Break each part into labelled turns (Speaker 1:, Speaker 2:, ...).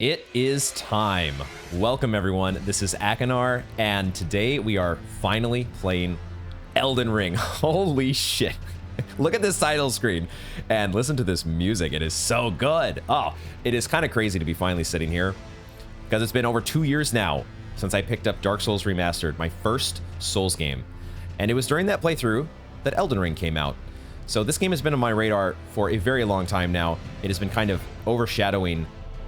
Speaker 1: It is time. Welcome everyone, this is Akanar, and today we are finally playing Elden Ring. Holy shit. Look at this title screen and listen to this music, it is so good. Oh, it is kind of crazy to be finally sitting here, because it's been over 2 years now since I picked up Dark Souls Remastered, my first Souls game. And it was during that playthrough that Elden Ring came out. So this game has been on my radar for a very long time now. It has been kind of overshadowing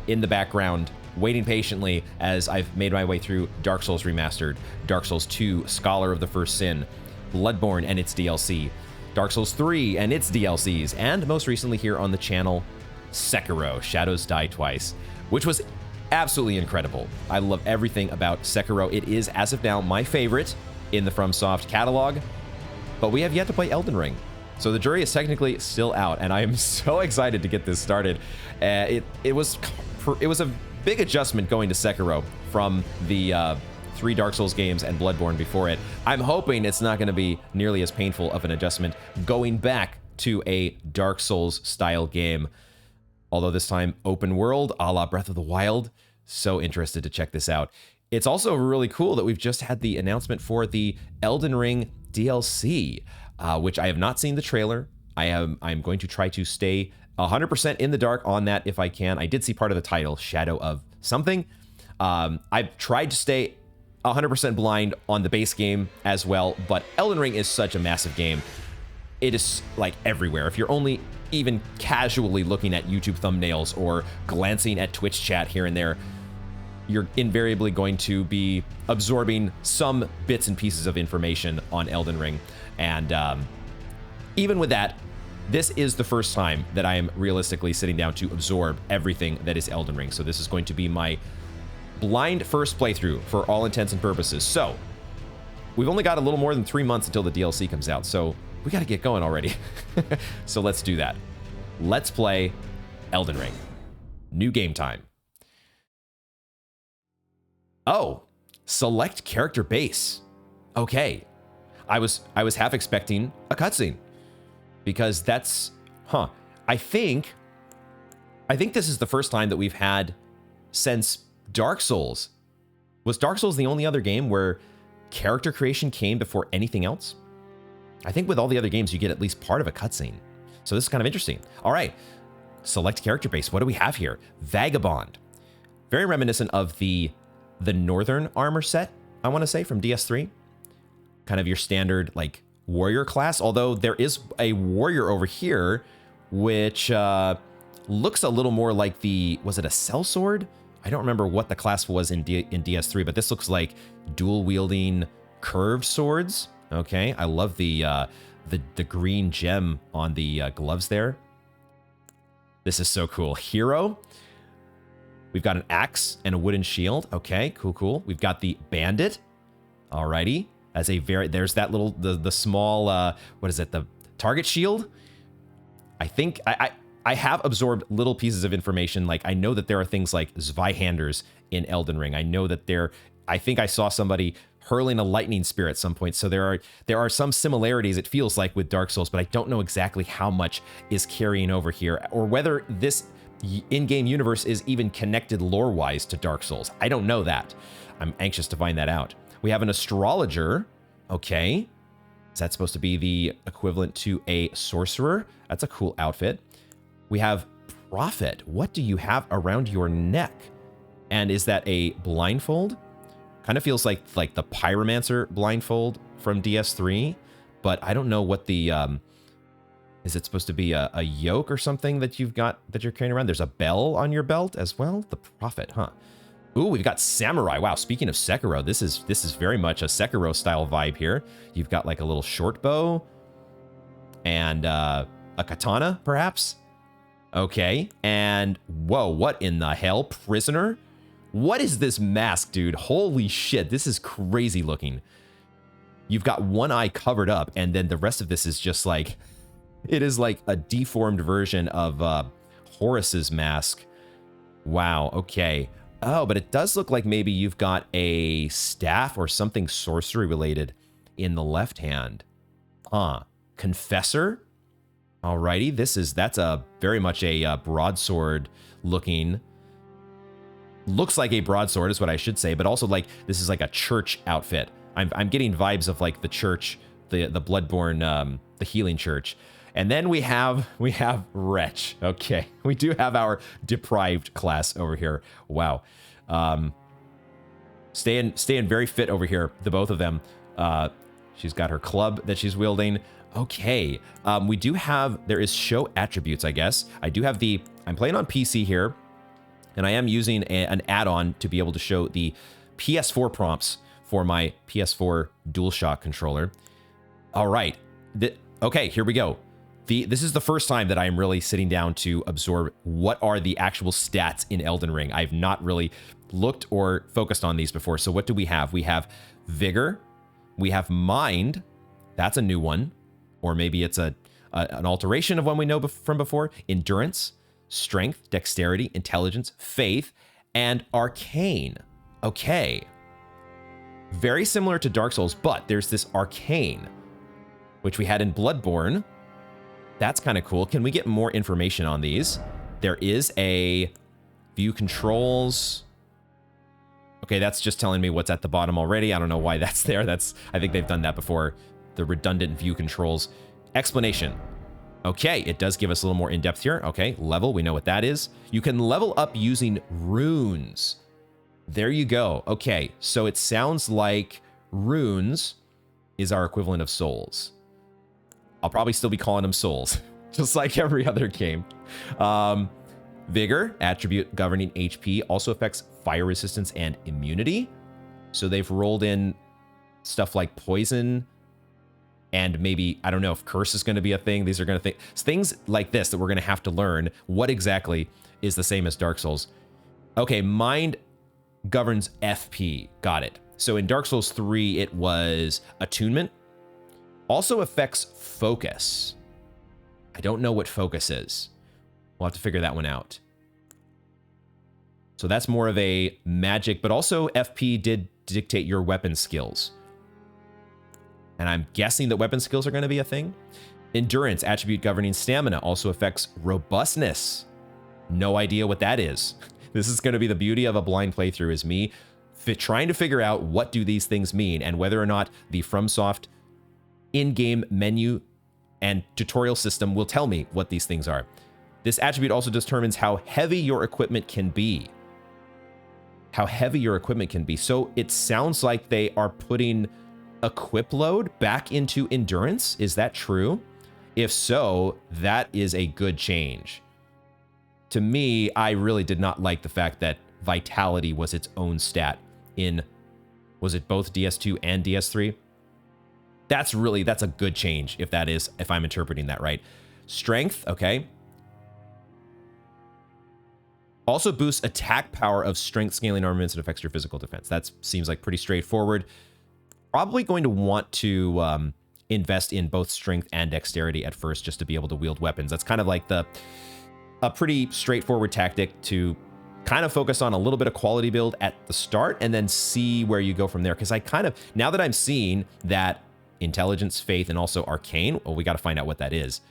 Speaker 1: in the background, waiting patiently as I've made my way through Dark Souls Remastered, Dark Souls 2, Scholar of the First Sin, Bloodborne and its DLC, Dark Souls 3 and its DLCs, and most recently here on the channel, Sekiro, Shadows Die Twice, which was absolutely incredible. I love everything about Sekiro. It is, as of now, my favorite in the FromSoft catalog, but we have yet to play Elden Ring. So the jury is technically still out, and I am so excited to get this started. It was a big adjustment going to Sekiro from the 3 Dark Souls games and Bloodborne before it. I'm hoping it's not going to be nearly as painful of an adjustment going back to a Dark Souls style game. Although this time open world, a la Breath of the Wild. So interested to check this out. It's also really cool that we've just had the announcement for the Elden Ring DLC, which I have not seen the trailer. I'm going to try to stay 100% in the dark on that if I can. I did see part of the title, Shadow of something. I've tried to stay 100% blind on the base game as well, but Elden Ring is such a massive game. It is like everywhere. If you're only even casually looking at YouTube thumbnails or glancing at Twitch chat here and there, you're invariably going to be absorbing some bits and pieces of information on Elden Ring. And even with that, this is the first time that I am realistically sitting down to absorb everything that is Elden Ring. So this is going to be my blind first playthrough for all intents and purposes. So we've only got a little more than 3 months until the DLC comes out, so we got to get going already. So let's do that. Let's play Elden Ring. New game time. Oh, select character base. Okay. I was half expecting a cutscene, because that's, I think this is the first time that we've had since Dark Souls. Was Dark Souls the only other game where character creation came before anything else? I think with all the other games, you get at least part of a cutscene. So this is kind of interesting. All right, select character base. What do we have here? Vagabond. Very reminiscent of the Northern Armor set, I want to say, from DS3. Kind of your standard, like, warrior class, although there is a warrior over here, which looks a little more like the, was it a sellsword? I don't remember what the class was in DS3, but this looks like dual-wielding curved swords. Okay, I love the green gem on the gloves there. This is so cool. Hero. We've got an axe and a wooden shield. Okay, cool. We've got the bandit. Alrighty. As a there's that little, the small, what is it? The target shield. I think I have absorbed little pieces of information. Like, I know that there are things like Zweihanders in Elden Ring. I know that I think I saw somebody hurling a lightning spear at some point. So there are some similarities, it feels like, with Dark Souls, but I don't know exactly how much is carrying over here, or whether this in-game universe is even connected lore-wise to Dark Souls. I don't know that. I'm anxious to find that out. We have an astrologer. Okay. Is that supposed to be the equivalent to a sorcerer? That's a cool outfit. We have prophet. What do you have around your neck? And is that a blindfold? Kind of feels like the pyromancer blindfold from DS3, but I don't know what the is it supposed to be a yoke or something that you've got that you're carrying around? There's a bell on your belt as well. The prophet, huh? Ooh, we've got samurai. Wow, speaking of Sekiro, this is very much a Sekiro style vibe here. You've got like a little short bow and a katana, perhaps. Okay, and whoa, what in the hell? Prisoner? What is this mask, dude? Holy shit, this is crazy looking. You've got one eye covered up, and then the rest of this is just like, it is like a deformed version of Horus's mask. Wow, okay. Oh, but it does look like maybe you've got a staff or something sorcery related in the left hand. Confessor? Alrighty, that's a very much a broadsword looking looks like a broadsword is what I should say, but also like this is like a church outfit. I'm getting vibes of like the church, the Bloodborne, the healing church. And then we have Wretch. Okay, we do have our deprived class over here. Wow, staying very fit over here. The both of them. She's got her club that she's wielding. Okay, we do have, there is show attributes, I guess. I do have I'm playing on PC here, and I am using an add-on to be able to show the PS4 prompts for my PS4 DualShock controller. All right, okay, here we go. This is the first time that I am really sitting down to absorb what are the actual stats in Elden Ring. I've not really looked or focused on these before. So what do we have? We have Vigor, we have Mind, that's a new one, or maybe it's an alteration of one we know from before. Endurance, Strength, Dexterity, Intelligence, Faith, and Arcane. Okay. Very similar to Dark Souls, but there's this Arcane, which we had in Bloodborne. That's kind of cool. Can we get more information on these? There is a view controls. Okay, that's just telling me what's at the bottom already. I don't know why that's there. I think they've done that before. The redundant view controls. Explanation. Okay, it does give us a little more in-depth here. Okay, level, we know what that is. You can level up using runes. There you go. Okay, so it sounds like runes is our equivalent of souls. I'll probably still be calling them souls, just like every other game. Vigor, attribute governing HP, also affects fire resistance and immunity. So they've rolled in stuff like poison, and maybe, I don't know if curse is going to be a thing. These are going to things like this that we're going to have to learn what exactly is the same as Dark Souls. Okay, Mind governs FP. Got it. So in Dark Souls 3, it was attunement. Also affects focus. I don't know what focus is. We'll have to figure that one out. So that's more of a magic, but also FP did dictate your weapon skills. And I'm guessing that weapon skills are going to be a thing. Endurance, attribute governing stamina, also affects robustness. No idea what that is. This is going to be the beauty of a blind playthrough, is me trying to figure out what do these things mean and whether or not the FromSoft in-game menu and tutorial system will tell me what these things are. This attribute also determines how heavy your equipment can be. How heavy your equipment can be. So it sounds like they are putting equip load back into endurance. Is that true? If so, that is a good change. To me, I really did not like the fact that vitality was its own stat in, was it both DS2 and DS3? That's a good change if I'm interpreting that right. Strength, okay. Also boosts attack power of strength scaling armaments and affects your physical defense. That seems like pretty straightforward. Probably going to want to invest in both strength and dexterity at first just to be able to wield weapons. That's kind of like a pretty straightforward tactic to kind of focus on a little bit of quality build at the start and then see where you go from there. Because now that I'm seeing that intelligence, faith, and also arcane, well, we got to find out what that is.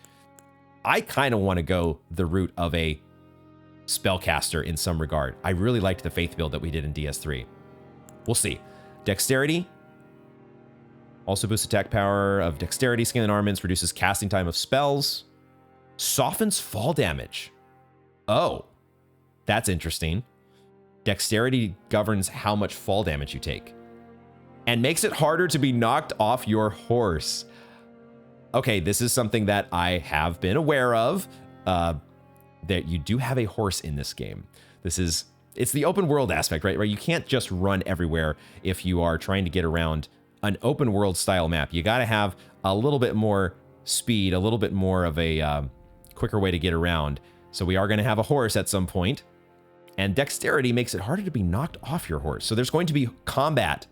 Speaker 1: I kind of want to go the route of a spellcaster in some regard. I really liked the faith build that we did in DS3. We'll see. Dexterity also boosts attack power of dexterity, scaling armaments, reduces casting time of spells, softens fall damage. Oh, that's interesting. Dexterity governs how much fall damage you take and makes it harder to be knocked off your horse. Okay, this is something that I have been aware of, that you do have a horse in this game. It's the open world aspect, right? Where you can't just run everywhere if you are trying to get around an open world style map. You got to have a little bit more speed, a little bit more of a quicker way to get around. So we are going to have a horse at some point, and dexterity makes it harder to be knocked off your horse. So there's going to be combat.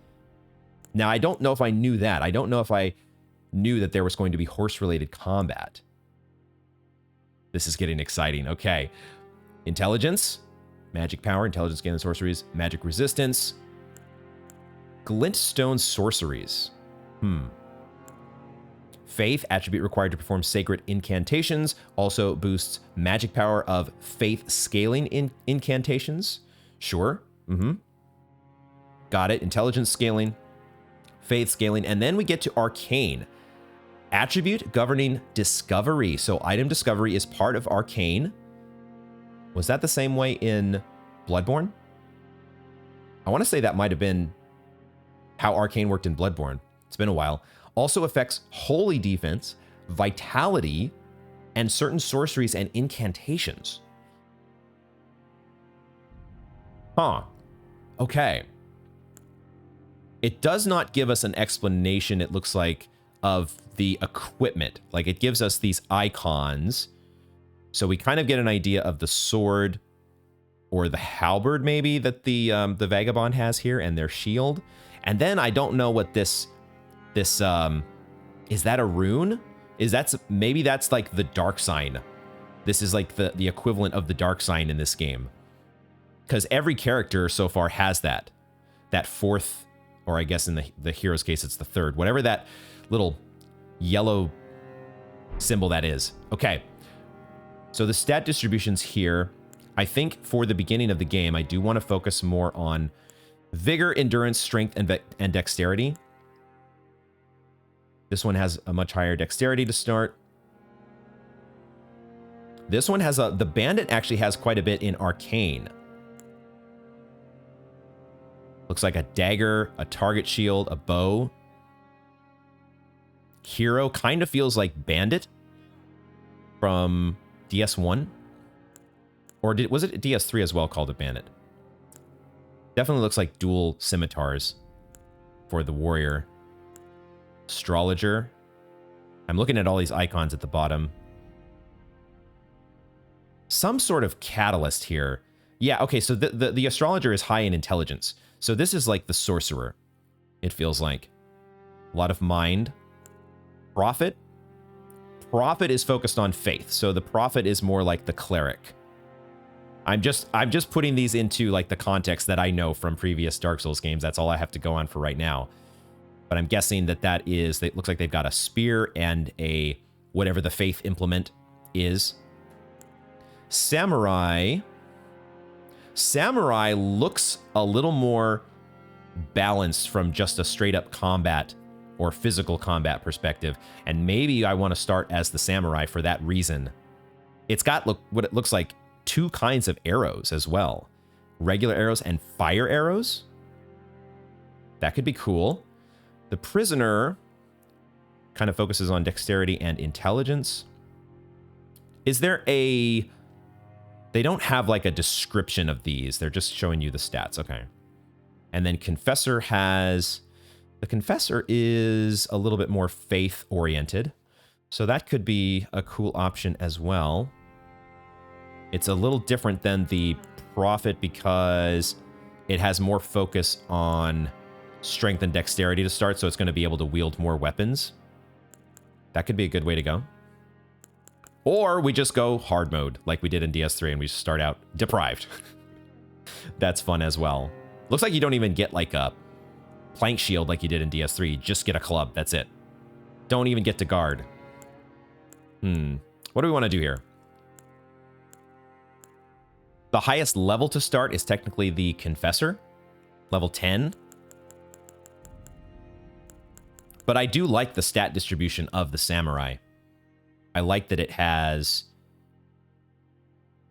Speaker 1: Now, I don't know if I knew that. I don't know if I knew that there was going to be horse-related combat. This is getting exciting. Okay. Intelligence, magic power, intelligence gain and sorceries, magic resistance, glintstone sorceries. Faith, attribute required to perform sacred incantations, also boosts magic power of faith scaling in incantations. Sure. Got it. Intelligence scaling, faith scaling, and then we get to arcane. Attribute governing discovery. So item discovery is part of arcane. Was that the same way in Bloodborne? I want to say that might have been how arcane worked in Bloodborne. It's been a while. Also affects holy defense, vitality, and certain sorceries and incantations. Huh. Okay. It does not give us an explanation, it looks like, of the equipment. Like, it gives us these icons. So we kind of get an idea of the sword or the halberd, maybe, that the Vagabond has here, and their shield. And then I don't know what this is that a rune? Maybe that's like the dark sign. This is like the equivalent of the dark sign in this game. Because every character so far has that fourth, or I guess in the hero's case, it's the third, whatever that little yellow symbol that is. Okay. So the stat distributions here, I think for the beginning of the game, I do want to focus more on vigor, endurance, strength, and dexterity. This one has a much higher dexterity to start. This one has the bandit actually has quite a bit in arcane. Looks like a dagger, a target shield, a bow. Hero kind of feels like bandit from DS1. Or was it DS3 as well called a bandit? Definitely looks like dual scimitars for the warrior. Astrologer. I'm looking at all these icons at the bottom. Some sort of catalyst here. Yeah, okay, so the astrologer is high in intelligence. So this is like the sorcerer, it feels like. A lot of mind. Prophet. Prophet is focused on faith. So the prophet is more like the cleric. I'm just putting these into like the context that I know from previous Dark Souls games. That's all I have to go on for right now. But I'm guessing it looks like they've got a spear and a whatever the faith implement is. Samurai. Samurai looks a little more balanced from just a straight up combat or physical combat perspective. And maybe I want to start as the samurai for that reason. It's got what it looks like 2 kinds of arrows as well. Regular arrows and fire arrows. That could be cool. The prisoner kind of focuses on dexterity and intelligence. Is there a... They don't have like a description of these. They're just showing you the stats. Okay. And then Confessor has... The Confessor is a little bit more faith-oriented. So that could be a cool option as well. It's a little different than the Prophet because it has more focus on strength and dexterity to start, so it's going to be able to wield more weapons. That could be a good way to go. Or we just go hard mode like we did in DS3 and we just start out deprived. That's fun as well. Looks like you don't even get like a plank shield like you did in DS3. You just get a club. That's it. Don't even get to guard. What do we want to do here? The highest level to start is technically the Confessor. Level 10. But I do like the stat distribution of the Samurai. I like that it has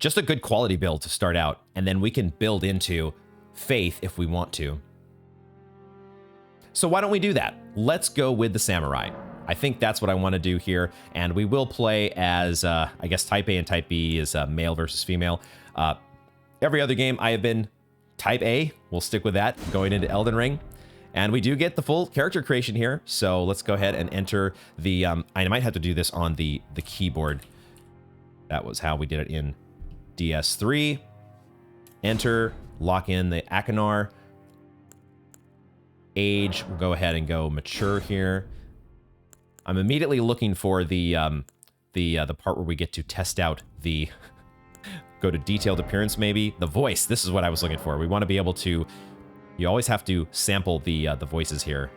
Speaker 1: just a good quality build to start out, and then we can build into faith if we want to. So why don't we do that? Let's go with the Samurai. I think that's what I want to do here, and we will play as, I guess, Type A and Type B is male versus female. Every other game I have been Type A. We'll stick with that going into Elden Ring. And we do get the full character creation here, so let's go ahead and enter the... I might have to do this on the keyboard. That was how we did it in DS3. Enter, lock in the Akinar. Age, we'll go ahead and go mature here. I'm immediately looking for the part where we get to test out the... go to detailed appearance, maybe. The voice, this is what I was looking for. We want to be able to... You always have to sample the voices here.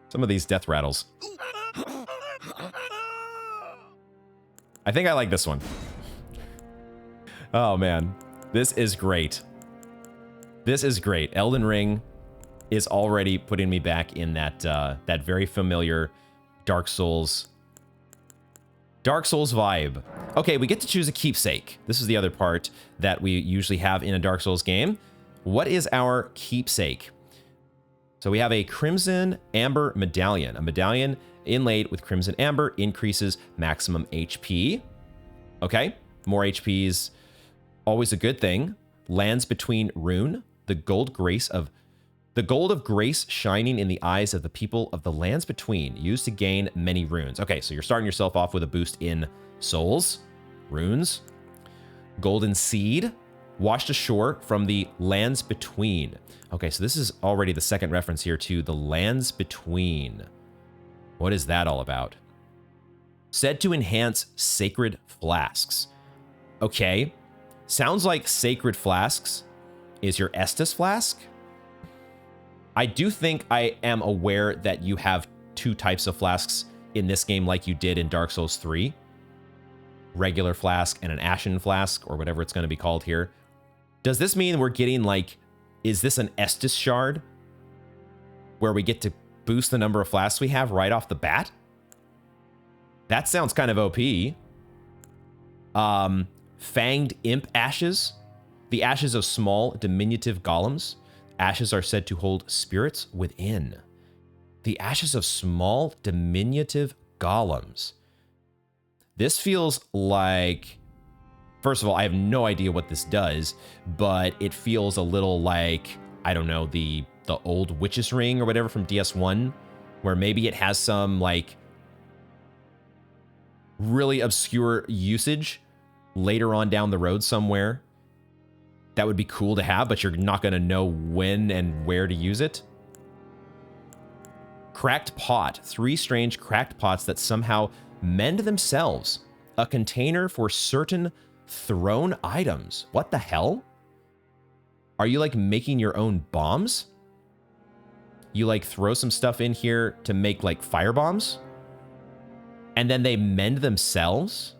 Speaker 1: Some of these death rattles. I think I like this one. Oh man, this is great. This is great. Elden Ring is already putting me back in that that very familiar Dark Souls vibe. Okay, we get to choose a keepsake. This is the other part that we usually have in a Dark Souls game. What is our keepsake? So we have a Crimson Amber Medallion. A medallion inlaid with Crimson Amber increases maximum HP. Okay, more HP is always a good thing. Lands between rune. The gold of grace shining in the eyes of the people of the lands between, used to gain many runes. Okay, so you're starting yourself off with a boost in souls, runes. Golden seed, washed ashore from the lands between. Okay, so this is already the second reference here to the lands between. What is that all about? Said to enhance sacred flasks. Okay, sounds like sacred flasks is your Estus flask. I do think I am aware that you have two types of flasks in this game like you did in Dark Souls 3. Regular flask and an ashen flask, or whatever it's going to be called here. Does this mean we're getting like, is this an Estus shard? Where we get to boost the number of flasks we have right off the bat? That sounds kind of OP. Fanged imp ashes. The ashes of small diminutive golems. Ashes are said to hold spirits within. The ashes of small diminutive golems. This feels like, first of all, I have no idea what this does, but it feels a little like, I don't know, the old Witch's Ring or whatever from DS1, where maybe it has some like really obscure usage later on down the road somewhere. That would be cool to have, but you're not going to know when and where to use it. Cracked pot. 3 strange cracked pots that somehow mend themselves. A container for certain thrown items. What the hell? Are you like making your own bombs? You like throw some stuff in here to make like fire bombs? And then they mend themselves?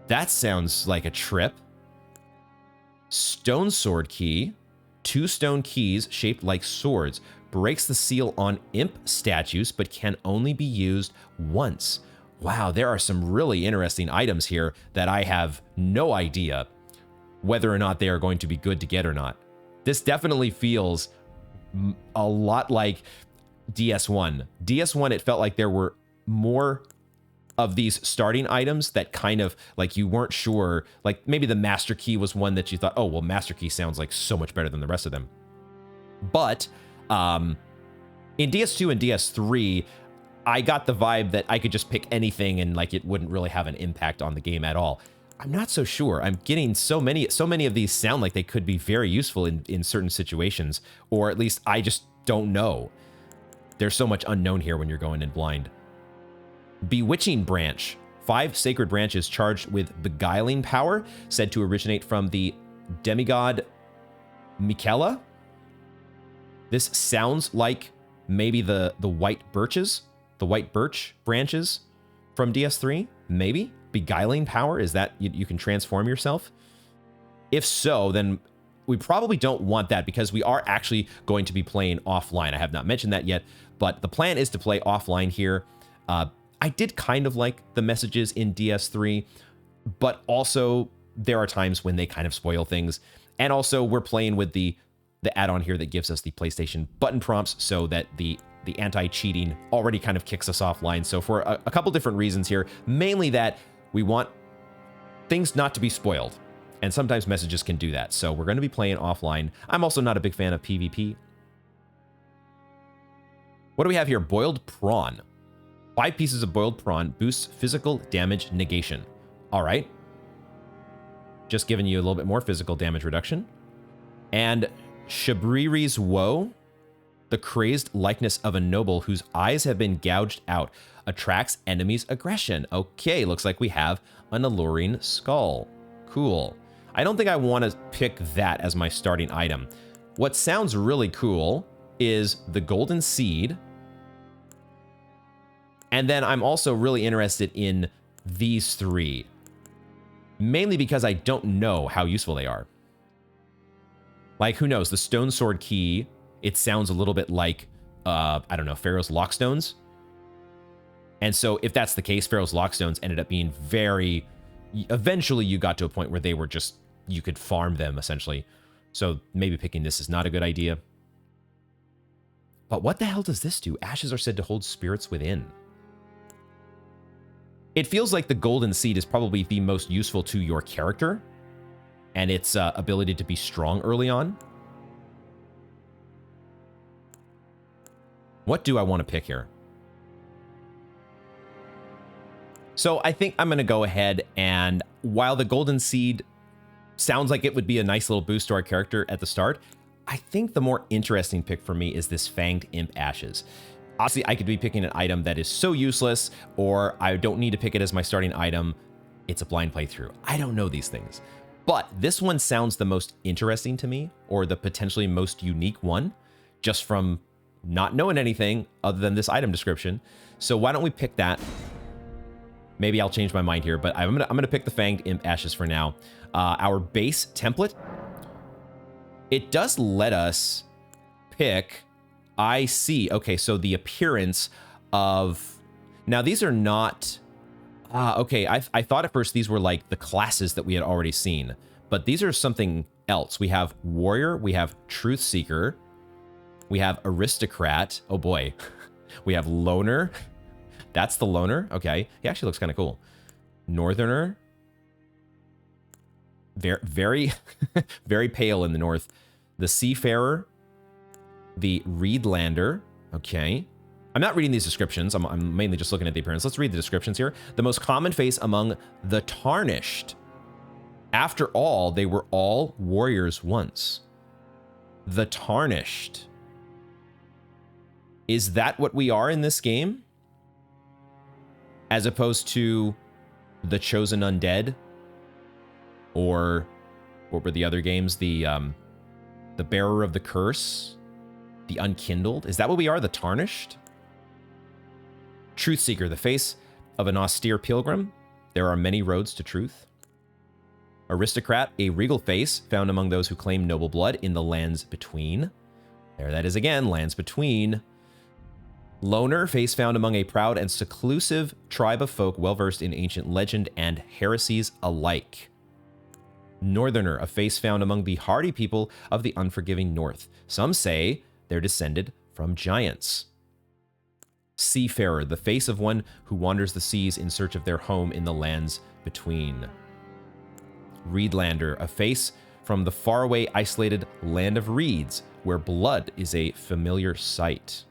Speaker 1: That sounds like a trip. Stone sword key. 2 stone keys shaped like swords. Breaks the seal on imp statues, but can only be used once. Wow, there are some really interesting items here that I have no idea whether or not they are going to be good to get or not. This definitely feels a lot like DS1. DS1, it felt like there were more of these starting items that kind of like you weren't sure, like maybe the Master Key was one that you thought, oh, well, Master Key sounds like so much better than the rest of them. But in DS2 and DS3, I got the vibe that I could just pick anything and like it wouldn't really have an impact on the game at all. I'm not so sure. I'm getting so many of these sound like they could be very useful in certain situations, or at least I just don't know. There's so much unknown here when you're going in blind. Bewitching branch. 5 sacred branches charged with beguiling power, said to originate from the demigod Miquella. This sounds like maybe the white birches, the white birch branches from DS3, maybe? Beguiling power, is that you can transform yourself? If so, then we probably don't want that because we are actually going to be playing offline. I have not mentioned that yet, but the plan is to play offline here. I did kind of like the messages in DS3, but also there are times when they kind of spoil things. And also we're playing with the add-on here that gives us the PlayStation button prompts so that the anti-cheating already kind of kicks us offline. So for a couple different reasons here, mainly that we want things not to be spoiled. And sometimes messages can do that. So we're going to be playing offline. I'm also not a big fan of PvP. What do we have here? Boiled prawn. 5 pieces of boiled prawn boosts physical damage negation. All right. Just giving you a little bit more physical damage reduction. And Shabriri's Woe. The crazed likeness of a noble whose eyes have been gouged out attracts enemies' aggression. Okay, looks like we have an alluring skull. Cool. I don't think I want to pick that as my starting item. What sounds really cool is the golden seed. And then I'm also really interested in these three, mainly because I don't know how useful they are. Like, who knows? The stone sword key, it sounds a little bit like, I don't know, Pharaoh's Lockstones. And so if that's the case, Pharaoh's Lockstones ended up being very... Eventually, you got to a point where they were just... You could farm them, essentially. So maybe picking this is not a good idea. But what the hell does this do? Ashes are said to hold spirits within. It feels like the golden seed is probably the most useful to your character and its ability to be strong early on. What do I want to pick here? So I think I'm going to go ahead and, while the golden seed sounds like it would be a nice little boost to our character at the start, I think the more interesting pick for me is this Fanged Imp Ashes. Obviously, I could be picking an item that is so useless, or I don't need to pick it as my starting item. It's a blind playthrough. I don't know these things. But this one sounds the most interesting to me, or the potentially most unique one, just from not knowing anything other than this item description. So why don't we pick that? Maybe I'll change my mind here, but I'm gonna pick the Fanged Imp Ashes for now. Our base template, it does let us pick... I see. Okay, so the appearance of... Now, these are not... okay, I thought at first these were like the classes that we had already seen, but these are something else. We have Warrior, we have Truth Seeker, we have Aristocrat. Oh boy. We have Loner. That's the Loner. Okay, he actually looks kind of cool. Northerner. Very, very pale in the north. The Seafarer. The Reedlander. Okay. I'm not reading these descriptions. I'm mainly just looking at the appearance. Let's read the descriptions here. The most common face among the Tarnished. After all, they were all warriors once. The Tarnished. Is that what we are in this game? As opposed to the Chosen Undead? Or what were the other games? The Bearer of the Curse? The Unkindled? Is that what we are? The Tarnished? Truth Seeker, the face of an austere pilgrim. There are many roads to truth. Aristocrat, a regal face found among those who claim noble blood in the lands between. There that is again, lands between. Loner, face found among a proud and seclusive tribe of folk well-versed in ancient legend and heresies alike. Northerner, a face found among the hardy people of the unforgiving north. Some say they're descended from giants. Seafarer, the face of one who wanders the seas in search of their home in the lands between. Reedlander, a face from the faraway isolated land of reeds, where blood is a familiar sight.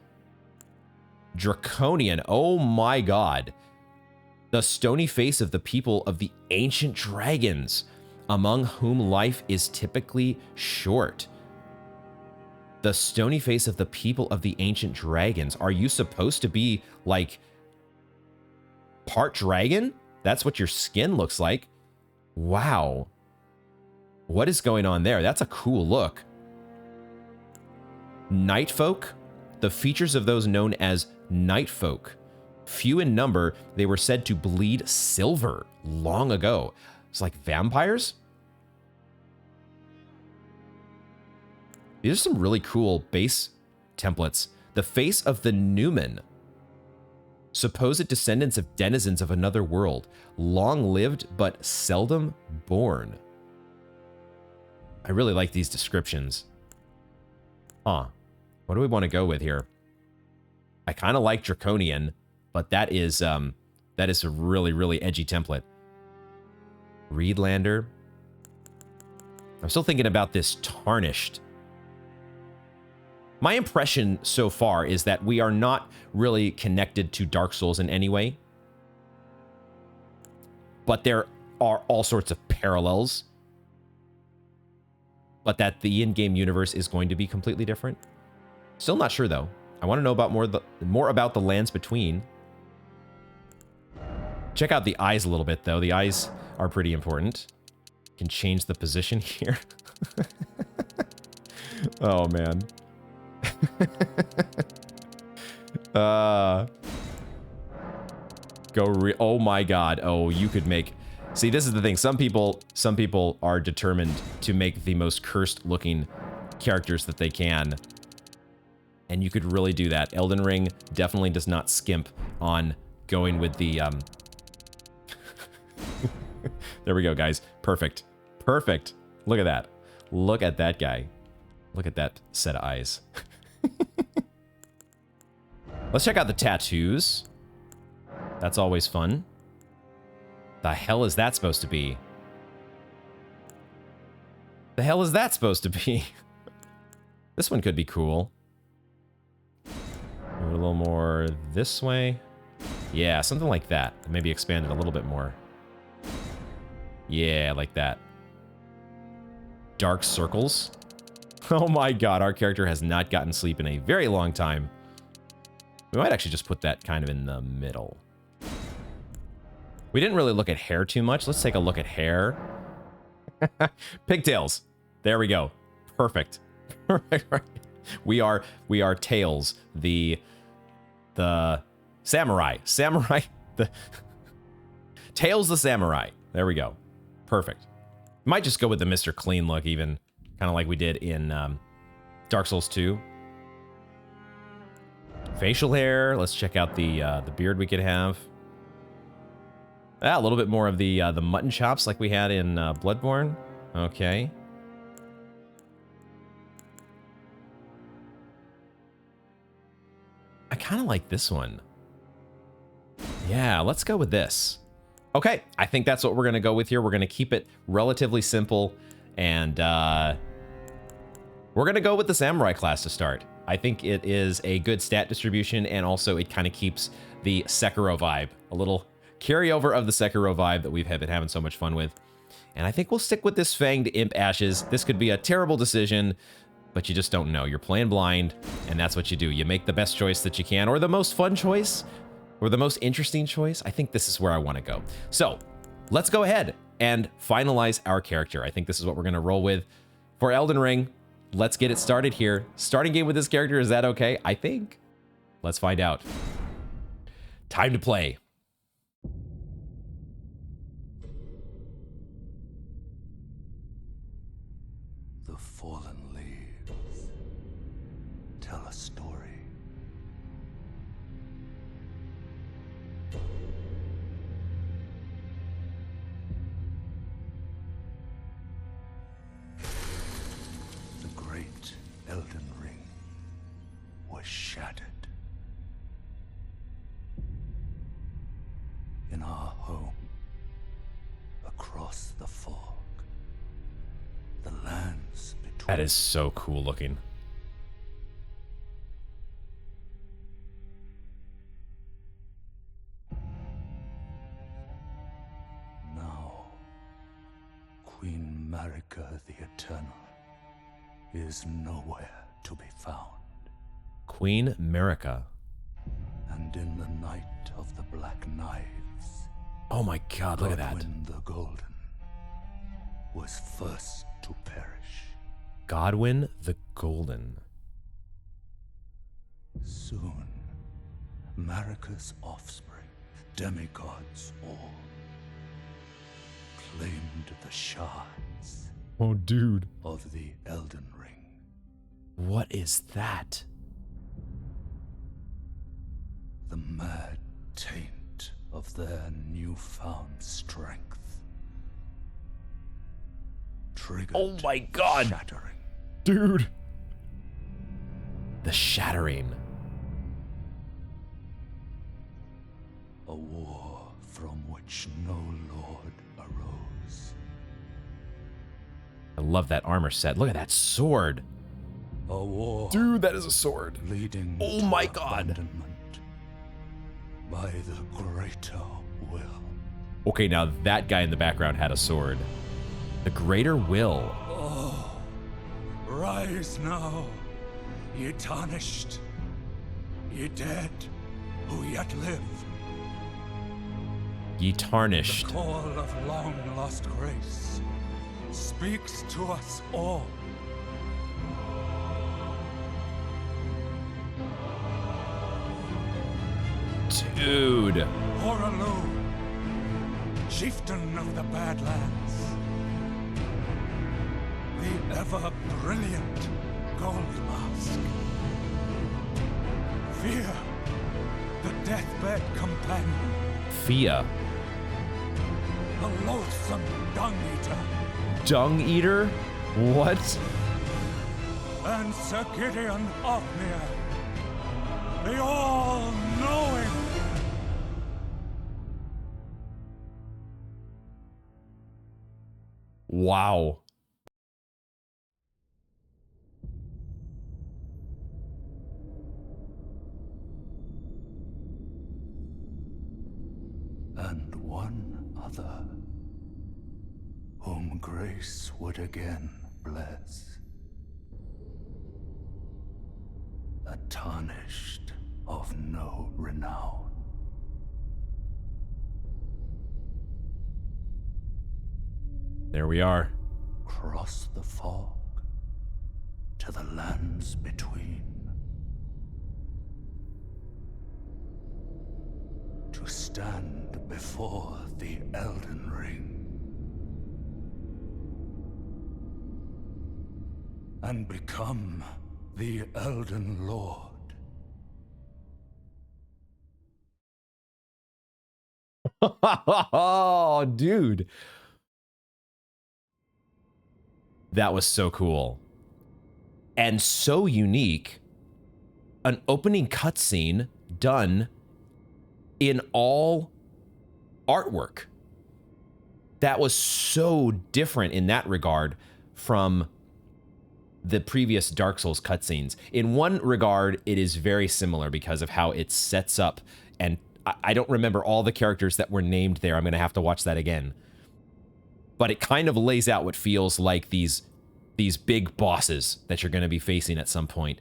Speaker 1: Draconian, oh my god. The stony face of the people of the ancient dragons, among whom life is typically short. The stony face of the people of the ancient dragons. Are you supposed to be, like, part dragon? That's what your skin looks like. Wow. What is going on there? That's a cool look. Night folk. The features of those known as night folk. Few in number, they were said to bleed silver long ago. It's like vampires? These are some really cool base templates. The face of the Newman. Supposed descendants of denizens of another world. Long-lived but seldom born. I really like these descriptions. Huh. What do we want to go with here? I kind of like Draconian, but that is a really, really edgy template. Reedlander. I'm still thinking about this Tarnished. My impression so far is that we are not really connected to Dark Souls in any way. But there are all sorts of parallels. But that the in-game universe is going to be completely different. Still not sure though. I want to know about more about the lands between. Check out the eyes a little bit though. The eyes are pretty important. Can change the position here. Oh man. Oh my god. Oh, you could make. See, this is the thing. Some people are determined to make the most cursed looking characters that they can. And you could really do that. Elden Ring definitely does not skimp on going with the There we go, guys. Perfect. Perfect. Look at that. Look at that guy. Look at that set of eyes. Let's check out the tattoos. That's always fun. The hell is that supposed to be? The hell is that supposed to be? This one could be cool. Move it a little more this way. Yeah, something like that. Maybe expand it a little bit more. Yeah, like that. Dark circles. Oh my god, our character has not gotten sleep in a very long time. We might actually just put that kind of in the middle. We didn't really look at hair too much. Let's take a look at hair. Pigtails. There we go. Perfect. We are Tails, the samurai. Tails the samurai. There we go. Perfect. Might just go with the Mr. Clean look, even kind of like we did in Dark Souls 2. Facial hair. Let's check out the beard we could have. A little bit more of the mutton chops like we had in Bloodborne. Okay. I kind of like this one. Yeah, let's go with this. Okay, I think that's what we're going to go with here. We're going to keep it relatively simple, and we're going to go with the Samurai class to start. I think it is a good stat distribution, and also it kind of keeps the Sekiro vibe, a little carryover of the Sekiro vibe that we've been having so much fun with. And I think we'll stick with this Fanged Imp Ashes. This could be a terrible decision, but you just don't know. You're playing blind, and that's what you do. You make the best choice that you can, or the most fun choice, or the most interesting choice. I think this is where I want to go. So let's go ahead and finalize our character. I think this is what we're going to roll with for Elden Ring. Let's get it started here. Starting game with this character, is that okay? I think. Let's find out. Time to play.
Speaker 2: The fallen leaves tell a story. The great Elden Ring was shattered. In our home, across the fog, the lands between.
Speaker 1: That is so cool looking.
Speaker 2: Now, Queen Marika the Eternal is nowhere to be found.
Speaker 1: Queen Marika.
Speaker 2: And in the night of the Black Knives,
Speaker 1: Oh my god, look at that.
Speaker 2: Godwyn the Golden was first to perish.
Speaker 1: Godwyn the Golden.
Speaker 2: Soon, Marika's offspring, demigods all, claimed the shards
Speaker 1: Oh, dude.
Speaker 2: of the Elden Ring.
Speaker 1: What is that?
Speaker 2: The mad taint of their newfound strength triggered
Speaker 1: Oh my god.
Speaker 2: shattering.
Speaker 1: Dude. The Shattering.
Speaker 2: A war from which no lord arose.
Speaker 1: I love that armor set. Look at that sword.
Speaker 2: A war
Speaker 1: Dude, that is a sword.
Speaker 2: leading
Speaker 1: Oh
Speaker 2: to
Speaker 1: my God.
Speaker 2: abandonment by the greater will.
Speaker 1: Okay, now that guy in the background had a sword. The Greater Will.
Speaker 2: Oh, rise now Ye tarnished, ye dead, who yet live.
Speaker 1: Ye tarnished.
Speaker 2: The call of long-lost grace speaks to us all.
Speaker 1: Dude.
Speaker 2: Horalu, chieftain of the Badlands. The ever-brilliant Gold Mask. Fear, the deathbed companion.
Speaker 1: Fia.
Speaker 2: The loathsome Dung Eater.
Speaker 1: Dung Eater? What?
Speaker 2: And Sir Gideon Ofnir. The all-knowing.
Speaker 1: Wow.
Speaker 2: And one other, whom grace would again bless. A tarnished of no renown.
Speaker 1: There we are.
Speaker 2: Cross the fog to the lands between. To stand before the Elden Ring. And become the Elden Lord.
Speaker 1: Oh, dude. That was so cool. And so unique. An opening cutscene done in all artwork. That was so different in that regard from the previous Dark Souls cutscenes. In one regard, it is very similar because of how it sets up, and I don't remember all the characters that were named there. I'm going to have to watch that again. But it kind of lays out what feels like these big bosses that you're going to be facing at some point.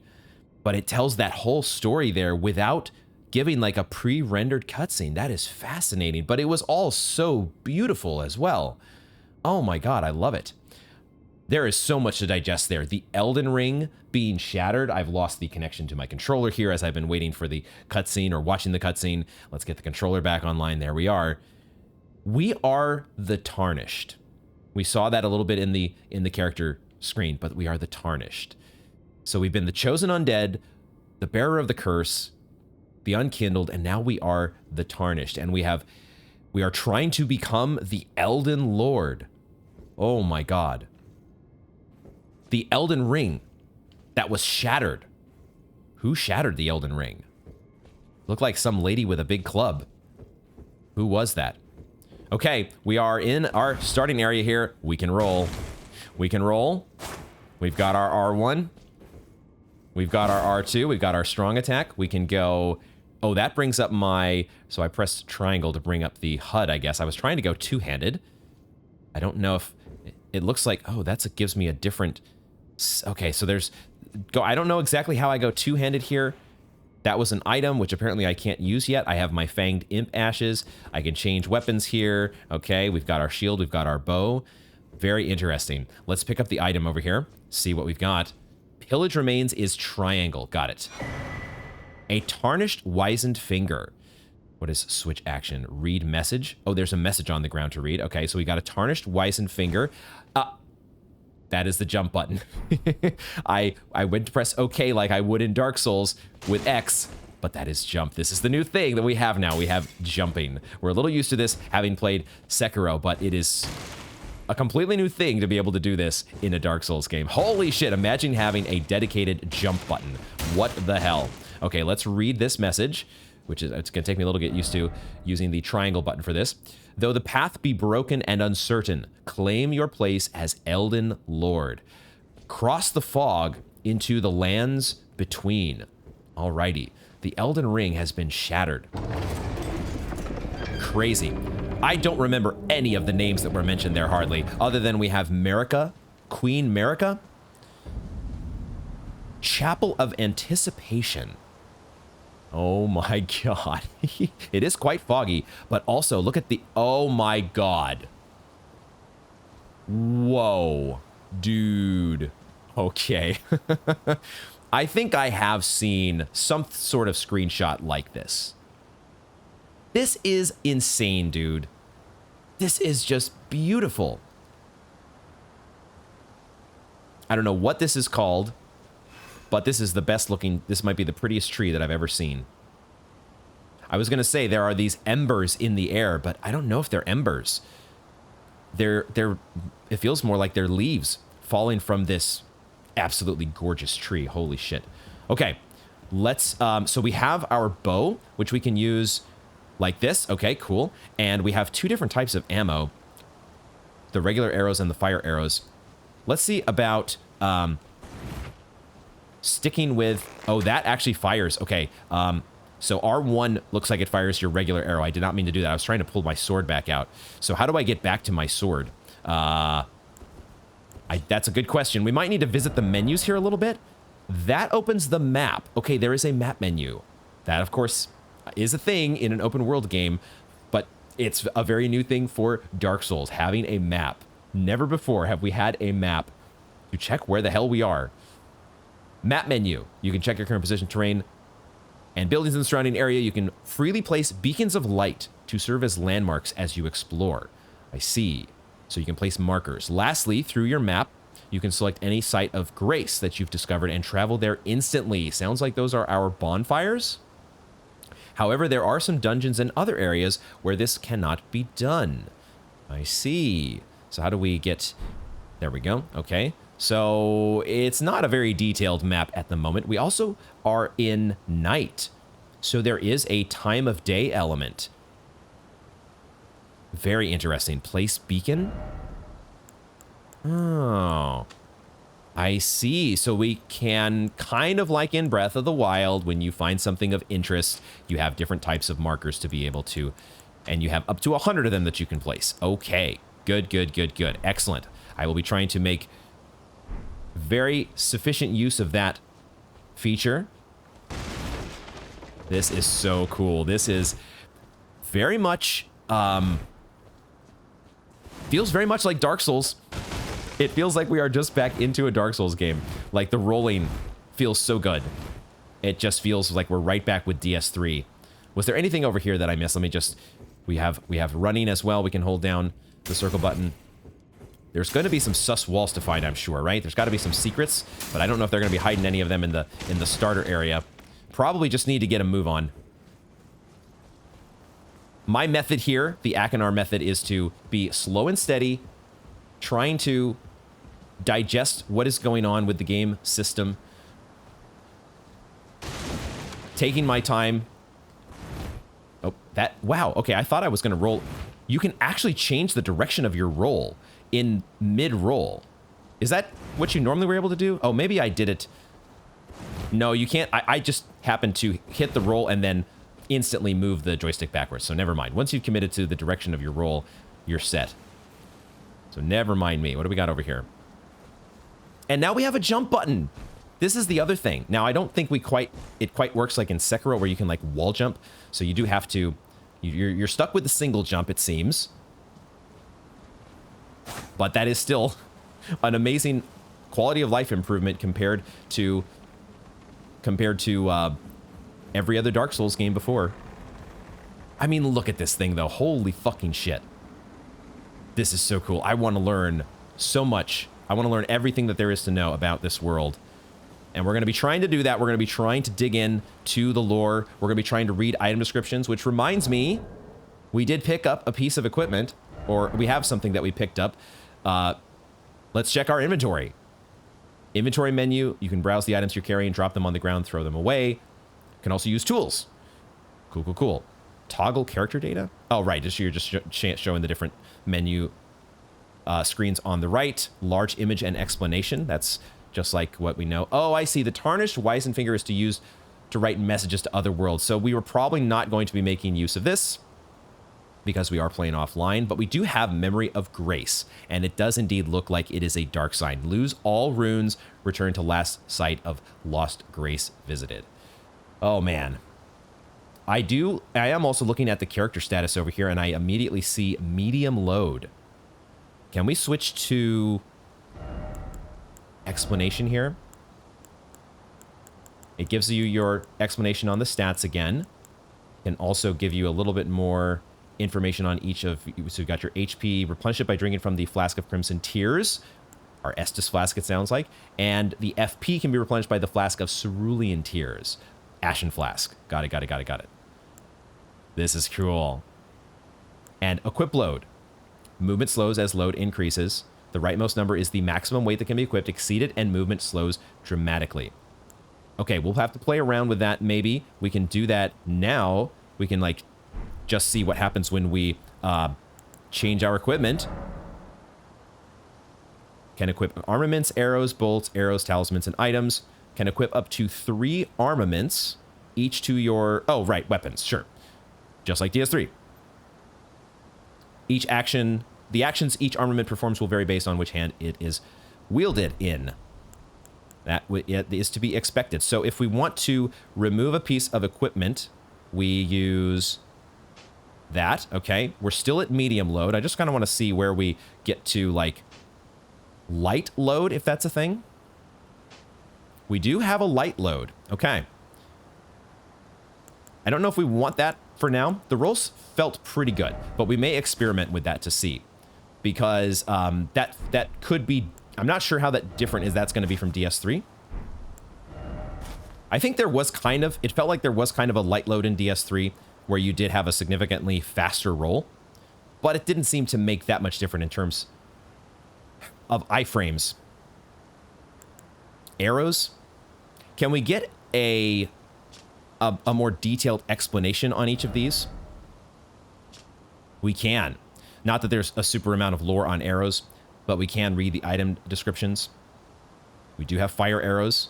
Speaker 1: But it tells that whole story there without giving like a pre-rendered cutscene. That is fascinating, but it was all so beautiful as well. Oh my God, I love it. There is so much to digest there. The Elden Ring being shattered. I've lost the connection to my controller here as I've been waiting for the cutscene or watching the cutscene. Let's get the controller back online. There we are. We are the Tarnished. We saw that a little bit in the character screen, but we are the Tarnished. So we've been the chosen undead, the bearer of the curse, the unkindled, and now we are the Tarnished. And we are trying to become the Elden Lord. Oh my God. The Elden Ring that was shattered. Who shattered the Elden Ring? Looked like some lady with a big club. Who was that? Okay, we are in our starting area here. We can roll. We can roll. We've got our R1. We've got our R2. We've got our strong attack. We can go... Oh, that brings up my... So I pressed triangle to bring up the HUD, I guess. I was trying to go two-handed. I don't know if... It looks like... Oh, gives me a different... Okay, so there's... I don't know exactly how I go two-handed here. That was an item, which apparently I can't use yet. I have my Fanged Imp Ashes. I can change weapons here. Okay, we've got our shield. We've got our bow. Very interesting. Let's pick up the item over here. See what we've got. Pillage Remains is triangle. Got it. A Tarnished Wizened Finger. What is switch action? Read message. Oh, there's a message on the ground to read. Okay, so we got a Tarnished Wizened Finger. That is the jump button. I went to press OK like I would in Dark Souls with X, but that is jump. This is the new thing that we have now. We have jumping. We're a little used to this having played Sekiro, but it is a completely new thing to be able to do this in a Dark Souls game. Holy shit, imagine having a dedicated jump button. What the hell? Okay, let's read this message, which is, it's gonna take me a little to get used to using the triangle button for this. Though the path be broken and uncertain, claim your place as Elden Lord. Cross the fog into the lands between. Alrighty, the Elden Ring has been shattered. Crazy. I don't remember any of the names that were mentioned there hardly, other than we have Marika, Queen Marika. Chapel of Anticipation. Oh my god. It is quite foggy, but also look at the... Oh my god. Whoa. Dude. Okay. I think I have seen some sort of screenshot like this. This is insane, dude. This is just beautiful. I don't know what this is called, but this is the best looking, this might be the prettiest tree that I've ever seen. I was going to say there are these embers in the air, but I don't know if they're embers. It feels more like they're leaves falling from this absolutely gorgeous tree. Holy shit. Okay, let's, so we have our bow, which we can use like this. Okay, cool. And we have two different types of ammo, the regular arrows and the fire arrows. Let's see about, sticking with, oh, that actually fires. Okay, so R1 looks like it fires your regular arrow. I did not mean to do that. I was trying to pull my sword back out. So how do I get back to my sword? That's a good question. We might need to visit the menus here a little bit. That opens the map. Okay, there is a map menu. That, of course, is a thing in an open world game, but it's a very new thing for Dark Souls, having a map. Never before have we had a map to check where the hell we are. Map menu. You can check your current position, terrain, and buildings in the surrounding area. You can freely place beacons of light to serve as landmarks as you explore. I see. So you can place markers. Lastly, through your map, you can select any site of grace that you've discovered and travel there instantly. Sounds like those are our bonfires. However, there are some dungeons and other areas where this cannot be done. I see. So how do we get... There we go. Okay. So it's not a very detailed map at the moment. We also are in night. So there is a time of day element. Very interesting. Place beacon. Oh, I see. So we can, kind of like in Breath of the Wild, when you find something of interest, you have different types of markers to be able to, and you have up to 100 of them that you can place. Okay. Good, good, good, good. Excellent. I will be trying to make very sufficient use of that feature. This is so cool. This is very much, feels very much like Dark Souls. It feels like we are just back into a Dark Souls game. Like the rolling feels so good. It just feels like we're right back with DS3. Was there anything over here that I missed? Let me just, we have running as well. We can hold down the circle button. There's going to be some sus walls to find, I'm sure, right? There's got to be some secrets, but I don't know if they're going to be hiding any of them in the starter area. Probably just need to get a move on. My method here, the Akinar method, is to be slow and steady, trying to digest what is going on with the game system, taking my time. Oh, that, wow, okay, I thought I was going to roll. You can actually change the direction of your roll in mid-roll. Is that what you normally were able to do? Oh, maybe I did it. No, you can't. I just happened to hit the roll and then instantly move the joystick backwards. So never mind. Once you've committed to the direction of your roll, you're set. So never mind me. What do we got over here? And now we have a jump button. This is the other thing. Now, I don't think it quite works like in Sekiro where you can like wall jump. So you do have to, you're stuck with the single jump, it seems. But that is still an amazing quality of life improvement compared to every other Dark Souls game before. I mean, look at this thing though. Holy fucking shit. This is so cool. I want to learn so much. I want to learn everything that there is to know about this world. And we're going to be trying to do that. We're going to be trying to dig in to the lore. We're going to be trying to read item descriptions, which reminds me, we did pick up a piece of equipment, or we have something that we picked up. Let's check our inventory. Inventory menu. You can browse the items you're carrying, drop them on the ground, throw them away. You can also use tools. Cool, cool, cool. Toggle character data. Oh, right. You're just showing the different menu screens on the right. Large image and explanation. That's just like what we know. Oh, I see. The Tarnished Weisenfinger is to use to write messages to other worlds. So we were probably not going to be making use of this. because we are playing offline, but we do have Memory of Grace, and it does indeed look like it is a dark sign. Lose all runes, return to last site of lost grace visited. Oh man. I am also looking at the character status over here, and I immediately see medium load. Can we switch to explanation here? It gives you your explanation on the stats again. Can also give you a little bit more information on each of, so you've got your HP, replenish it by drinking from the Flask of Crimson Tears, our Estus Flask it sounds like, and the FP can be replenished by the Flask of Cerulean Tears, Ashen Flask. Got it. This is cool. And equip load. Movement slows as load increases. The rightmost number is the maximum weight that can be equipped, exceeded, and movement slows dramatically. Okay, we'll have to play around with that maybe. We can do that now. We can like just see what happens when we change our equipment. Can equip armaments, arrows, bolts, arrows, talismans, and items. Can equip up to 3 armaments, each to your... Oh, right, weapons, sure. Just like DS3. The actions each armament performs will vary based on which hand it is wielded in. That is to be expected. So if we want to remove a piece of equipment, we use that. Okay, we're still at medium load. I just kind of want to see where we get to like light load, if that's a thing. We do have a light load. Okay. I don't know if we want that for now. The rolls felt pretty good, but we may experiment with that to see, because that could be... I'm not sure how that different is that's going to be from DS3. I think there was kind of... It felt like there was kind of a light load in DS3 where you did have a significantly faster roll, but it didn't seem to make that much different in terms of iframes. Arrows. Can we get a more detailed explanation on each of these? We can. Not that there's a super amount of lore on arrows, but we can read the item descriptions. We do have fire arrows.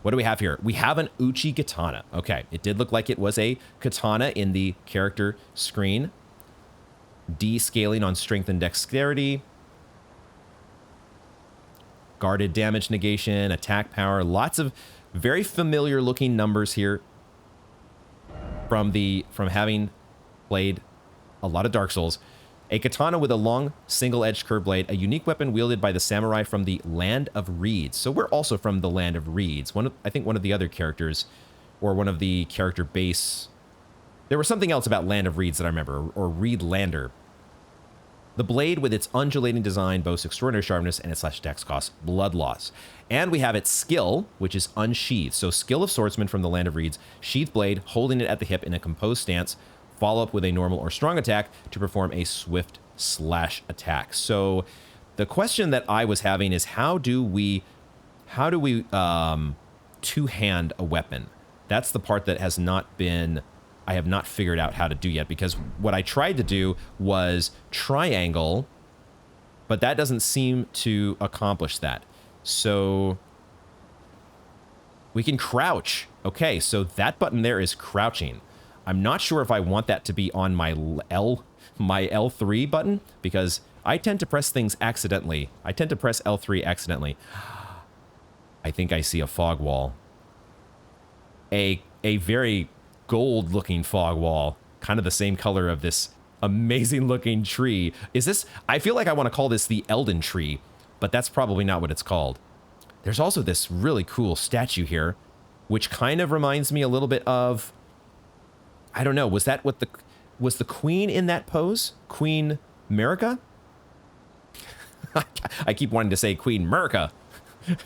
Speaker 1: What do we have here? We have an Uchi katana. Okay, it did look like it was a katana in the character screen. D-scaling on strength and dexterity. Guarded damage negation, attack power, lots of very familiar looking numbers here from having played a lot of Dark Souls. A katana with a long, single-edged curved blade, a unique weapon wielded by the samurai from the Land of Reeds. So we're also from the Land of Reeds. I think one of the other characters, or one of the character base... There was something else about Land of Reeds that I remember, or Reedlander. The blade, with its undulating design, boasts extraordinary sharpness, and its slash dex costs blood loss. And we have its skill, which is unsheathed. So skill of swordsman from the Land of Reeds, sheath blade, holding it at the hip in a composed stance, follow up with a normal or strong attack to perform a swift slash attack. So the question that I was having is how do we two-hand a weapon? That's the part that I have not figured out how to do yet, because what I tried to do was triangle, but that doesn't seem to accomplish that. So we can crouch. Okay, so that button there is crouching. I'm not sure if I want that to be on my L3 button, because I tend to press things accidentally. I tend to press L3 accidentally. I think I see a fog wall. A very gold-looking fog wall, kind of the same color of this amazing-looking tree. Is this... I feel like I want to call this the Elden Tree, but that's probably not what it's called. There's also this really cool statue here, which kind of reminds me a little bit of... I don't know, was the queen in that pose? Queen America? I keep wanting to say Queen America.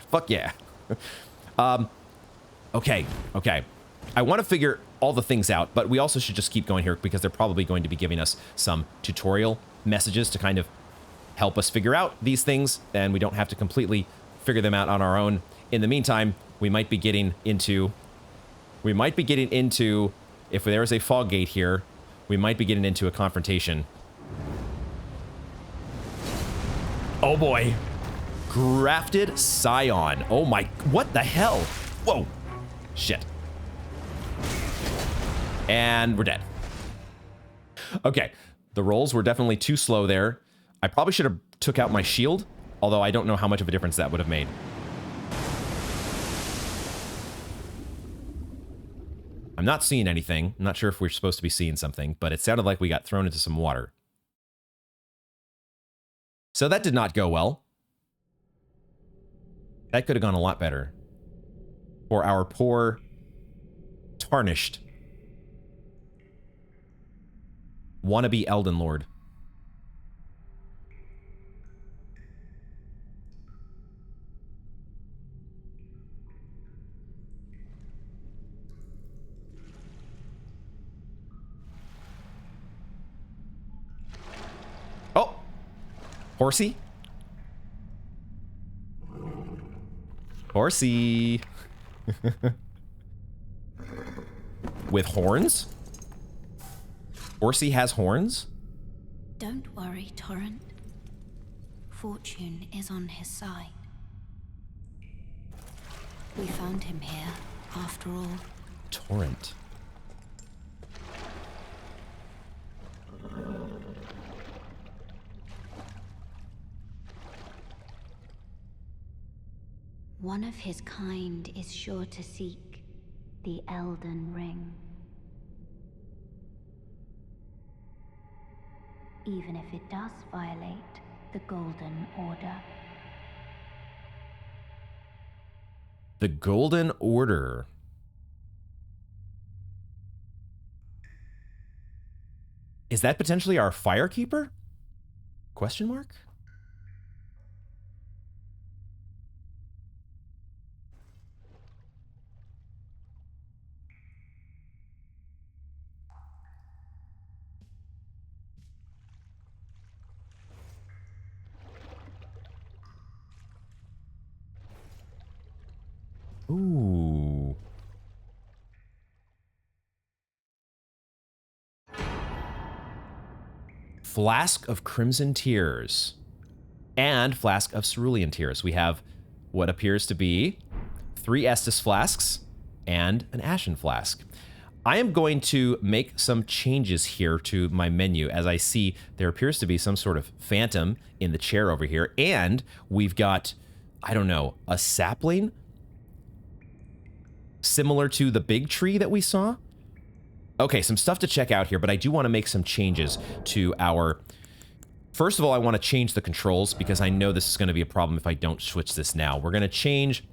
Speaker 1: Fuck yeah. Okay. I want to figure all the things out, but we also should just keep going here because they're probably going to be giving us some tutorial messages to kind of help us figure out these things, and we don't have to completely figure them out on our own. In the meantime, we might be getting into, if there is a fog gate here, we might be getting into a confrontation. Oh boy. Grafted Scion. Oh my, what the hell? Whoa. Shit. And we're dead. Okay, the rolls were definitely too slow there. I probably should have took out my shield, although I don't know how much of a difference that would have made. I'm not seeing anything. I'm not sure if we're supposed to be seeing something, but it sounded like we got thrown into some water. So that did not go well. That could have gone a lot better. For our poor Tarnished wannabe Elden Lord. Oh! Horsey? Horsey! With horns? Horsey has horns?
Speaker 3: Don't worry, Torrent. Fortune is on his side. We found him here, after all.
Speaker 1: Torrent.
Speaker 3: One of his kind is sure to seek the Elden Ring. Even if it does violate the Golden Order.
Speaker 1: The Golden Order. Is that potentially our Firekeeper? Question mark? Ooh. Flask of Crimson Tears and Flask of Cerulean Tears. We have what appears to be 3 Estus flasks and an Ashen flask. I am going to make some changes here to my menu as I see there appears to be some sort of phantom in the chair over here, and we've got, I don't know, a sapling similar to the big tree that we saw. Okay, some stuff to check out here, but I do want to make some changes to our... First of all, I want to change the controls because I know this is going to be a problem if I don't switch this now. We're going to change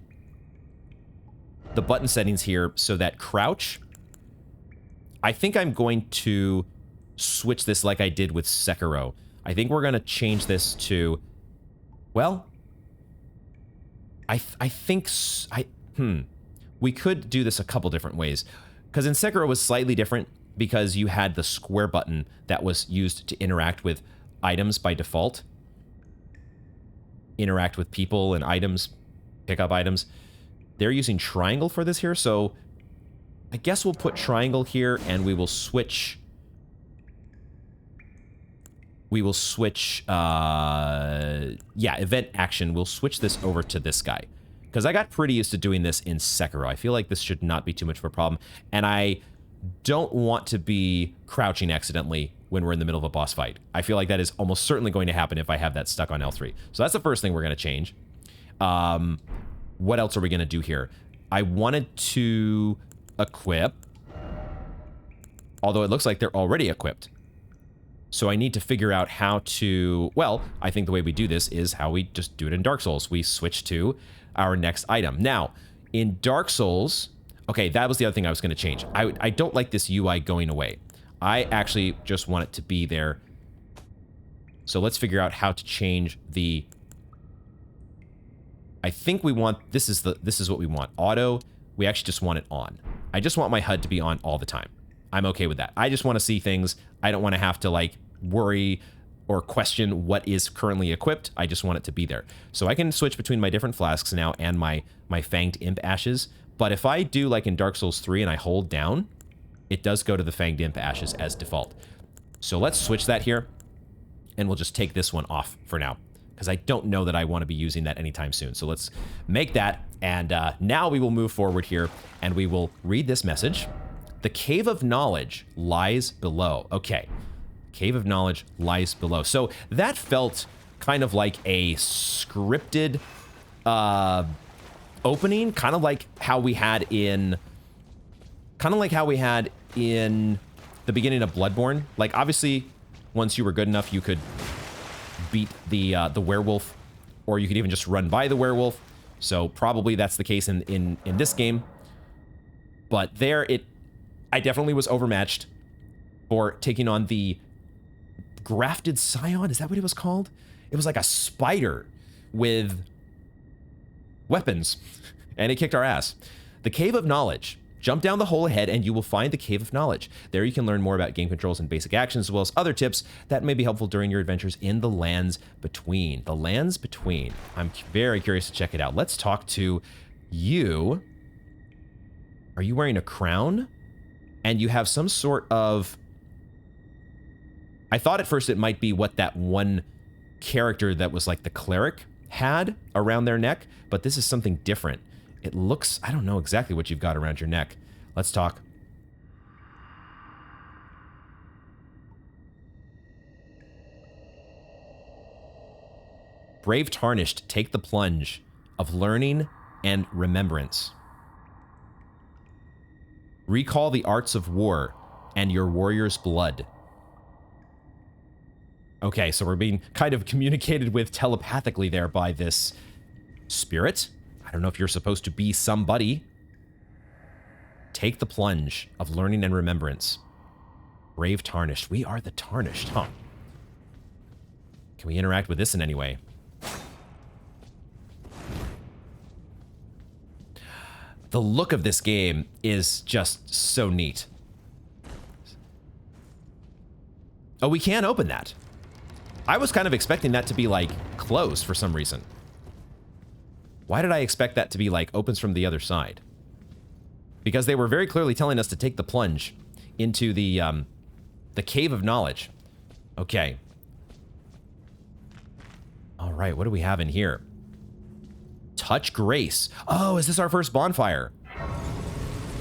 Speaker 1: the button settings here so that crouch... I think I'm going to switch this like I did with Sekiro. I think we're going to change this to... Well... We could do this a couple different ways. Because in Sekiro it was slightly different because you had the square button that was used to interact with items by default. Interact with people and items, pick up items. They're using triangle for this here, so I guess we'll put triangle here and we will switch... event action. We'll switch this over to this guy. Because I got pretty used to doing this in Sekiro. I feel like this should not be too much of a problem. And I don't want to be crouching accidentally when we're in the middle of a boss fight. I feel like that is almost certainly going to happen if I have that stuck on L3. So that's the first thing we're going to change. What else are we going to do here? I wanted to equip. Although it looks like they're already equipped. So I need to figure out how to... Well, I think the way we do this is how we just do it in Dark Souls. We switch to our next item. Now, in Dark Souls... Okay, that was the other thing I was going to change. I don't like this UI going away. I actually just want it to be there. So let's figure out how to change the... I think we want... This is what we want. Auto. We actually just want it on. I just want my HUD to be on all the time. I'm okay with that. I just want to see things. I don't want to have to, like, worry or question what is currently equipped. I just want it to be there. So I can switch between my different flasks now and my Fanged Imp Ashes. But if I do, like in Dark Souls 3, and I hold down, it does go to the Fanged Imp Ashes as default. So let's switch that here, and we'll just take this one off for now, because I don't know that I want to be using that anytime soon. So let's make that, and now we will move forward here, and we will read this message. The Cave of Knowledge lies below. Okay, Cave of Knowledge lies below. So that felt kind of like a scripted opening, kind of like how we had in the beginning of Bloodborne. Like, obviously, once you were good enough, you could beat the werewolf, or you could even just run by the werewolf. So probably that's the case in this game. But there, I definitely was overmatched for taking on the Grafted Scion. Is that what it was called? It was like a spider with weapons, and it kicked our ass. The Cave of Knowledge. Jump down the hole ahead and you will find the Cave of Knowledge. There you can learn more about game controls and basic actions, as well as other tips that may be helpful during your adventures in the Lands Between. The Lands Between. I'm very curious to check it out. Let's talk to you. Are you wearing a crown? And you have some sort of... I thought at first it might be what that one character that was like the cleric had around their neck, but this is something different. It looks... I don't know exactly what you've got around your neck. Let's talk. Brave Tarnished, take the plunge of learning and remembrance. Recall the arts of war and your warrior's blood. Okay, so we're being kind of communicated with telepathically there by this spirit. I don't know if you're supposed to be somebody. Take the plunge of learning and remembrance. Brave Tarnished. We are the Tarnished, huh? Can we interact with this in any way? The look of this game is just so neat. Oh, we can't open that. I was kind of expecting that to be, like, closed for some reason. Why did I expect that to be, like, opens from the other side? Because they were very clearly telling us to take the plunge into the Cave of Knowledge. Okay. All right, what do we have in here? Touch Grace. Oh, is this our first bonfire?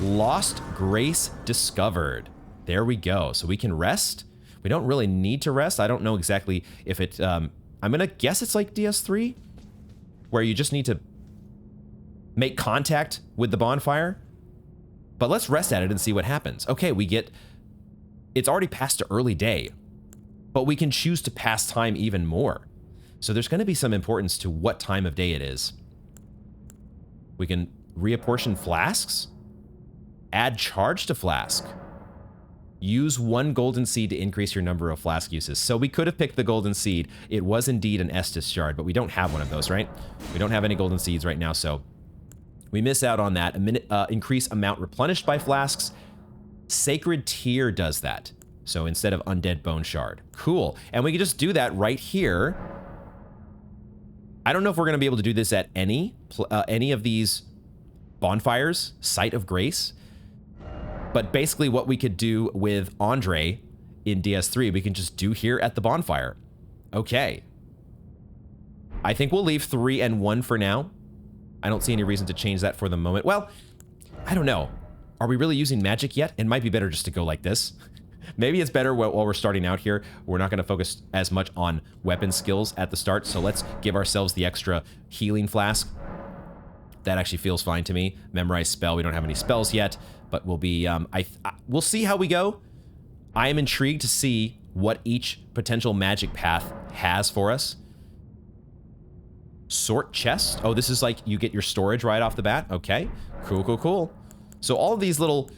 Speaker 1: Lost Grace discovered. There we go. So we can rest. We don't really need to rest. I don't know exactly if it... I'm going to guess it's like DS3, where you just need to make contact with the bonfire. But let's rest at it and see what happens. Okay, we get... It's already past to early day, but we can choose to pass time even more. So there's going to be some importance to what time of day it is. We can reapportion flasks. Add charge to flask. Use 1 golden seed to increase your number of flask uses. So we could have picked the golden seed. It was indeed an Estus shard, but we don't have one of those, right? We don't have any golden seeds right now, so we miss out on that. Increase amount replenished by flasks. Sacred Tear does that. So instead of Undead Bone Shard. Cool. And we can just do that right here. I don't know if we're going to be able to do this at any of these bonfires, Site of Grace. But basically what we could do with Andre in DS3, we can just do here at the bonfire. Okay. I think we'll leave 3 and 1 for now. I don't see any reason to change that for the moment. Well, I don't know. Are we really using magic yet? It might be better just to go like this. Maybe it's better while we're starting out here. We're not going to focus as much on weapon skills at the start, so let's give ourselves the extra healing flask. That actually feels fine to me. Memorize spell. We don't have any spells yet, but we'll be... we'll see how we go. I am intrigued to see what each potential magic path has for us. Sort chest. Oh, this is like you get your storage right off the bat. Okay. Cool, cool, cool. So all of these little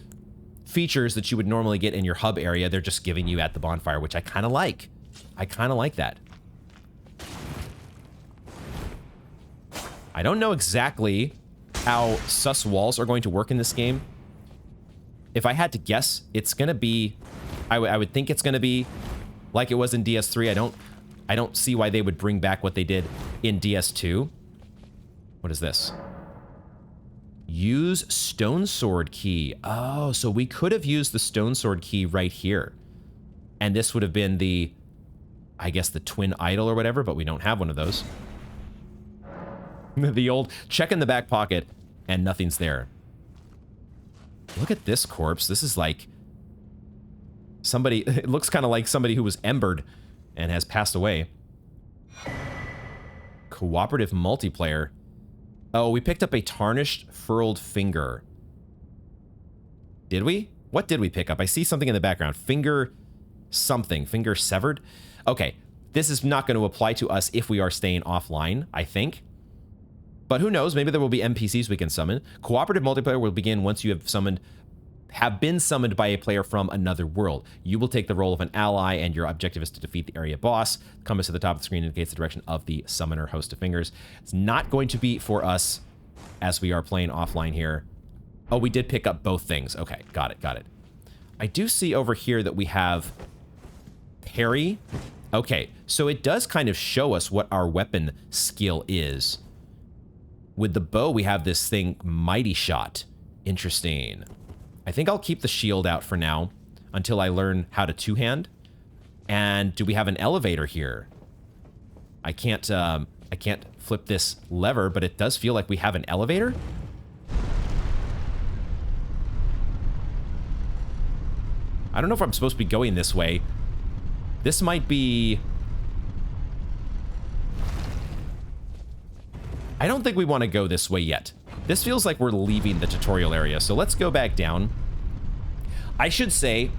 Speaker 1: features that you would normally get in your hub area, they're just giving you at the bonfire, which I kind of like. I kind of like that. I don't know exactly how sus walls are going to work in this game. If I had to guess, it's going to be... I would think it's going to be like it was in DS3. I don't see why they would bring back what they did in DS2. What is this? Use Stone Sword Key. Oh, so we could have used the Stone Sword Key right here. And this would have been the, I guess, the Twin Idol or whatever, but we don't have one of those. The old check in the back pocket and nothing's there. Look at this corpse. This is like... Somebody, it looks kind of like somebody who was embered and has passed away. Cooperative multiplayer. Oh, we picked up a tarnished furled finger. Did we? What did we pick up? I see something in the background. Finger something. Finger severed? Okay. This is not going to apply to us if we are staying offline, I think. But who knows? Maybe there will be NPCs we can summon. Cooperative multiplayer will begin once you have been summoned by a player from another world. You will take the role of an ally, and your objective is to defeat the area boss. The compass at the top of the screen indicates the direction of the summoner host of fingers. It's not going to be for us as we are playing offline here. Oh, we did pick up both things. Okay, got it, got it. I do see over here that we have parry. Okay, so it does kind of show us what our weapon skill is. With the bow, we have this thing, Mighty Shot. Interesting. I think I'll keep the shield out for now until I learn how to two-hand. And do we have an elevator here? I can't flip this lever, but it does feel like we have an elevator. I don't know if I'm supposed to be going this way. This might be... I don't think we want to go this way yet. This feels like we're leaving the tutorial area, so let's go back down. I should say,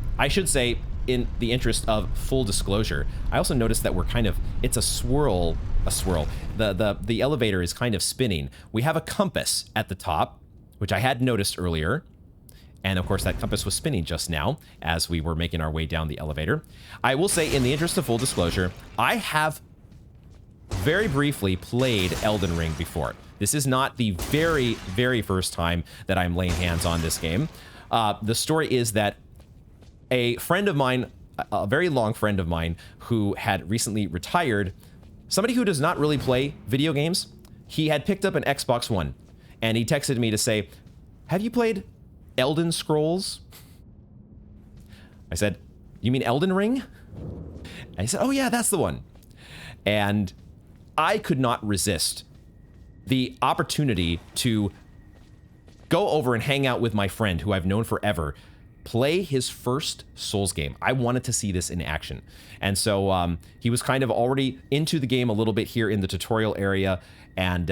Speaker 1: in the interest of full disclosure, I also noticed that we're kind of, it's a swirl. The elevator is kind of spinning. We have a compass at the top, which I had noticed earlier. And of course, that compass was spinning just now as we were making our way down the elevator. I will say, in the interest of full disclosure, I have very briefly played Elden Ring before. This is not the very, very first time that I'm laying hands on this game. The story is that a friend of mine, a very long friend of mine, who had recently retired, somebody who does not really play video games, he had picked up an Xbox One, and he texted me to say, "Have you played Elden Scrolls?" I said, "You mean Elden Ring?" And he said, "Oh yeah, that's the one." And I could not resist the opportunity to go over and hang out with my friend who I've known forever, play his first Souls game. I wanted to see this in action. And so he was kind of already into the game a little bit here in the tutorial area, and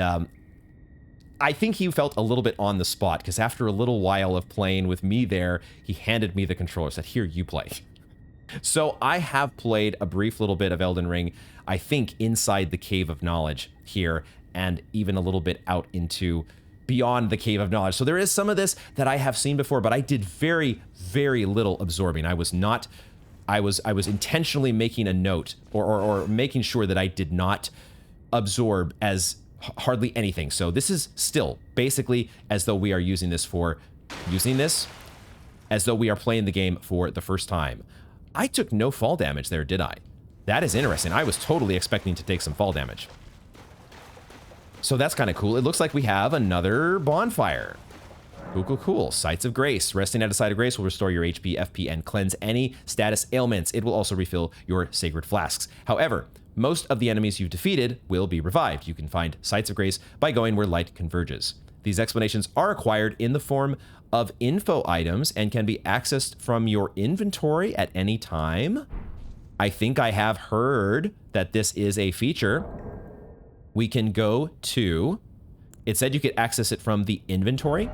Speaker 1: I think he felt a little bit on the spot, because after a little while of playing with me there, he handed me the controller, said, "Here, you play." So I have played a brief little bit of Elden Ring, I think inside the Cave of Knowledge here, and even a little bit out into beyond the Cave of Knowledge. So there is some of this that I have seen before, but I did very, very little absorbing. I was intentionally making a note or making sure that I did not absorb as hardly anything. So this is still basically as though we are using this as though we are playing the game for the first time. I took no fall damage there, did I? That is interesting. I was totally expecting to take some fall damage. So that's kind of cool. It looks like we have another bonfire. Cool, cool, cool. Sites of Grace. Resting at a site of grace will restore your HP, FP, and cleanse any status ailments. It will also refill your sacred flasks. However, most of the enemies you've defeated will be revived. You can find Sites of Grace by going where light converges. These explanations are acquired in the form of info items and can be accessed from your inventory at any time. I think I have heard that this is a feature. We can go to, it said you could access it from the inventory.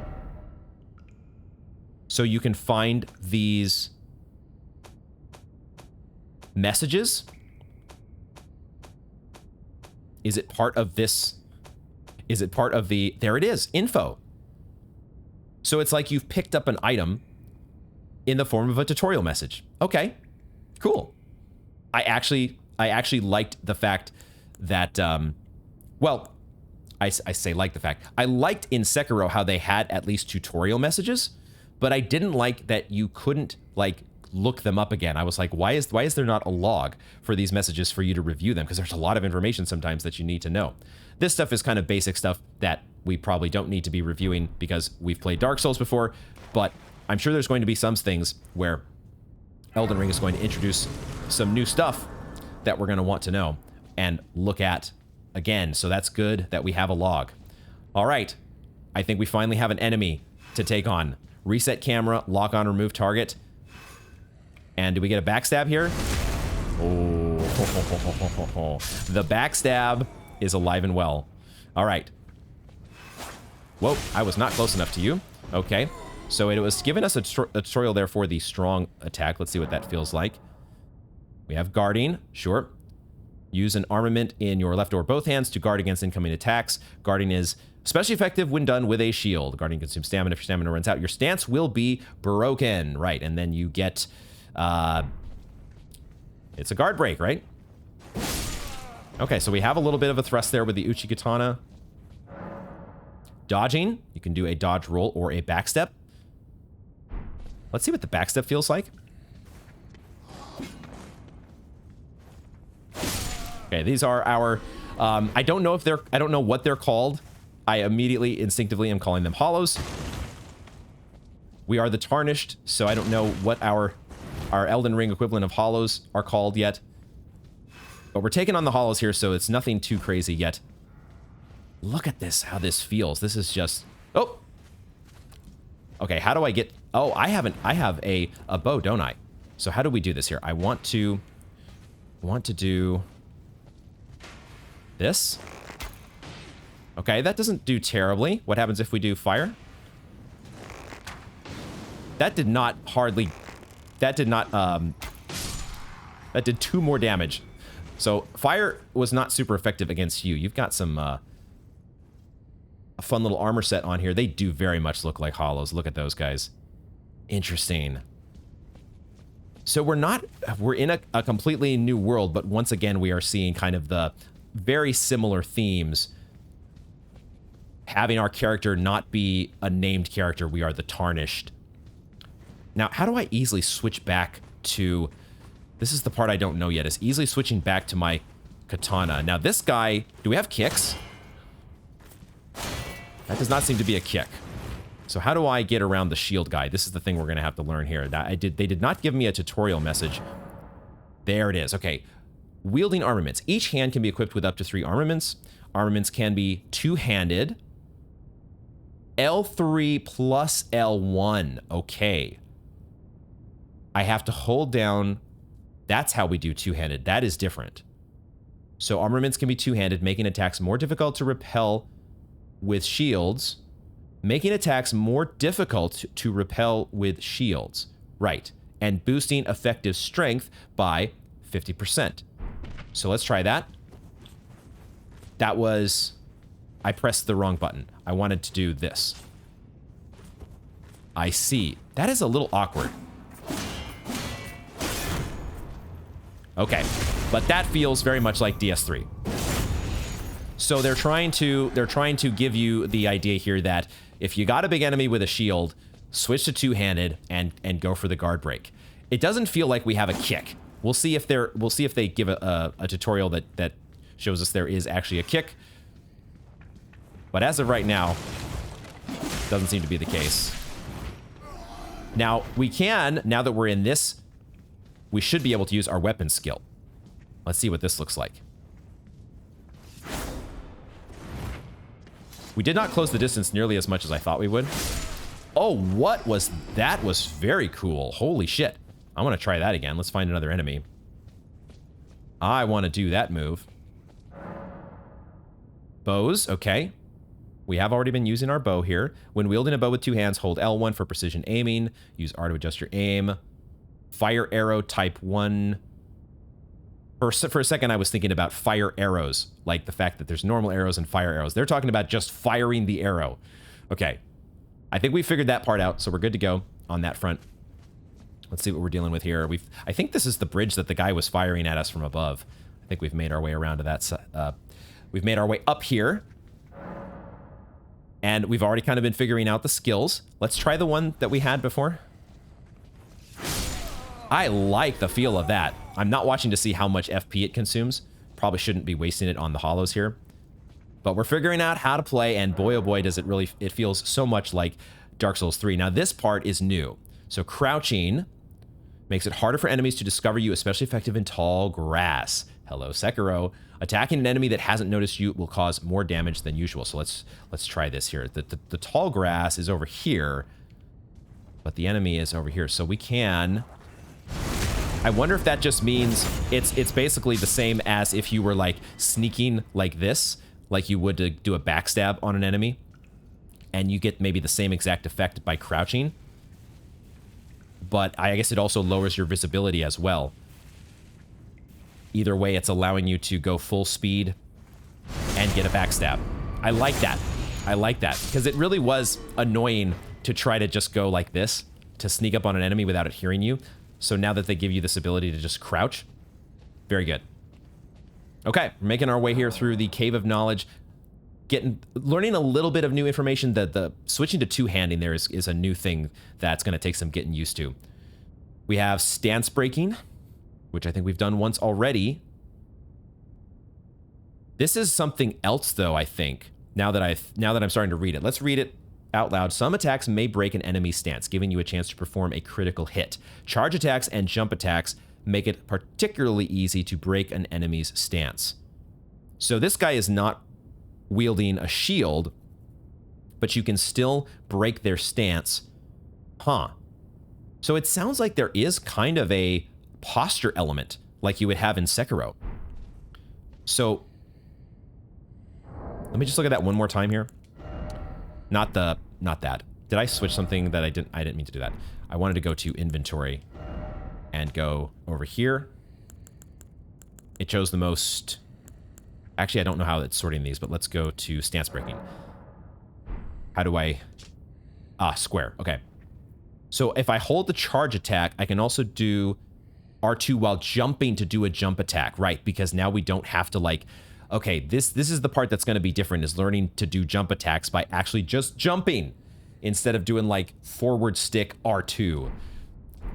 Speaker 1: So you can find these messages. Is it part of this? Is it part of the, there it is, info. So it's like you've picked up an item in the form of a tutorial message. Okay, cool. I actually liked the fact that, well, I say like the fact. I liked in Sekiro how they had at least tutorial messages, but I didn't like that you couldn't like look them up again. I was like, why is there not a log for these messages for you to review them? Because there's a lot of information sometimes that you need to know. This stuff is kind of basic stuff that we probably don't need to be reviewing because we've played Dark Souls before, but I'm sure there's going to be some things where Elden Ring is going to introduce some new stuff that we're going to want to know and look at again. So that's good that we have a log. All right. I think we finally have an enemy to take on. Reset camera, lock on, remove target. And do we get a backstab here? Oh, the backstab is alive and well. All right. Whoa, I was not close enough to you. Okay, so it was giving us a tutorial there for the strong attack. Let's see what that feels like. We have guarding, sure. Use an armament in your left or both hands to guard against incoming attacks. Guarding is especially effective when done with a shield. Guarding consumes stamina. If your stamina runs out, your stance will be broken. Right, and then you get... it's a guard break, right? Okay, so we have a little bit of a thrust there with the Uchi Katana. Dodging, you can do a dodge roll or a backstep. Let's see what the backstep feels like. Okay, these are our, I don't know what they're called. I immediately, instinctively am calling them hollows. We are the Tarnished, so I don't know what our Elden Ring equivalent of hollows are called yet. But we're taking on the hollows here, so it's nothing too crazy yet. Look at this, how this feels. This is just... Oh! Okay, how do I get... Oh, I have a bow, don't I? So how do we do this here? I want to do... this. Okay, that doesn't do terribly. What happens if we do fire? That did not hardly... That did not... that did 2 more damage. So fire was not super effective against you. You've got some... a fun little armor set on here. They do very much look like hollows. Look at those guys. Interesting. So we're in a completely new world, but once again, we are seeing kind of the very similar themes. Having our character not be a named character, we are the Tarnished. Now, how do I easily switch back to... This is the part I don't know yet, is easily switching back to my katana. Now, this guy... Do we have kicks? That does not seem to be a kick. So how do I get around the shield guy? This is the thing we're going to have to learn here. They did not give me a tutorial message. There it is. Okay. Wielding armaments. Each hand can be equipped with up to 3 armaments. Armaments can be two-handed. L3 plus L1. Okay. I have to hold down... That's how we do two-handed. That is different. So armaments can be two-handed, making attacks more difficult to repel with shields, making attacks more difficult to repel with shields. Right. And boosting effective strength by 50%. So let's try that. That was... I pressed the wrong button. I wanted to do this. I see. That is a little awkward. Okay. But that feels very much like DS3. So they're trying to give you the idea here that if you got a big enemy with a shield, switch to two-handed and go for the guard break. It doesn't feel like we have a kick. We'll see if they give a tutorial that shows us there is actually a kick. But as of right now, doesn't seem to be the case. Now, we can, now that we're in this, we should be able to use our weapon skill. Let's see what this looks like. We did not close the distance nearly as much as I thought we would. Oh, what was that? Was very cool. Holy shit. I want to try that again. Let's find another enemy. I want to do that move. Bows, okay. We have already been using our bow here. When wielding a bow with 2 hands, hold L1 for precision aiming. Use R to adjust your aim. Fire arrow type 1. For a second, I was thinking about fire arrows, like the fact that there's normal arrows and fire arrows. They're talking about just firing the arrow. Okay. I think we figured that part out, so we're good to go on that front. Let's see what we're dealing with here. I think this is the bridge that the guy was firing at us from above. I think we've made our way around to that. We've made our way up here. And we've already kind of been figuring out the skills. Let's try the one that we had before. I like the feel of that. I'm not watching to see how much FP it consumes. Probably shouldn't be wasting it on the hollows here. But we're figuring out how to play, and boy oh boy does it really, it feels so much like Dark Souls 3. Now this part is new. So crouching makes it harder for enemies to discover you, especially effective in tall grass. Hello, Sekiro. Attacking an enemy that hasn't noticed you will cause more damage than usual. So let's try this here. The tall grass is over here, but the enemy is over here. So we can I wonder if that just means it's basically the same as if you were like sneaking like this, like you would to do a backstab on an enemy, and you get maybe the same exact effect by crouching. But I guess it also lowers your visibility as well. Either way, it's allowing you to go full speed and get a backstab. I like that. I like that, because it really was annoying to try to just go like this, to sneak up on an enemy without it hearing you. So now that they give you this ability to just crouch, very good. Okay, we're making our way here through the Cave of Knowledge, learning a little bit of new information. That the switching to two-handing there is a new thing that's going to take some getting used to. We have stance breaking, which I think we've done once already. This is something else, though, I think. Now that I'm starting to read it. Let's read it out loud. Some attacks may break an enemy's stance, giving you a chance to perform a critical hit. Charge attacks and jump attacks make it particularly easy to break an enemy's stance. So this guy is not wielding a shield, but you can still break their stance. Huh. So it sounds like there is kind of a posture element like you would have in Sekiro. So let me just look at that one more time here. Not that. Did I switch something that I didn't mean to do that. I wanted to go to inventory and go over here. It chose the most. Actually, I don't know how it's sorting these, but let's go to stance breaking. How do I... square. Okay. So if I hold the charge attack, I can also do R2 while jumping to do a jump attack. Right, because now we don't have to like... Okay, this is the part that's going to be different, is learning to do jump attacks by actually just jumping instead of doing like forward stick R2.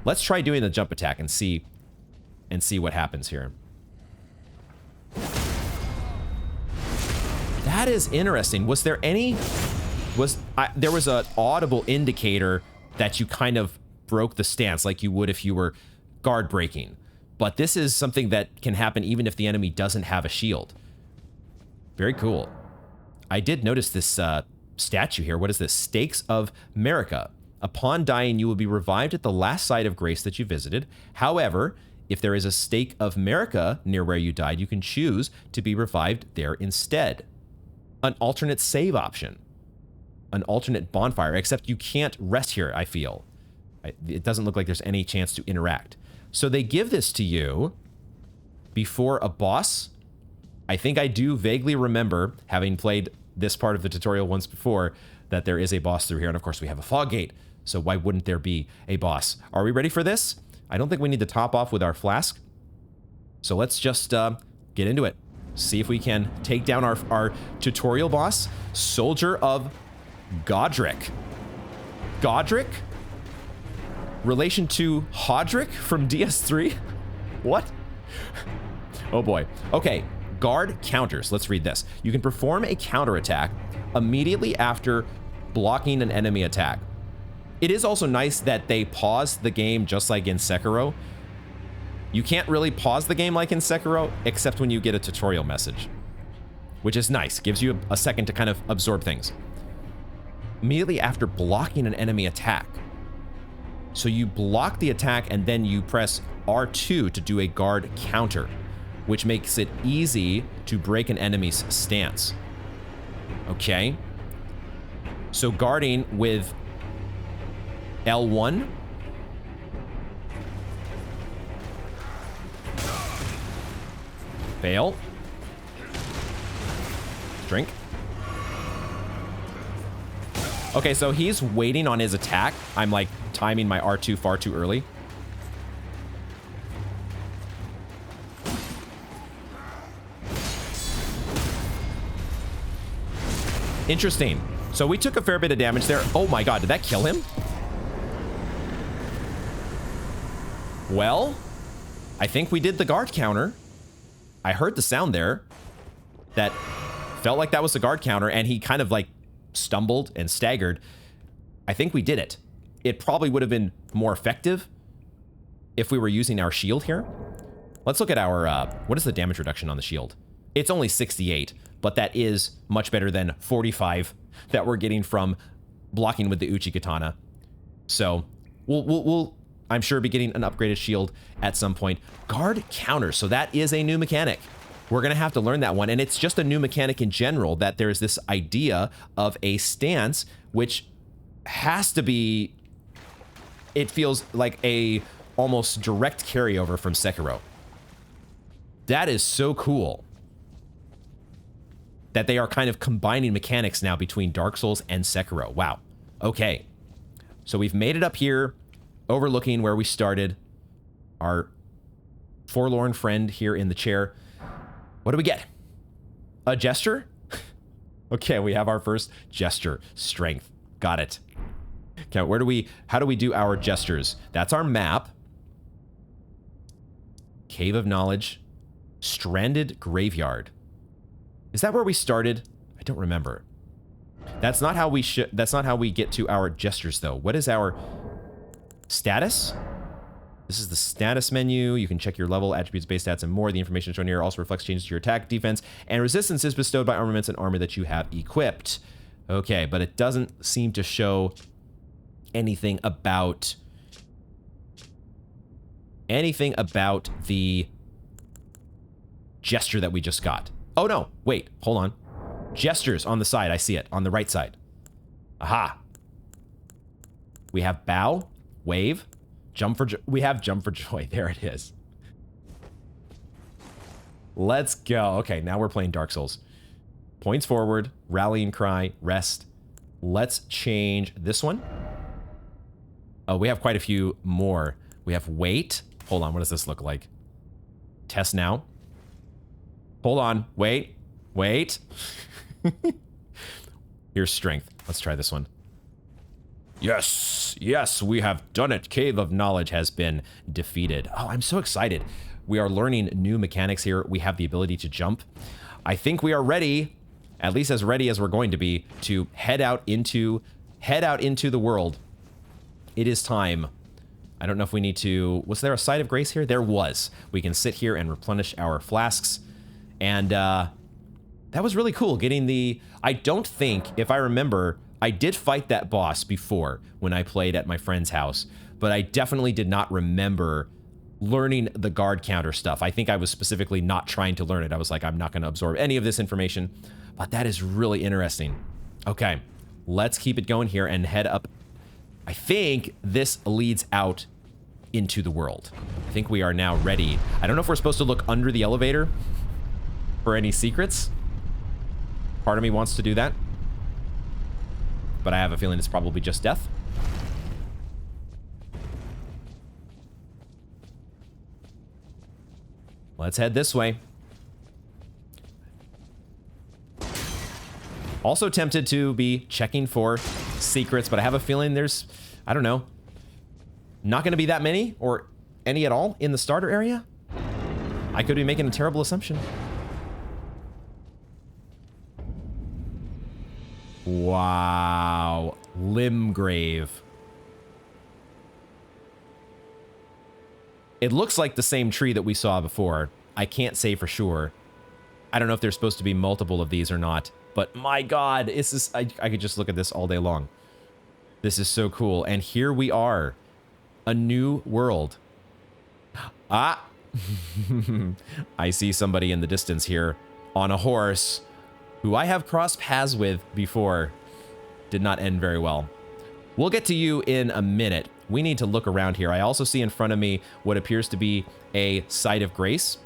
Speaker 1: Let's try doing the jump attack and see what happens here. That is interesting. Was there any... there was an audible indicator that you kind of broke the stance like you would if you were guard breaking. But this is something that can happen even if the enemy doesn't have a shield. Very cool. I did notice this statue here. What is this? Stakes of Marika. Upon dying, you will be revived at the last site of grace that you visited. However, if there is a stake of Marika near where you died, you can choose to be revived there instead. An alternate save option. An alternate bonfire, except you can't rest here, I feel. It doesn't look like there's any chance to interact. So they give this to you before a boss. I think I do vaguely remember, having played this part of the tutorial once before, that there is a boss through here. And of course we have a fog gate, so why wouldn't there be a boss? Are we ready for this? I don't think we need to top off with our flask. So let's just get into it. See if we can take down our tutorial boss, Soldier of Godric. Godric? Relation to Hodric from DS3? What? Oh boy. Okay, guard counters. Let's read this. You can perform a counterattack immediately after blocking an enemy attack. It is also nice that they pause the game just like in Sekiro. You can't really pause the game like in Sekiro, except when you get a tutorial message, which is nice. Gives you a second to kind of absorb things. Immediately after blocking an enemy attack. So you block the attack and then you press R2 to do a guard counter, which makes it easy to break an enemy's stance. Okay. So guarding with L1. Fail. Drink. Okay, so he's waiting on his attack. I'm like timing my R2 far too early. Interesting. So we took a fair bit of damage there. Oh my god, did that kill him? Well, I think we did the guard counter. I heard the sound there. That felt like that was the guard counter, and he kind of like stumbled and staggered. I think we did it. It probably would have been more effective if we were using our shield here. Let's look at our, what is the damage reduction on the shield? It's only 68, but that is much better than 45 that we're getting from blocking with the Uchi Katana. So, I'm sure be getting an upgraded shield at some point. Guard counter. So that is a new mechanic. We're going to have to learn that one. And it's just a new mechanic in general that there's this idea of a stance, which has to be, it feels like a almost direct carryover from Sekiro. That is so cool that they are kind of combining mechanics now between Dark Souls and Sekiro. Wow. Okay. So we've made it up here, overlooking where we started. Our forlorn friend here in the chair. What do we get? A gesture? Okay, we have our first gesture. Strength. Got it. Okay, how do we do our gestures? That's our map. Cave of Knowledge. Stranded Graveyard. Is that where we started? I don't remember. That's not how we get to our gestures though. What is our status? This is the status menu. You can check your level, attributes, base stats, and more. The information shown here also reflects changes to your attack, defense, and resistance is bestowed by armaments and armor that you have equipped. Okay, but it doesn't seem to show anything about the gesture that we just got. Oh no, wait, hold on. Gestures on the side, I see it, on the right side. Aha. We have bow, wave, jump for joy. We have jump for joy, there it is. Let's go. Okay, now we're playing Dark Souls. Points forward, rallying cry, rest. Let's change this one. Oh, we have quite a few more. We have wait. Hold on, what does this look like? Test now. Hold on, wait. Here's strength. Let's try this one. Yes, yes, we have done it. Cave of Knowledge has been defeated. Oh, I'm so excited. We are learning new mechanics here. We have the ability to jump. I think we are ready, at least as ready as we're going to be, to head out into the world. It is time. I don't know if we need to... Was there a site of grace here? There was. We can sit here and replenish our flasks. And that was really cool, getting the... I don't think, if I remember, I did fight that boss before when I played at my friend's house, but I definitely did not remember learning the guard counter stuff. I think I was specifically not trying to learn it. I was like, I'm not going to absorb any of this information, but that is really interesting. Okay, let's keep it going here and head up. I think this leads out into the world. I think we are now ready. I don't know if we're supposed to look under the elevator for any secrets. Part of me wants to do that, but I have a feeling it's probably just death. Let's head this way. Also tempted to be checking for secrets, but I have a feeling there's, I don't know, not going to be that many or any at all in the starter area. I could be making a terrible assumption. Wow. Limgrave. It looks like the same tree that we saw before. I can't say for sure. I don't know if there's supposed to be multiple of these or not, but my God, this is, I could just look at this all day long. This is so cool. And here we are. A new world. Ah. I see somebody in the distance here on a horse who I have crossed paths with before. Did not end very well. We'll get to you in a minute. We need to look around here. I also see in front of me what appears to be a site of grace.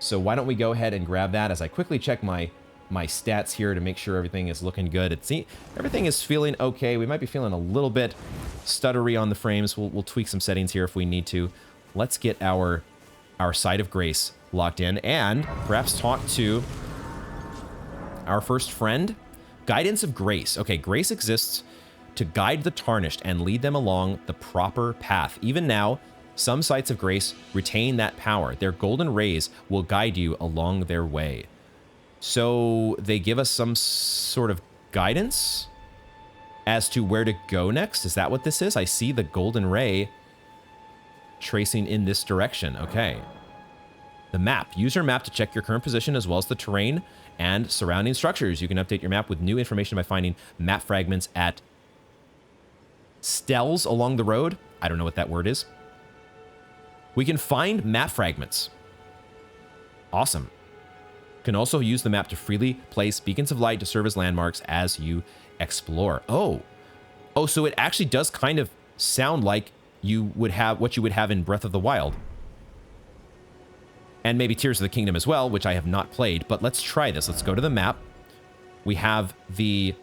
Speaker 1: So why don't we go ahead and grab that as I quickly check my stats here to make sure everything is looking good. Everything is feeling okay. We might be feeling a little bit stuttery on the frames. We'll tweak some settings here if we need to. Let's get our site of grace locked in and perhaps talk to our first friend. Guidance of grace. Okay, grace exists to guide the Tarnished and lead them along the proper path. Even now, some sites of grace retain that power. Their golden rays will guide you along their way. So they give us some sort of guidance as to where to go next. Is that what this is? I see the golden ray tracing in this direction. Okay. The map. Use your map to check your current position as well as the terrain and surrounding structures. You can update your map with new information by finding map fragments at stels along the road. I don't know what that word is. We can find map fragments. Awesome. Can also use the map to freely place beacons of light to serve as landmarks as you explore. Oh, so it actually does kind of sound like you would have what you would have in Breath of the Wild. And maybe Tears of the Kingdom as well, which I have not played, but let's try this. Let's go to the map. We have the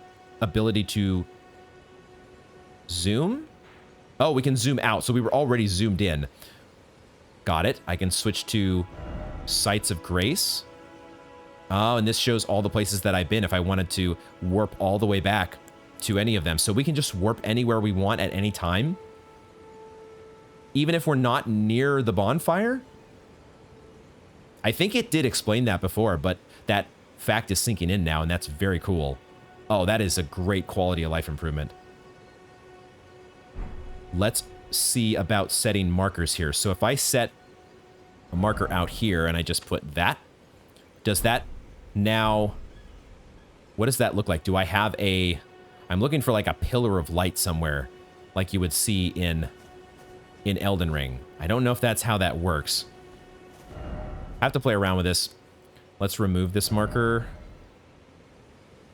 Speaker 1: ability to zoom. Oh, we can zoom out. So we were already zoomed in. Got it. I can switch to Sites of Grace. Oh, and this shows all the places that I've been if I wanted to warp all the way back to any of them. So we can just warp anywhere we want at any time. Even if we're not near the bonfire. I think it did explain that before, but that fact is sinking in now, and that's very cool. Oh, that is a great quality of life improvement. Let's see about setting markers here. So if I set a marker out here and I just put that, does that now, what does that look like? Do I have a, I'm looking for like a pillar of light somewhere, like you would see in Elden Ring. I don't know if that's how that works. I have to play around with this. Let's remove this marker.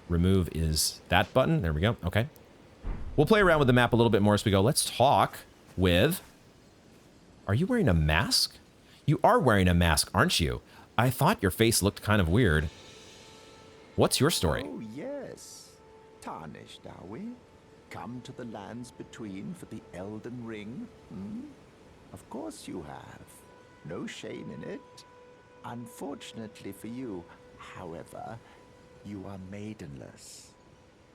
Speaker 1: Remove is that button. There we go. Okay. We'll play around with the map a little bit more as we go. Let's talk with... Are you wearing a mask? You are wearing a mask, aren't you? I thought your face looked kind of weird. What's your story?
Speaker 4: Oh, yes. Tarnished, are we? Come to the lands between for the Elden Ring? Hmm? Of course you have. No shame in it. Unfortunately for you, however, you are maidenless.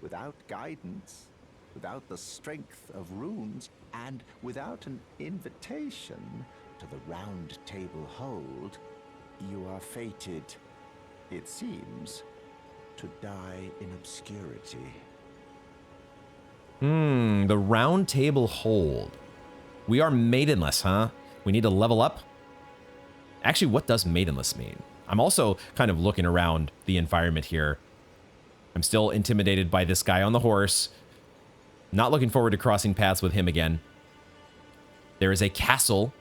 Speaker 4: Without guidance, without the strength of runes, and without an invitation to the Round Table Hold, you are fated, it seems, to die in obscurity.
Speaker 1: The Round Table Hold. We are maidenless, huh? We need to level up? Actually, what does maidenless mean? I'm also kind of looking around the environment here. I'm still intimidated by this guy on the horse. Not looking forward to crossing paths with him again. There is a castle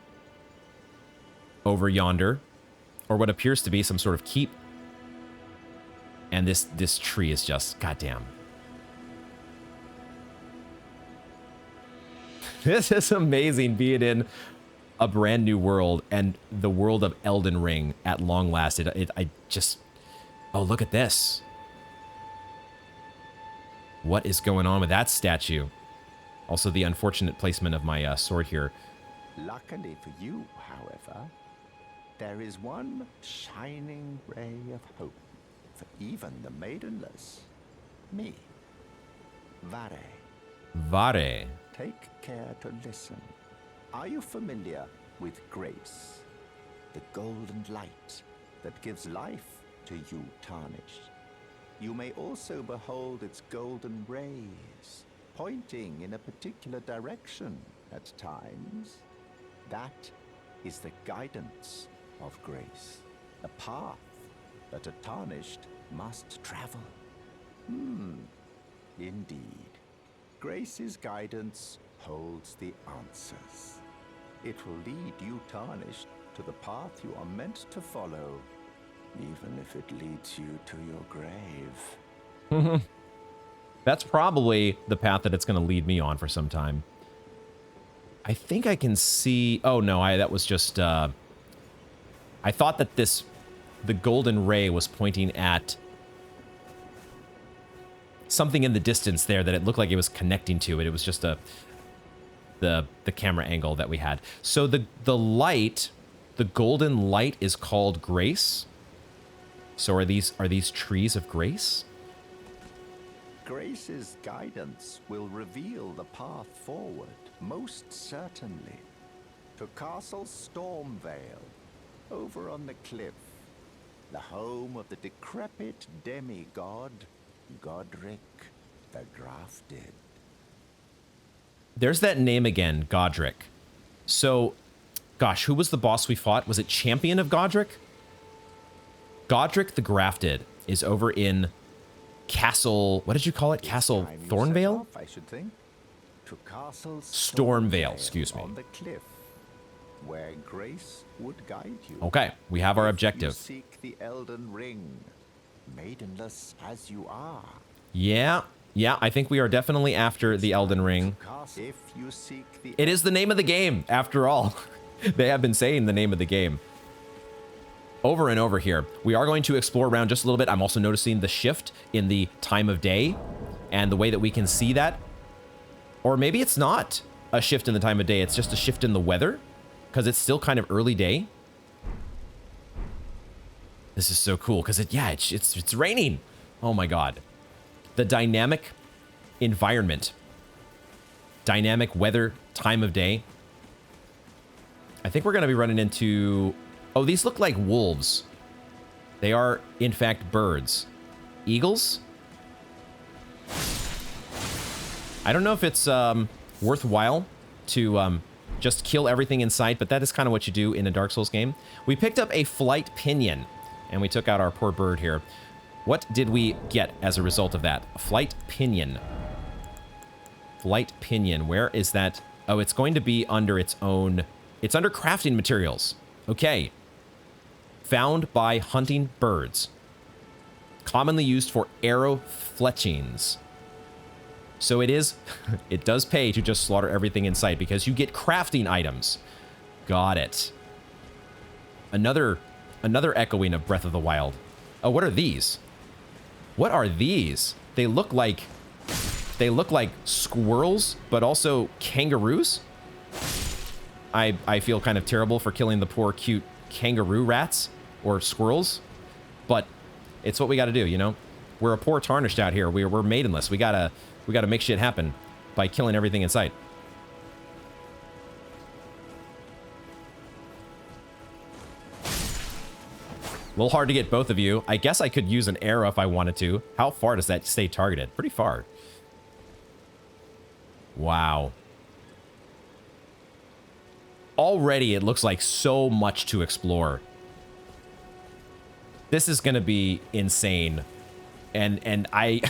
Speaker 1: over yonder, or what appears to be some sort of keep. And this tree is just, goddamn. This is amazing being in a brand new world and the world of Elden Ring at long last. I just, oh, look at this. What is going on with that statue? Also the unfortunate placement of my sword here.
Speaker 4: Luckily for you, however, there is one shining ray of hope for even the maidenless. Me. Vare.
Speaker 1: Vare.
Speaker 4: Take care to listen. Are you familiar with grace? The golden light that gives life to you, Tarnished. You may also behold its golden rays, pointing in a particular direction at times. That is the guidance of grace, a path that a Tarnished must travel. Indeed. Grace's guidance holds the answers. It will lead you, Tarnished, to the path you are meant to follow, even if it leads you to your grave.
Speaker 1: That's probably the path that it's going to lead me on for some time. I think I can see... Oh, no, that was just... I thought that the golden ray was pointing at something in the distance there that it looked like it was connecting to it. It was just the camera angle that we had. So the light, the golden light is called grace. So are these trees of grace?
Speaker 4: Grace's guidance will reveal the path forward, most certainly. To Castle Stormvale, over on the cliff, the home of the decrepit demigod, Godric the Grafted.
Speaker 1: There's that name again, Godric. So, gosh, who was the boss we fought? Was it Champion of Godric? Godric the Grafted is over in Castle... What did you call it? Castle Thornvale?
Speaker 4: Off, I should think. To Castle
Speaker 1: Stormvale, excuse me.
Speaker 4: On the cliff. where grace would guide you.
Speaker 1: Okay, we have our
Speaker 4: If you
Speaker 1: objective.
Speaker 4: seek the Elden Ring, maidenless as you are.
Speaker 1: Yeah, I think we are definitely after the Elden Ring.
Speaker 4: If you seek the
Speaker 1: It is the name of the game, after all. They have been saying the name of the game over and over here. We are going to explore around just a little bit. I'm also noticing the shift in the time of day and the way that we can see that. Or maybe it's not a shift in the time of day. It's just a shift in the weather because it's still kind of early day. This is so cool because it's raining. Oh my God. The dynamic environment, dynamic weather, time of day. I think we're going to be running into... Oh, these look like wolves. They are, in fact, birds. Eagles? I don't know if it's worthwhile to just kill everything in sight, but that is kind of what you do in a Dark Souls game. We picked up a flight pinion, and we took out our poor bird here. What did we get as a result of that? A flight pinion. Flight pinion. Where is that? Oh, it's going to be under its own... It's under crafting materials. Okay. Found by hunting birds. Commonly used for arrow fletchings. So it is... It does pay to just slaughter everything in sight because you get crafting items. Got it. Another echoing of Breath of the Wild. Oh, what are these? What are these? They look like squirrels, but also kangaroos. I feel kind of terrible for killing the poor cute kangaroo rats or squirrels, but it's what we got to do, you know? We're a poor Tarnished out here. We're maidenless. We gotta make shit happen by killing everything in sight. A little hard to get both of you. I guess I could use an arrow if I wanted to. How far does that stay targeted? Pretty far. Wow. Already it looks like so much to explore. This is going to be insane. And I...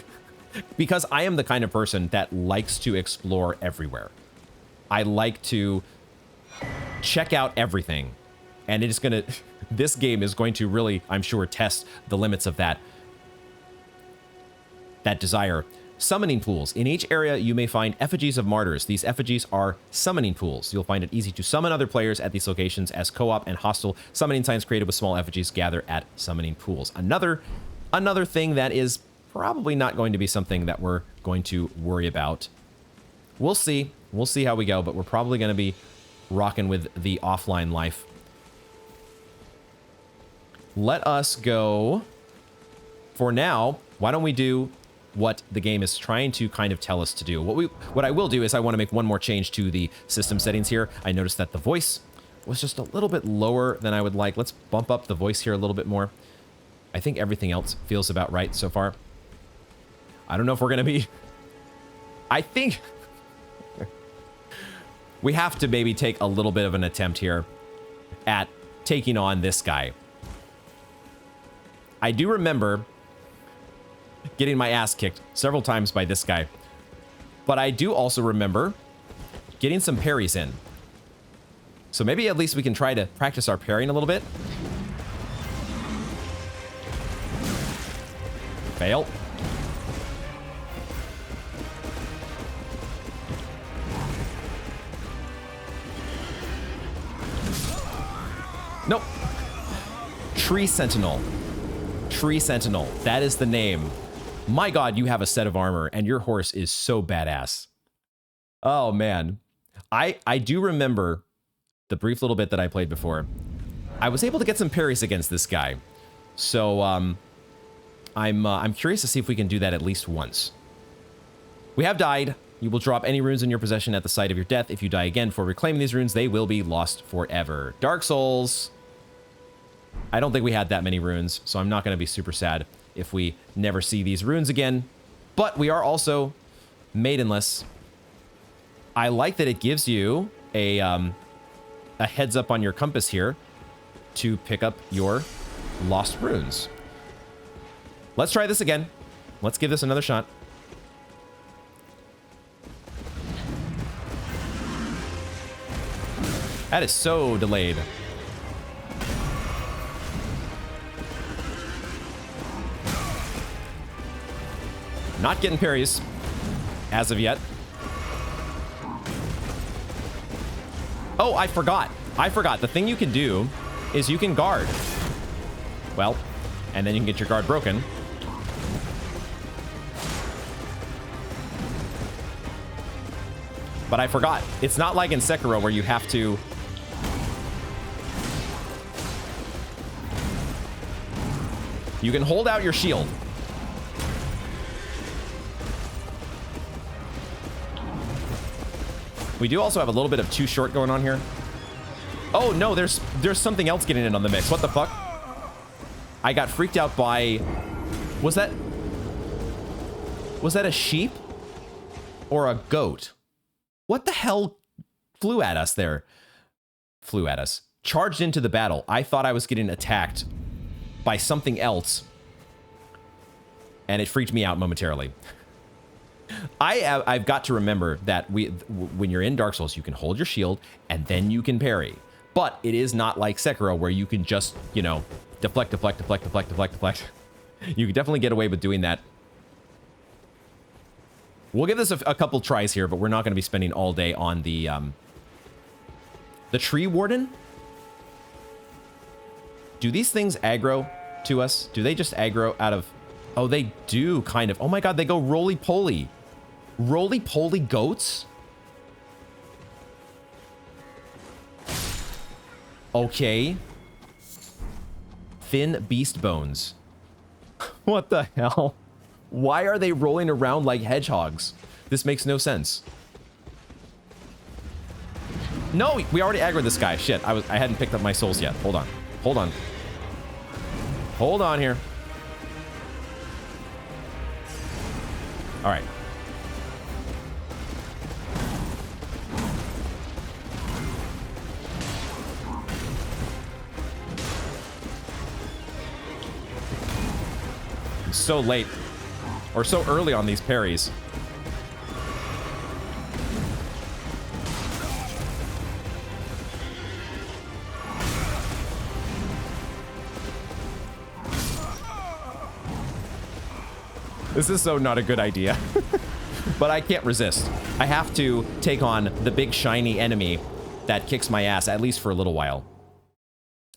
Speaker 1: because I am the kind of person that likes to explore everywhere. I like to check out everything. And it is going to... This game is going to really, I'm sure, test the limits of that desire. Summoning pools. In each area, you may find effigies of martyrs. These effigies are summoning pools. You'll find it easy to summon other players at these locations as co-op and hostile summoning signs created with small effigies gather at summoning pools. Another thing that is probably not going to be something that we're going to worry about. We'll see. We'll see how we go, but we're probably going to be rocking with the offline life. Let us go. For now, why don't we do what the game is trying to kind of tell us to do. What I will do is I want to make one more change to the system settings here. I noticed that the voice was just a little bit lower than I would like. Let's bump up the voice here a little bit more. I think everything else feels about right so far. I don't know if we're going to be... I think... we have to maybe take a little bit of an attempt here at taking on this guy. I do remember getting my ass kicked several times by this guy. But I do also remember getting some parries in. So maybe at least we can try to practice our parrying a little bit. Fail. Nope. Tree Sentinel. Tree Sentinel. That is the name. My God, you have a set of armor and your horse is so badass. Oh, man. I do remember the brief little bit that I played before. I was able to get some parries against this guy. So, I'm curious to see if we can do that at least once. We have died. You will drop any runes in your possession at the site of your death. If you die again for reclaiming these runes, they will be lost forever. Dark Souls. I don't think we had that many runes, so I'm not going to be super sad if we never see these runes again. But we are also maidenless. I like that it gives you a heads up on your compass here to pick up your lost runes. Let's try this again. Let's give this another shot. That is so delayed. Not getting parries as of yet. Oh, I forgot. The thing you can do is you can guard. Well, and then you can get your guard broken. But I forgot. It's not like in Sekiro where you have to... You can hold out your shield. We do also have a little bit of too short going on here. Oh no, there's something else getting in on the mix. What the fuck? I got freaked out by... Was that a sheep? Or a goat? What the hell flew at us there? Flew at us. Charged into the battle. I thought I was getting attacked by something else. And it freaked me out momentarily. I've got to remember that when you're in Dark Souls, you can hold your shield and then you can parry. But it is not like Sekiro where you can just, you know, deflect. You can definitely get away with doing that. We'll give this a couple tries here, but we're not going to be spending all day on the Tree Warden. Do these things aggro to us? Do they just aggro out of... Oh, they do, kind of. Oh my god, they go roly-poly. Roly-poly goats? Okay. Thin beast bones. What the hell? Why are they rolling around like hedgehogs? This makes no sense. No, we already aggroed this guy. Shit, I hadn't picked up my souls yet. Hold on. Hold on. Hold on here. All right. I'm so late. Or so early on these parries. This is so not a good idea. But I can't resist. I have to take on the big shiny enemy that kicks my ass, at least for a little while.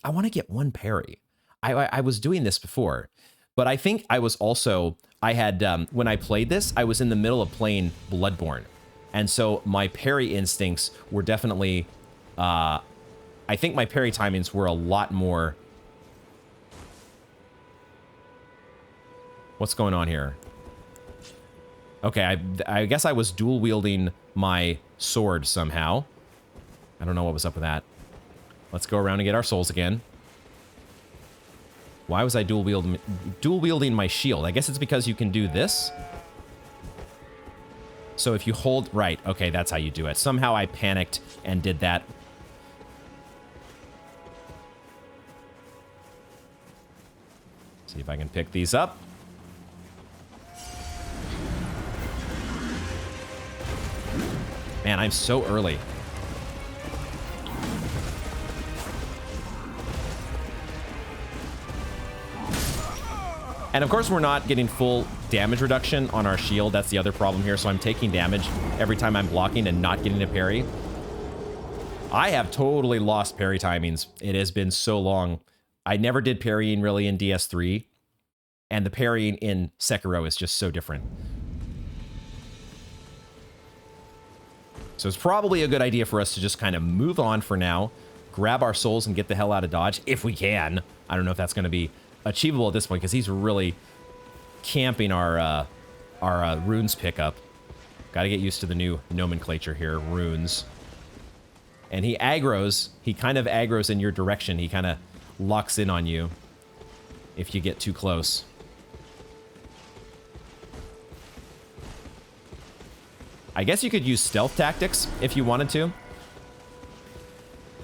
Speaker 1: I want to get one parry. I was doing this before, but I think I was also... I had, when I played this, I was in the middle of playing Bloodborne. And so my parry instincts were definitely, I think my parry timings were a lot more... What's going on here? Okay, I guess I was dual wielding my sword somehow. I don't know what was up with that. Let's go around and get our souls again. Why was I dual wielding my shield? I guess it's because you can do this. So if you hold... Right, okay, that's how you do it. Somehow I panicked and did that. See if I can pick these up. Man, I'm so early. And of course, we're not getting full damage reduction on our shield. That's the other problem here. So I'm taking damage every time I'm blocking and not getting a parry. I have totally lost parry timings. It has been so long. I never did parrying really in DS3. And the parrying in Sekiro is just so different. So it's probably a good idea for us to just kind of move on for now. Grab our souls and get the hell out of Dodge, if we can. I don't know if that's going to be achievable at this point, because he's really camping our runes pickup. Got to get used to the new nomenclature here, runes. And he aggroes. He kind of aggroes in your direction. He kind of locks in on you if you get too close. I guess you could use stealth tactics if you wanted to.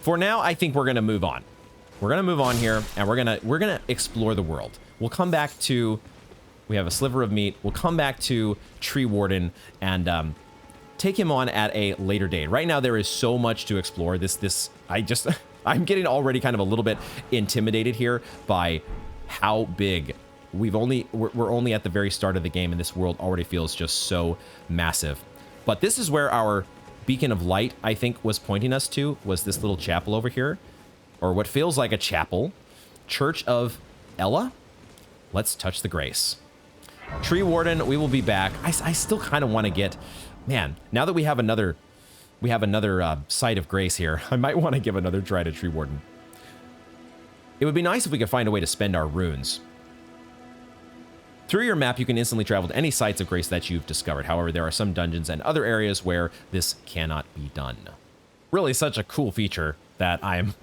Speaker 1: For now, I think we're going to move on. We're going to move on here, and we're going to explore the world. We'll come back to... We have a sliver of meat. We'll come back to Tree Warden and take him on at a later date. Right now, there is so much to explore. I'm getting already kind of a little bit intimidated here by how big we're only at the very start of the game, and this world already feels just so massive. But this is where our beacon of light, I think, was pointing us to, was this little chapel over here, or what feels like a chapel. Church of Elleh. Let's touch the grace. Tree Warden, we will be back. I still kind of want to get, man, now that we have another site of grace here, I might want to give another try to Tree Warden. It would be nice if we could find a way to spend our runes. Through your map, you can instantly travel to any sites of grace that you've discovered. However, there are some dungeons and other areas where this cannot be done. Really such a cool feature that I'm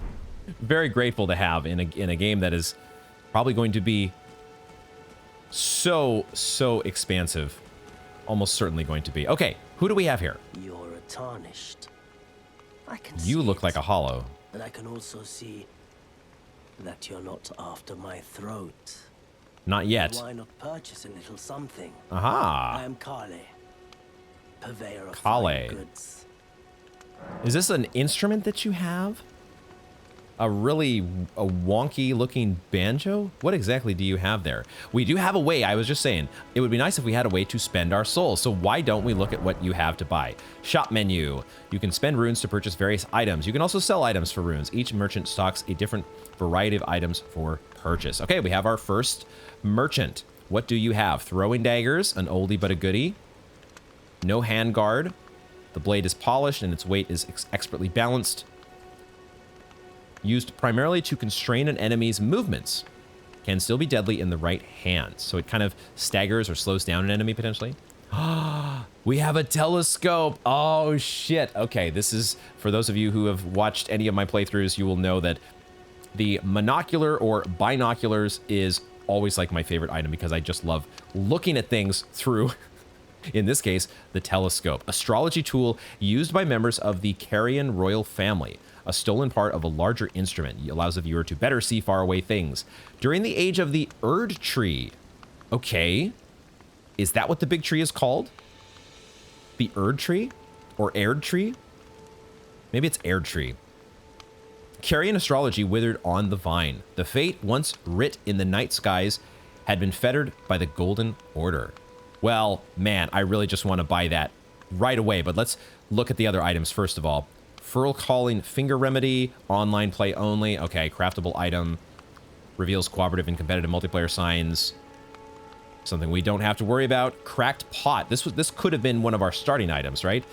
Speaker 1: very grateful to have in a game that is probably going to be so expansive. Almost certainly going to be. Okay, who do we have here?
Speaker 5: You're a Tarnished. I can
Speaker 1: You
Speaker 5: see
Speaker 1: look
Speaker 5: it,
Speaker 1: like a hollow.
Speaker 5: but I can also see that you're not after my throat.
Speaker 1: Not yet.
Speaker 5: Why not purchase a little something? I
Speaker 1: Aha.
Speaker 5: am Kale, purveyor of
Speaker 1: Kale.
Speaker 5: fine goods.
Speaker 1: Is this an instrument that you have? A wonky looking banjo? What exactly do you have there? We do have a way, I was just saying, it would be nice if we had a way to spend our souls. So why don't we look at what you have to buy? Shop menu. You can spend runes to purchase various items. You can also sell items for runes. Each merchant stocks a different variety of items for purchase. Okay, we have our first merchant. What do you have? Throwing daggers, an oldie but a goodie. No handguard. The blade is polished and its weight is expertly balanced. Used primarily to constrain an enemy's movements. Can still be deadly in the right hands. So it kind of staggers or slows down an enemy potentially. We have a telescope. Oh shit. Okay, this is, for those of you who have watched any of my playthroughs, you will know that the monocular or binoculars is always like my favorite item because I just love looking at things through, in this case, the telescope. Astrology tool used by members of the Carian royal family. A stolen part of a larger instrument. It allows the viewer to better see faraway things. During the age of the Erd tree. Okay. Is that what the big tree is called? The Erd tree? Or Erd tree? Maybe it's Erd tree. Carian astrology withered on the vine. The fate once writ in the night skies had been fettered by the Golden Order. Well, man, I really just want to buy that right away. But let's look at the other items first of all. Furl Calling Finger Remedy, online play only. Okay, craftable item. Reveals cooperative and competitive multiplayer signs. Something we don't have to worry about. Cracked Pot. This could have been one of our starting items, right?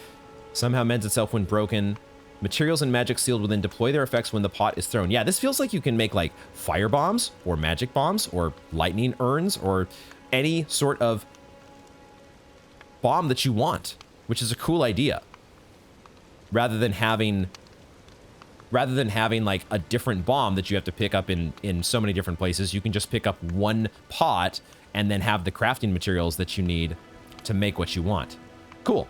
Speaker 1: Somehow mends itself when broken. Materials and magic sealed within deploy their effects when the pot is thrown. Yeah, this feels like you can make like fire bombs or magic bombs or lightning urns or any sort of bomb that you want, which is a cool idea. Rather than having like a different bomb that you have to pick up in so many different places, you can just pick up one pot and then have the crafting materials that you need to make what you want. Cool.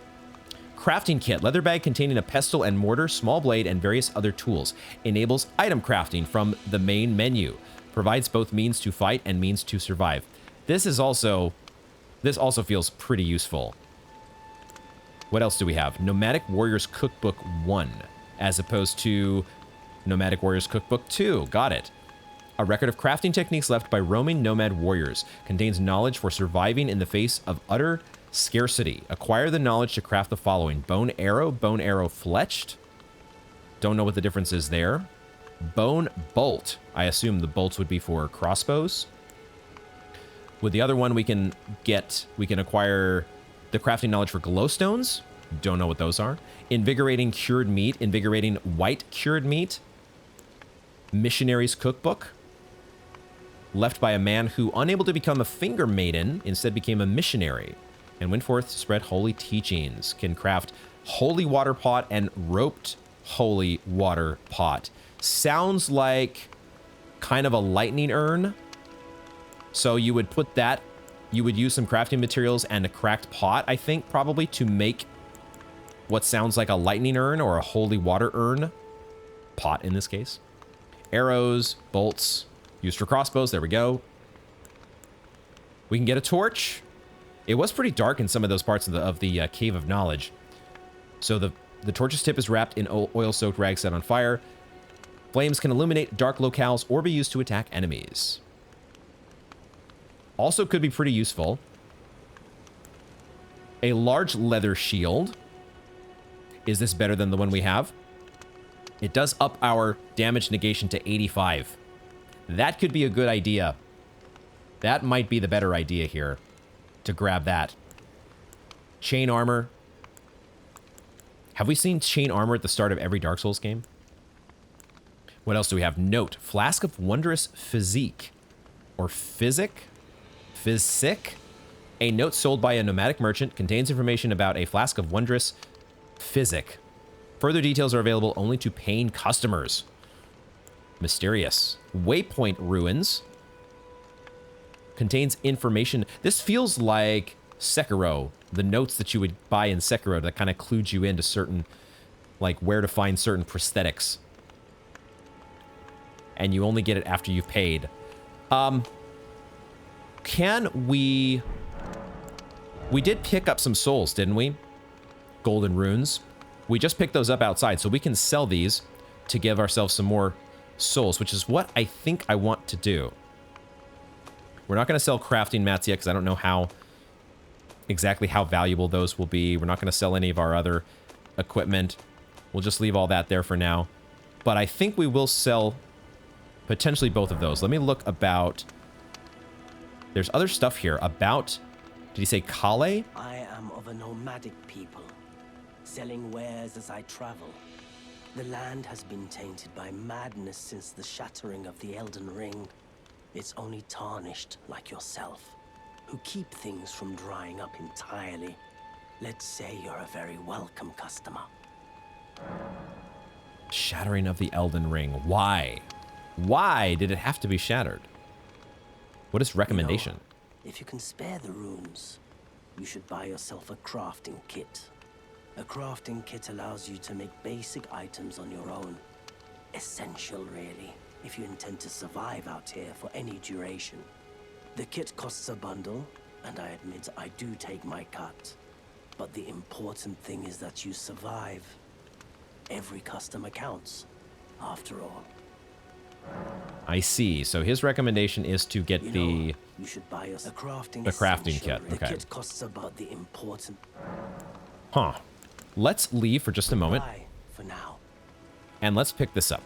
Speaker 1: Crafting kit. Leather bag containing a pestle and mortar, small blade, and various other tools. Enables item crafting from the main menu. Provides both means to fight and means to survive. This also feels pretty useful. What else do we have? Nomadic Warriors Cookbook 1, as opposed to Nomadic Warriors Cookbook 2. Got it. A record of crafting techniques left by roaming nomad warriors. Contains knowledge for surviving in the face of utter scarcity. Acquire the knowledge to craft the following. Bone arrow fletched. Don't know what the difference is there. Bone bolt. I assume the bolts would be for crossbows. With the other one, we can acquire the crafting knowledge for glowstones. Don't know what those are. Invigorating cured meat. Invigorating white cured meat. Missionary's cookbook. Left by a man who, unable to become a finger maiden, instead became a missionary and went forth to spread holy teachings. Can craft holy water pot and roped holy water pot. Sounds like kind of a lightning urn. So you would put that, you would use some crafting materials and a cracked pot, I think, probably to make what sounds like a lightning urn or a holy water urn. Pot in this case. Arrows, bolts, used for crossbows. There we go. We can get a torch. It was pretty dark in some of those parts of the Cave of Knowledge. So the torch's tip is wrapped in oil-soaked rag set on fire. Flames can illuminate dark locales or be used to attack enemies. Also could be pretty useful. A large leather shield. Is this better than the one we have? It does up our damage negation to 85. That could be a good idea. That might be the better idea here, to grab that. Chain armor. Have we seen chain armor at the start of every Dark Souls game? What else do we have? Note. Flask of Wondrous Physique. Or Physic? Physic? A note sold by a nomadic merchant contains information about a flask of Wondrous Physic. Further details are available only to paying customers. Mysterious. Waypoint Ruins. Contains information. This feels like Sekiro. The notes that you would buy in Sekiro that kind of clued you into certain, like where to find certain prosthetics. And you only get it after you've paid. Can we... We did pick up some souls, didn't we? Golden runes. We just picked those up outside, so we can sell these to give ourselves some more souls, which is what I think I want to do. We're not going to sell crafting mats yet because I don't know how exactly how valuable those will be. We're not going to sell any of our other equipment. We'll just leave all that there for now. But I think we will sell potentially both of those. Let me look about... There's other stuff here about... Did he say Kale?
Speaker 5: I am of a nomadic people, selling wares as I travel. The land has been tainted by madness since the shattering of the Elden Ring. It's only Tarnished, like yourself, who keep things from drying up entirely. Let's say you're a very welcome customer.
Speaker 1: Shattering of the Elden Ring. Why? Why did it have to be shattered? What is recommendation?
Speaker 5: You know, if you can spare the runes, you should buy yourself a crafting kit. A crafting kit allows you to make basic items on your own. Essential, really, if you intend to survive out here for any duration. The kit costs a bundle, and I admit I do take my cut. But the important thing is that you survive. Every customer counts, after all.
Speaker 1: I see. So his recommendation is to get
Speaker 5: You should buy us a crafting
Speaker 1: kit.
Speaker 5: The
Speaker 1: Okay.
Speaker 5: kit costs about the important.
Speaker 1: Huh. Let's leave for just a moment.
Speaker 5: Buy for now.
Speaker 1: And let's pick this up.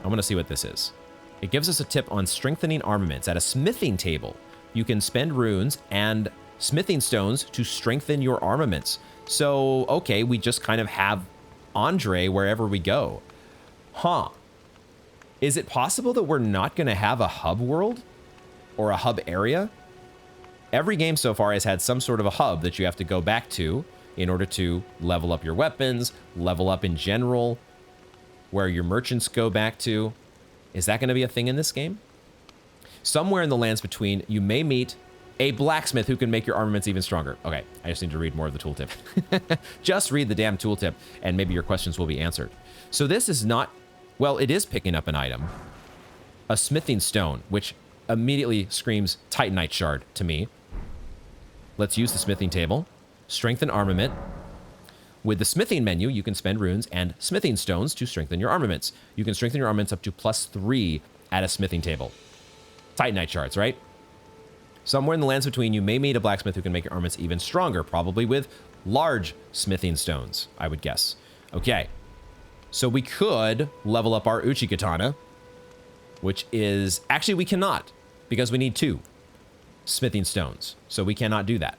Speaker 1: I want to see what this is. It gives us a tip on strengthening armaments. At a smithing table, you can spend runes and smithing stones to strengthen your armaments. So, okay, we just kind of have Andre wherever we go. Huh. Is it possible that we're not going to have a hub world? Or a hub area? Every game so far has had some sort of a hub that you have to go back to in order to level up your weapons, level up in general, where your merchants go back to. Is that going to be a thing in this game? Somewhere in the lands between, you may meet a blacksmith who can make your armaments even stronger. Okay, I just need to read more of the tooltip. Just read the damn tooltip, and maybe your questions will be answered. So this is not... Well, it is picking up an item. A smithing stone, which immediately screams Titanite shard to me. Let's use the smithing table. Strengthen armament. With the smithing menu, you can spend runes and smithing stones to strengthen your armaments. You can strengthen your armaments up to +3 at a smithing table. Titanite shards, right? Somewhere in the lands between, you may meet a blacksmith who can make your armaments even stronger, probably with large smithing stones, I would guess. Okay. So we could level up our Uchi Katana, which is... Actually, we cannot, because we need 2 smithing stones. So we cannot do that.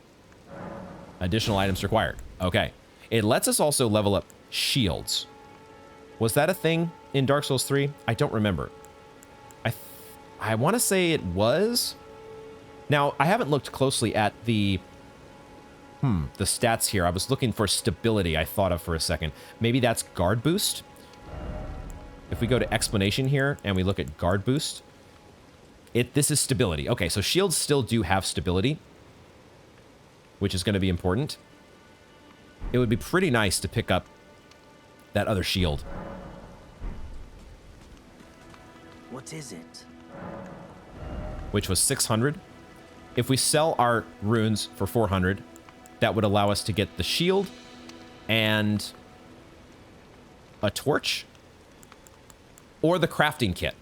Speaker 1: Additional items required. Okay. It lets us also level up shields. Was that a thing in Dark Souls 3? I don't remember. I want to say it was. Now, I haven't looked closely at the stats here. I was looking for stability, I thought of for a second. Maybe that's guard boost. If we go to explanation here and we look at guard boost, this is stability. Okay, so shields still do have stability, which is going to be important. It would be pretty nice to pick up that other shield.
Speaker 5: What is it?
Speaker 1: Which was 600. If we sell our runes for 400, that would allow us to get the shield and a torch or the crafting kit.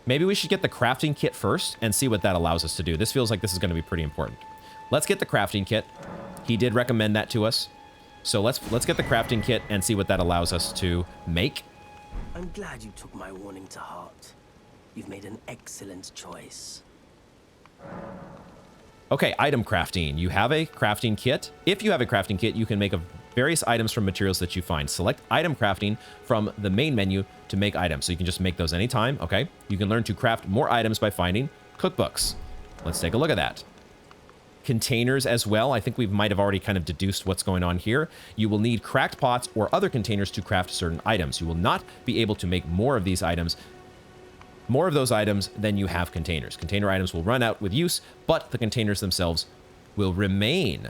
Speaker 1: Maybe we should get the crafting kit first and see what that allows us to do. This feels like this is going to be pretty important. Let's get the crafting kit. He did recommend that to us. So let's get the crafting kit and see what that allows us to make.
Speaker 5: I'm glad you took my warning to heart. You've made an excellent choice.
Speaker 1: Okay, item crafting. You have a crafting kit. If you have a crafting kit, you can make various items from materials that you find. Select item crafting from the main menu to make items. So you can just make those anytime, okay? You can learn to craft more items by finding cookbooks. Let's take a look at that. Containers as well. I think we might have already kind of deduced what's going on here. You will need cracked pots or other containers to craft certain items. You will not be able to make more of these items, more of those items than you have containers. Container items will run out with use, but the containers themselves will remain.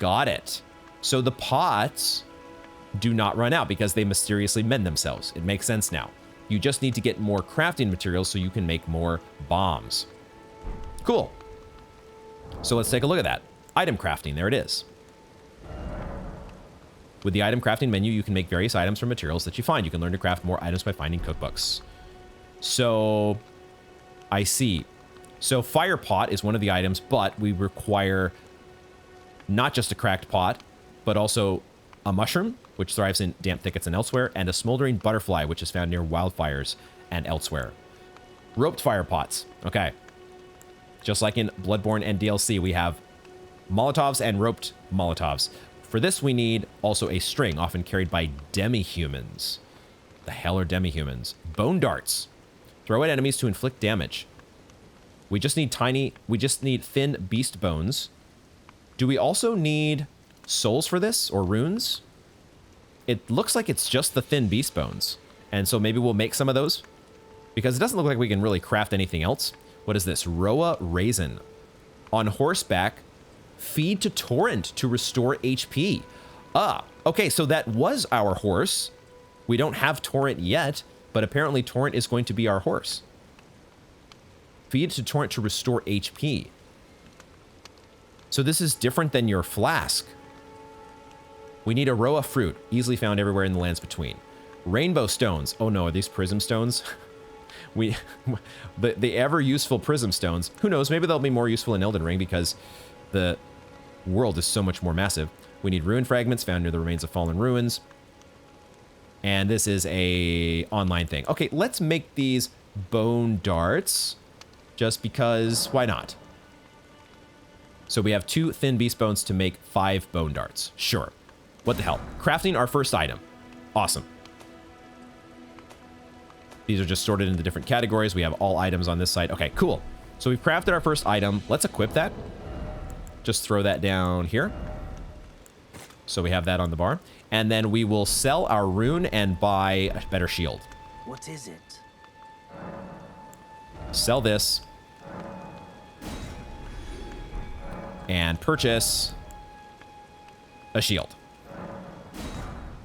Speaker 1: Got it. So the pots do not run out because they mysteriously mend themselves. It makes sense now. You just need to get more crafting materials so you can make more bombs. Cool. So let's take a look at that. Item crafting, there it is. With the item crafting menu, you can make various items from materials that you find. You can learn to craft more items by finding cookbooks. So, I see. So fire pot is one of the items, but we require not just a cracked pot, but also a mushroom, which thrives in damp thickets and elsewhere, and a smoldering butterfly, which is found near wildfires and elsewhere. Roped fire pots. Okay. Just like in Bloodborne and DLC, we have Molotovs and roped Molotovs. For this, we need also a string, often carried by demi-humans. The hell are demi-humans? Bone darts. Throw at enemies to inflict damage. We just need thin beast bones. Do we also need souls for this, or runes? It looks like it's just the thin beast bones. And so maybe we'll make some of those, because it doesn't look like we can really craft anything else. What is this? Roa Raisin. On horseback, feed to Torrent to restore HP. Ah, okay, so that was our horse. We don't have Torrent yet, but apparently Torrent is going to be our horse. Feed to Torrent to restore HP. So this is different than your flask. We need a Roa fruit, easily found everywhere in the lands between. Rainbow stones. Oh no, are these prism stones? The ever useful prism stones. Who knows? Maybe they'll be more useful in Elden Ring because the world is so much more massive. We need rune fragments found near the remains of fallen ruins. And this is a online thing. Okay, let's make these bone darts just because why not? So we have 2 thin beast bones to make 5 bone darts. Sure. What the hell? Crafting our first item. Awesome. These are just sorted into different categories. We have all items on this side. Okay, cool. So we've crafted our first item. Let's equip that. Just throw that down here. So we have that on the bar. And then we will sell our rune and buy a better shield.
Speaker 5: What is it?
Speaker 1: Sell this. And purchase a shield.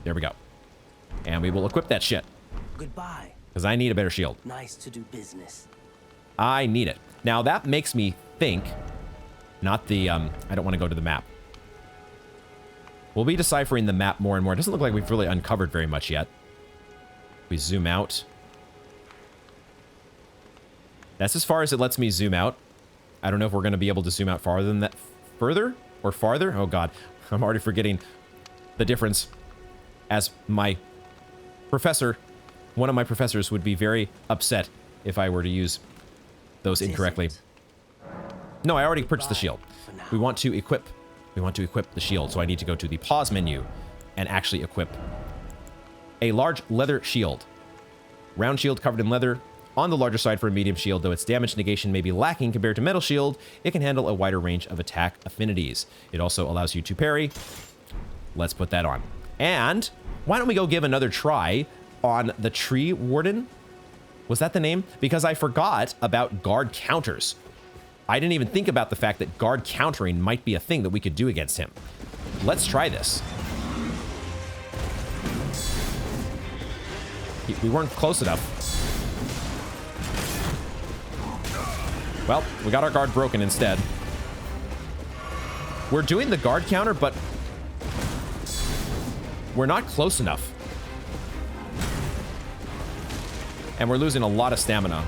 Speaker 1: There we go. And we will equip that shit.
Speaker 5: Goodbye.
Speaker 1: Because I need a better shield.
Speaker 5: Nice to do business.
Speaker 1: I need it. Now that makes me think, not the, I don't want to go to the map. We'll be deciphering the map more and more. It doesn't look like we've really uncovered very much yet. We zoom out. That's as far as it lets me zoom out. I don't know if we're going to be able to zoom out farther than that. Further or farther? Oh God, I'm already forgetting the difference. As my professor, one of my professors would be very upset if I were to use those incorrectly. No, I already purchased the shield. We want to equip the shield, so I need to go to the pause menu and actually equip a large leather shield. Round shield covered in leather, on the larger side for a medium shield, though its damage negation may be lacking compared to metal shield, it can handle a wider range of attack affinities. It also allows you to parry. Let's put that on. And why don't we go give another try on the Tree Warden? Was that the name? Because I forgot about guard counters. I didn't even think about the fact that guard countering might be a thing that we could do against him. Let's try this. We weren't close enough. Well, we got our guard broken instead. We're doing the guard counter, but We're not close enough. And we're losing a lot of stamina.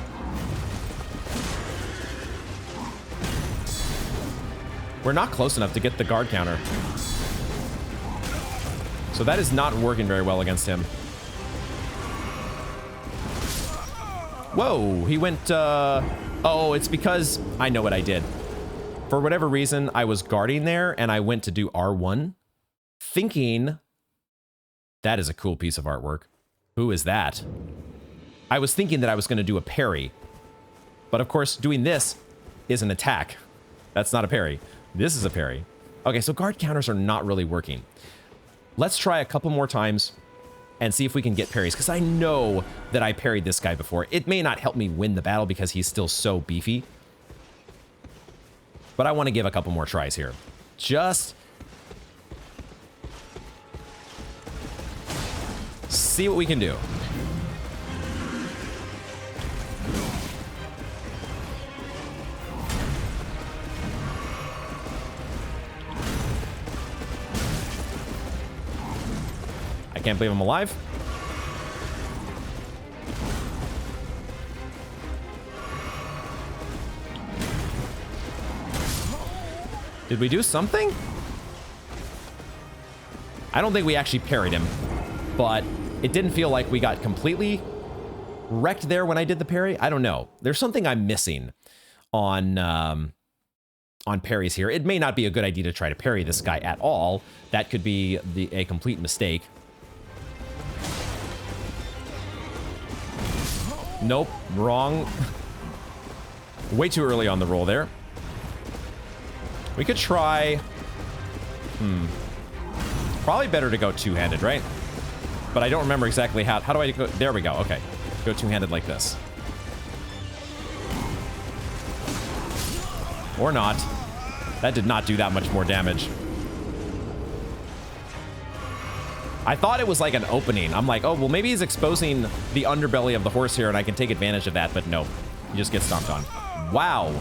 Speaker 1: We're not close enough to get the guard counter. So that is not working very well against him. Whoa, he went, oh, it's because I know what I did. For whatever reason, I was guarding there and I went to do R1, thinking that is a cool piece of artwork. Who is that? I was thinking that I was going to do a parry. But of course, doing this is an attack. That's not a parry. This is a parry. Okay, so guard counters are not really working. Let's try a couple more times and see if we can get parries, because I know that I parried this guy before. It may not help me win the battle because he's still so beefy. But I want to give a couple more tries here. Just see what we can do. I can't believe I'm alive. Did we do something? I don't think we actually parried him, but it didn't feel like we got completely wrecked there when I did the parry. I don't know. There's something I'm missing on parries here. It may not be a good idea to try to parry this guy at all. That could be a complete mistake. Nope, wrong. Way too early on the roll there. We could try... Probably better to go two-handed, right? But I don't remember exactly how... How do I go? There we go, okay. Go two-handed like this. Or not. That did not do that much more damage. I thought it was like an opening. I'm like, oh, well, maybe he's exposing the underbelly of the horse here and I can take advantage of that, but no. You just get stomped on. Wow.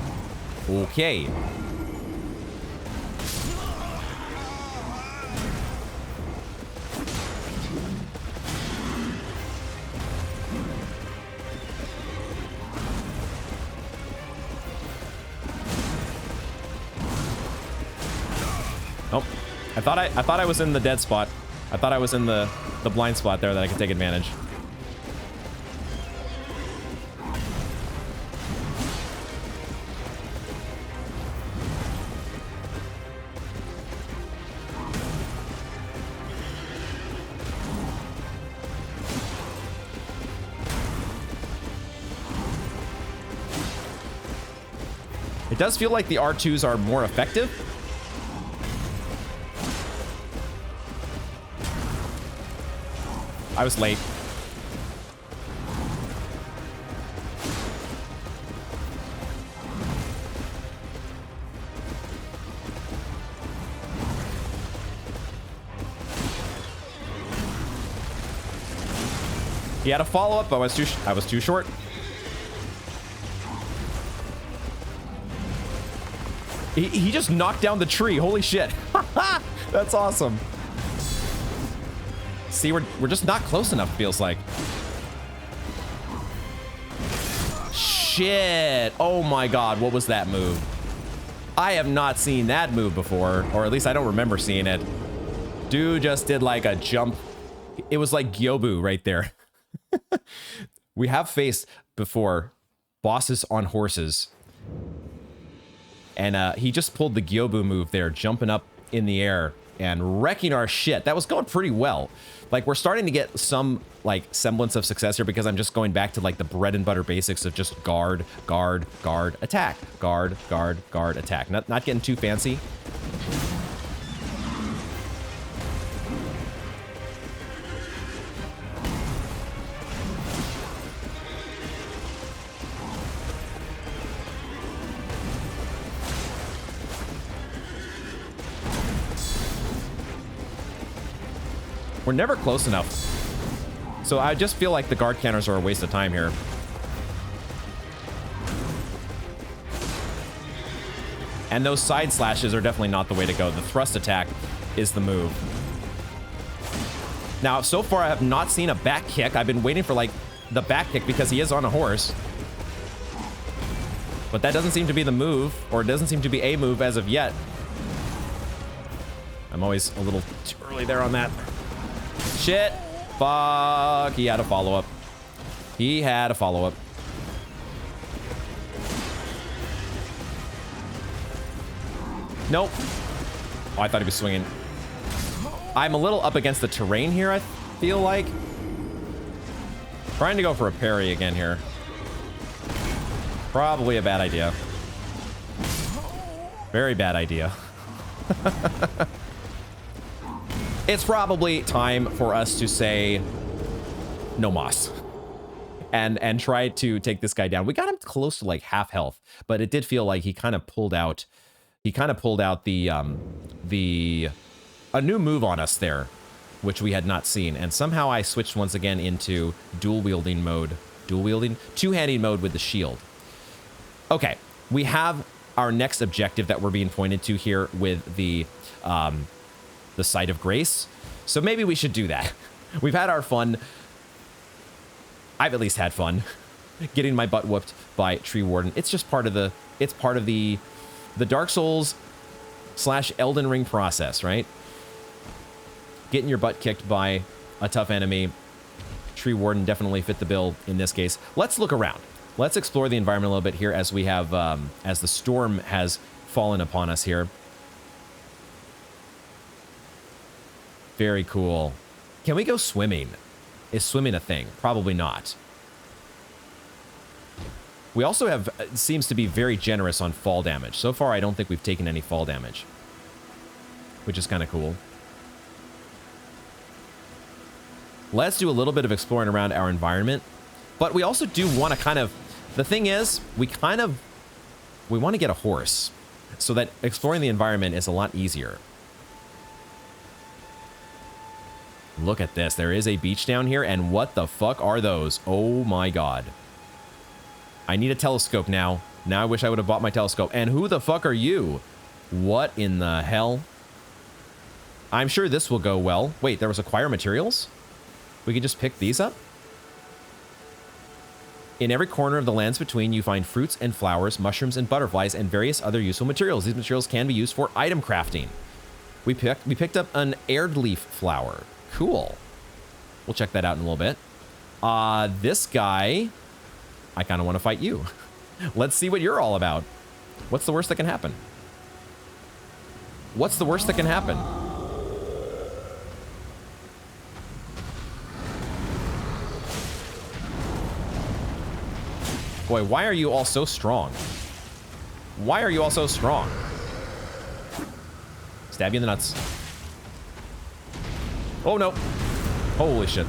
Speaker 1: Okay. Nope. I thought I was in the dead spot. I thought I was in the blind spot there that I could take advantage. It does feel like the R2s are more effective. I was late. He had a follow-up, but I was too short. He just knocked down the tree. Holy shit. That's awesome. See, we're just not close enough, feels like. Shit. Oh my god, what was that move? I have not seen that move before, or at least I don't remember seeing it. Dude just did like a jump. It was like Gyobu right there. We have faced before bosses on horses. And he just pulled the Gyobu move there, jumping up in the air and wrecking our shit. That was going pretty well. Like, we're starting to get some, like, semblance of success here because I'm just going back to, like, the bread and butter basics of just guard, guard, guard, attack. Guard, guard, guard, attack. Not getting too fancy. We're never close enough. So I just feel like the guard counters are a waste of time here. And those side slashes are definitely not the way to go. The thrust attack is the move. Now, so far, I have not seen a back kick. I've been waiting for, like, the back kick because he is on a horse. But that doesn't seem to be the move, or it doesn't seem to be a move as of yet. I'm always a little too early there on that. Shit. Fuck. He had a follow-up. He had a follow-up. Nope. Oh, I thought he was swinging. I'm a little up against the terrain here, I feel like. Trying to go for a parry again here. Probably a bad idea. Very bad idea. It's probably time for us to say no mas. And try to take this guy down. We got him close to like half health, but it did feel like he kind of pulled out a new move on us there, which we had not seen. And somehow I switched once again into dual wielding mode. Dual wielding? Two-handing mode with the shield. Okay, we have our next objective that we're being pointed to here with the Site of Grace. So maybe we should do that. We've had our fun. I've at least had fun getting my butt whooped by Tree Warden. It's just part of the Dark Souls / Elden Ring process, right? Getting your butt kicked by a tough enemy. Tree Warden definitely fit the bill in this case. Let's look around. Let's explore the environment a little bit here as we have, as the storm has fallen upon us here. Very cool. Can we go swimming? Is swimming a thing? Probably not. We also have, seems to be very generous on fall damage. So far, I don't think we've taken any fall damage, which is kind of cool. Let's do a little bit of exploring around our environment, but we also do want to kind of, the thing is, we want to get a horse so that exploring the environment is a lot easier. Look at this. There is a beach down here, and what the fuck are those? Oh my god. I need a telescope now. Now I wish I would have bought my telescope. And who the fuck are you? What in the hell? I'm sure this will go well. Wait, there was acquire materials? We can just pick these up? In every corner of the lands between, you find fruits and flowers, mushrooms and butterflies, and various other useful materials. These materials can be used for item crafting. We picked up an aired leaf flower. Cool. We'll check that out in a little bit. This guy, I kind of want to fight you. Let's see what you're all about. What's the worst that can happen? What's the worst that can happen? Boy, why are you all so strong? Why are you all so strong? Stab you in the nuts. Oh, no. Holy shit.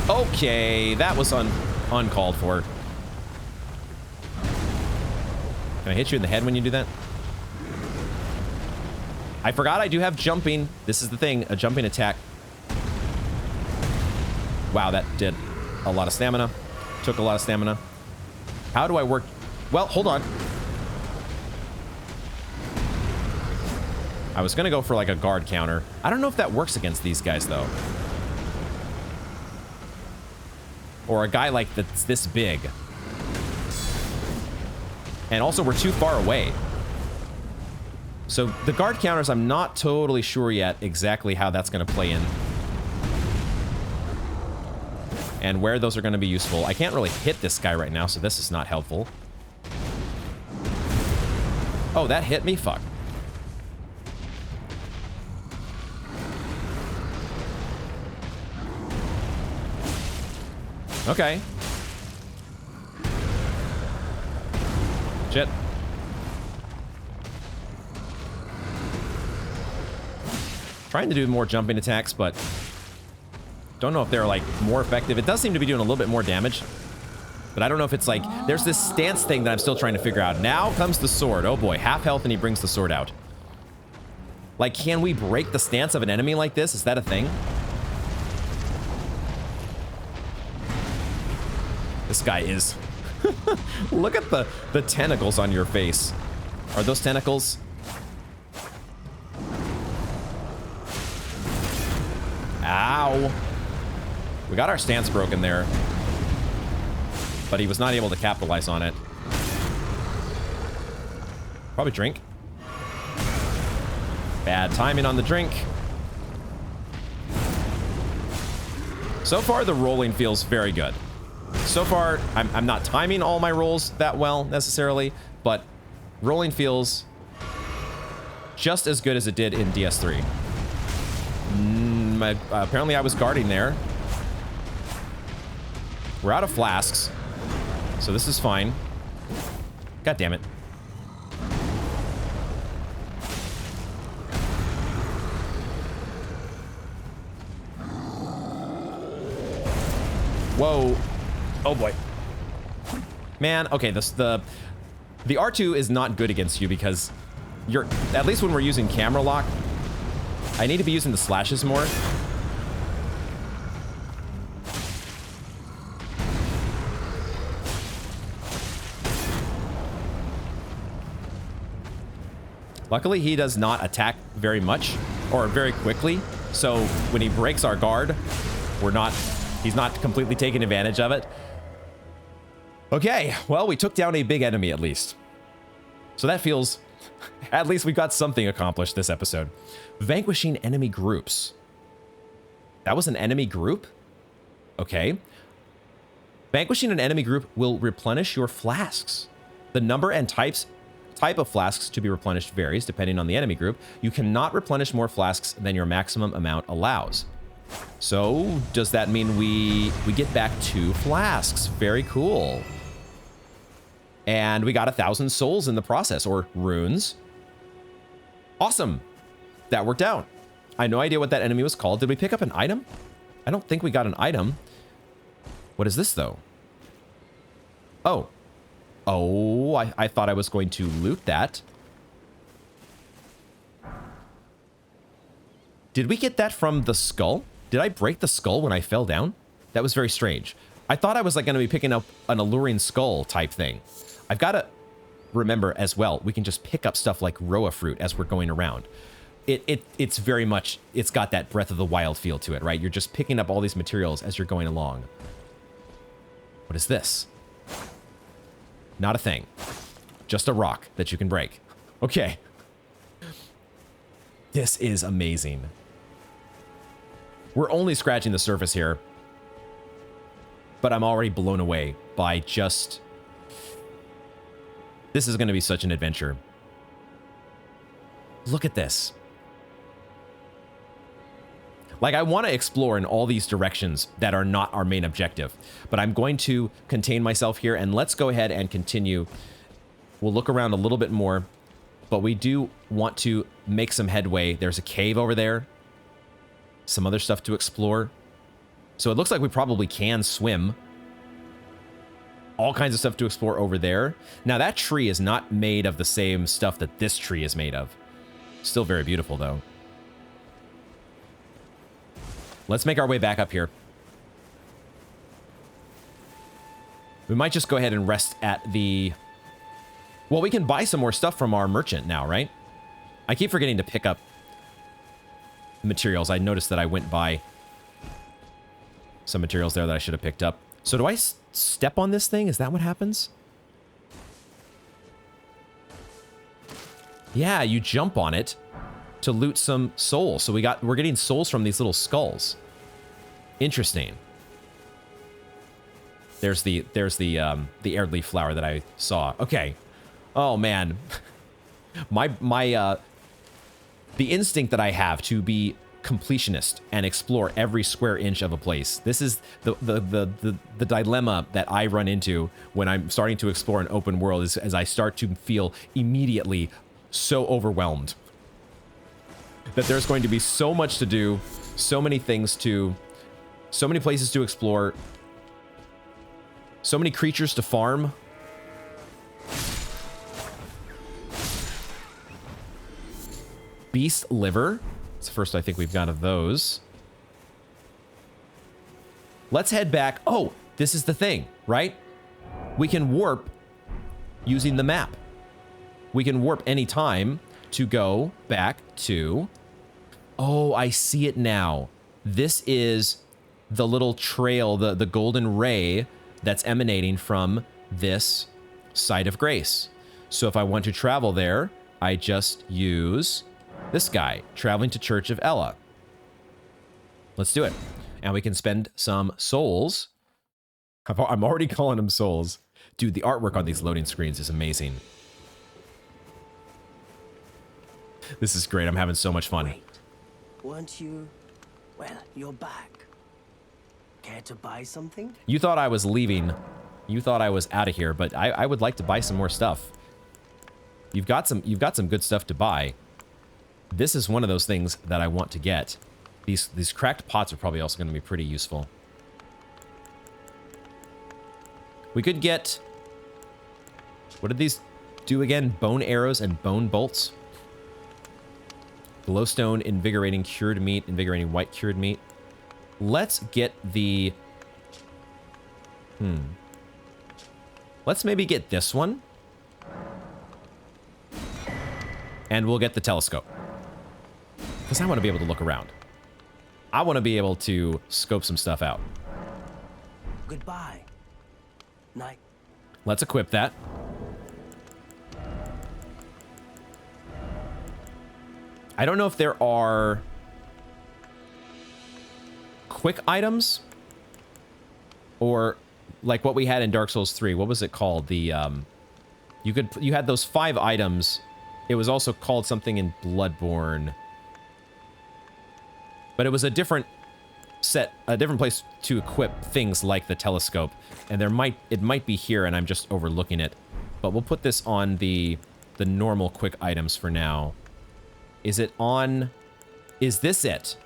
Speaker 1: Okay, that was uncalled for. Can I hit you in the head when you do that? I forgot I do have jumping. This is the thing, a jumping attack. Wow, that did a lot of stamina. Took a lot of stamina. How do I work? Well, hold on. I was going to go for like a guard counter. I don't know if that works against these guys, though. Or a guy like that's this big. And also, we're too far away. So the guard counters, I'm not totally sure yet exactly how that's going to play in. And where those are going to be useful. I can't really hit this guy right now, so this is not helpful. Oh, that hit me? Fuck. Okay. Shit. Trying to do more jumping attacks, but don't know if they're like more effective. It does seem to be doing a little bit more damage, but I don't know if it's like, there's this stance thing that I'm still trying to figure out. Now comes the sword. Oh boy, half health and he brings the sword out. Like, can we break the stance of an enemy like this? Is that a thing? This guy is. Look at the tentacles on your face. Are those tentacles? Ow. We got our stance broken there, but he was not able to capitalize on it. Probably drink. Bad timing on the drink. So far, the rolling feels very good. So far, I'm not timing all my rolls that well necessarily, but rolling feels just as good as it did in DS3. Apparently I was guarding there. We're out of flasks, so this is fine. God damn it. Whoa. Oh boy. Man, okay, the R2 is not good against you because you're, at least when we're using camera lock, I need to be using the slashes more. Luckily, he does not attack very much or very quickly. So when he breaks our guard, he's not completely taking advantage of it. Okay, well, we took down a big enemy at least. So that feels, at least we got something accomplished this episode. Vanquishing enemy groups. That was an enemy group? Okay. Vanquishing an enemy group will replenish your flasks. The number and type of flasks to be replenished varies depending on the enemy group. You cannot replenish more flasks than your maximum amount allows. So does that mean we get back 2 flasks? Very cool. And we got 1,000 souls in the process, or runes. Awesome. That worked out. I had no idea what that enemy was called. Did we pick up an item? I don't think we got an item. What is this, though? Oh. Oh, I thought I was going to loot that. Did we get that from the skull? Did I break the skull when I fell down? That was very strange. I thought I was like going to be picking up an alluring skull type thing. I've got to remember as well, we can just pick up stuff like Roa fruit as we're going around. It's very much, it's got that Breath of the Wild feel to it, right? You're just picking up all these materials as you're going along. What is this? Not a thing. Just a rock that you can break. Okay. This is amazing. We're only scratching the surface here, but I'm already blown away by just... This is going to be such an adventure. Look at this. Like, I want to explore in all these directions that are not our main objective, but I'm going to contain myself here, and let's go ahead and continue. We'll look around a little bit more, but we do want to make some headway. There's a cave over there. Some other stuff to explore. So it looks like we probably can swim. All kinds of stuff to explore over there. Now, that tree is not made of the same stuff that this tree is made of. Still very beautiful, though. Let's make our way back up here. We might just go ahead and rest at the... Well, we can buy some more stuff from our merchant now, right? I keep forgetting to pick up materials. I noticed that I went by some materials there that I should have picked up. So do I step on this thing? Is that what happens? Yeah, you jump on it to loot some souls. So we're getting souls from these little skulls. Interesting. There's the Erdleaf flower that I saw. Okay. Oh man. The instinct that I have to be completionist and explore every square inch of a place. This is the dilemma that I run into when I'm starting to explore an open world, is as I start to feel immediately so overwhelmed that there's going to be so much to do, so many things to, so many places to explore, so many creatures to farm. Beast liver. It's the first I think we've got of those. Let's head back. Oh, this is the thing, right? We can warp using the map. We can warp anytime to go back to... Oh, I see it now. This is the little trail, the golden ray that's emanating from this site of grace. So if I want to travel there, I just use this guy, traveling to Church of Elleh. Let's do it. And we can spend some souls. I'm already calling them souls. Dude, the artwork on these loading screens is amazing. This is great. I'm having so much fun.
Speaker 5: Wait, weren't you? Well, you're back. Care to buy something?
Speaker 1: You thought I was leaving. You thought I was out of here, but I would like to buy some more stuff. You've got some good stuff to buy. This is one of those things that I want to get. These cracked pots are probably also going to be pretty useful. We could get... What did these do again? Bone arrows and bone bolts. Glowstone, invigorating cured meat, invigorating white cured meat. Let's get the... Let's maybe get this one. And we'll get the telescope. Because I want to be able to look around. I want to be able to scope some stuff out.
Speaker 5: Goodbye. Night.
Speaker 1: Let's equip that. I don't know if there are quick items or like what we had in Dark Souls 3. What was it called? The you had those 5 items. It was also called something in Bloodborne. But it was a different set, a different place to equip things like the telescope. And it might be here and I'm just overlooking it. But we'll put this on the normal quick items for now. Is it on... Is this it?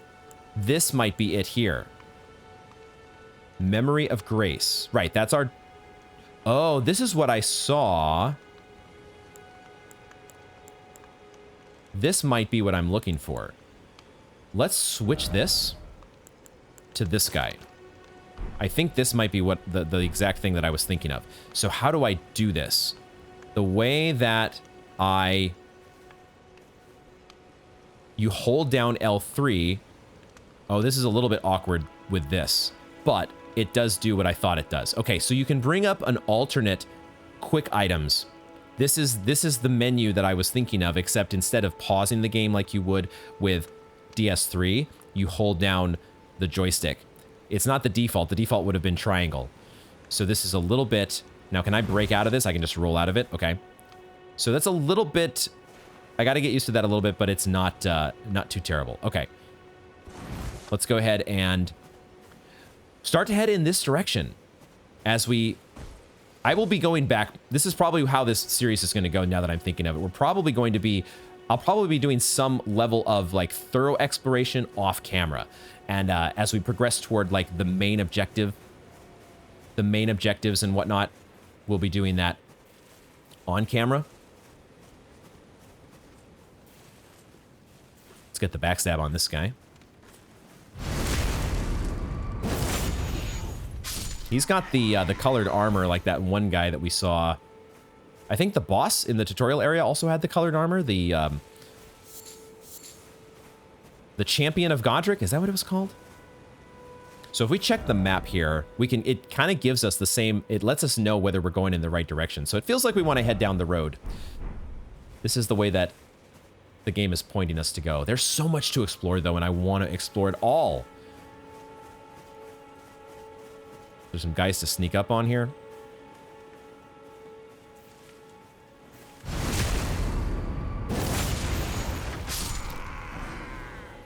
Speaker 1: This might be it here. Memory of Grace. Right, that's our... Oh, this is what I saw. This might be what I'm looking for. Let's switch this to this guy. I think this might be what the exact thing that I was thinking of. So how do I do this? The way that you hold down L3. Oh, this is a little bit awkward with this, but it does do what I thought it does. Okay, so you can bring up an alternate quick items. This is the menu that I was thinking of, except instead of pausing the game like you would with DS3, you hold down the joystick. It's not the default. The default would have been triangle. So this is a little bit... Now, can I break out of this? I can just roll out of it. Okay. So that's a little bit... I got to get used to that a little bit, but it's not too terrible. Okay. Let's go ahead and start to head in this direction as we... I will be going back. This is probably how this series is going to go now that I'm thinking of it. We're probably going to be... I'll probably be doing some level of like thorough exploration off camera. And as we progress toward like the main objectives and whatnot, we'll be doing that on camera. Let's get the backstab on this guy. He's got the colored armor like that one guy that we saw. I think the boss in the tutorial area also had the colored armor. The Champion of Godric, is that what it was called? So if we check the map here, it kind of gives us the same, it lets us know whether we're going in the right direction. So it feels like we want to head down the road. This is the way that the game is pointing us to go. There's so much to explore though, and I want to explore it all. There's some guys to sneak up on here.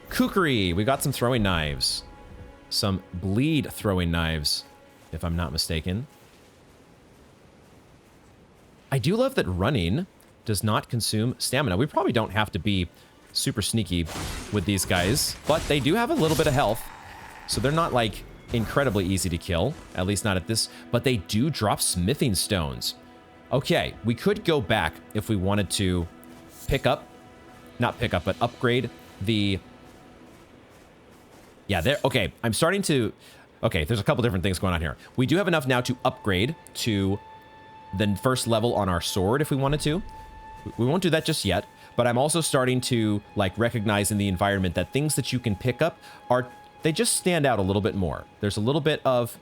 Speaker 1: Kukri, we got some throwing knives. Some bleed throwing knives, if I'm not mistaken. I do love that running does not consume stamina. We probably don't have to be super sneaky with these guys, but they do have a little bit of health. So they're not like incredibly easy to kill, at least not at this, but they do drop smithing stones. Okay, we could go back if we wanted to upgrade the... Yeah, there. Okay, I'm starting to... Okay, there's a couple different things going on here. We do have enough now to upgrade to the first level on our sword if we wanted to. We won't do that just yet, but I'm also starting to like recognize in the environment that things that you can pick up are they just stand out a little bit more. There's a little bit of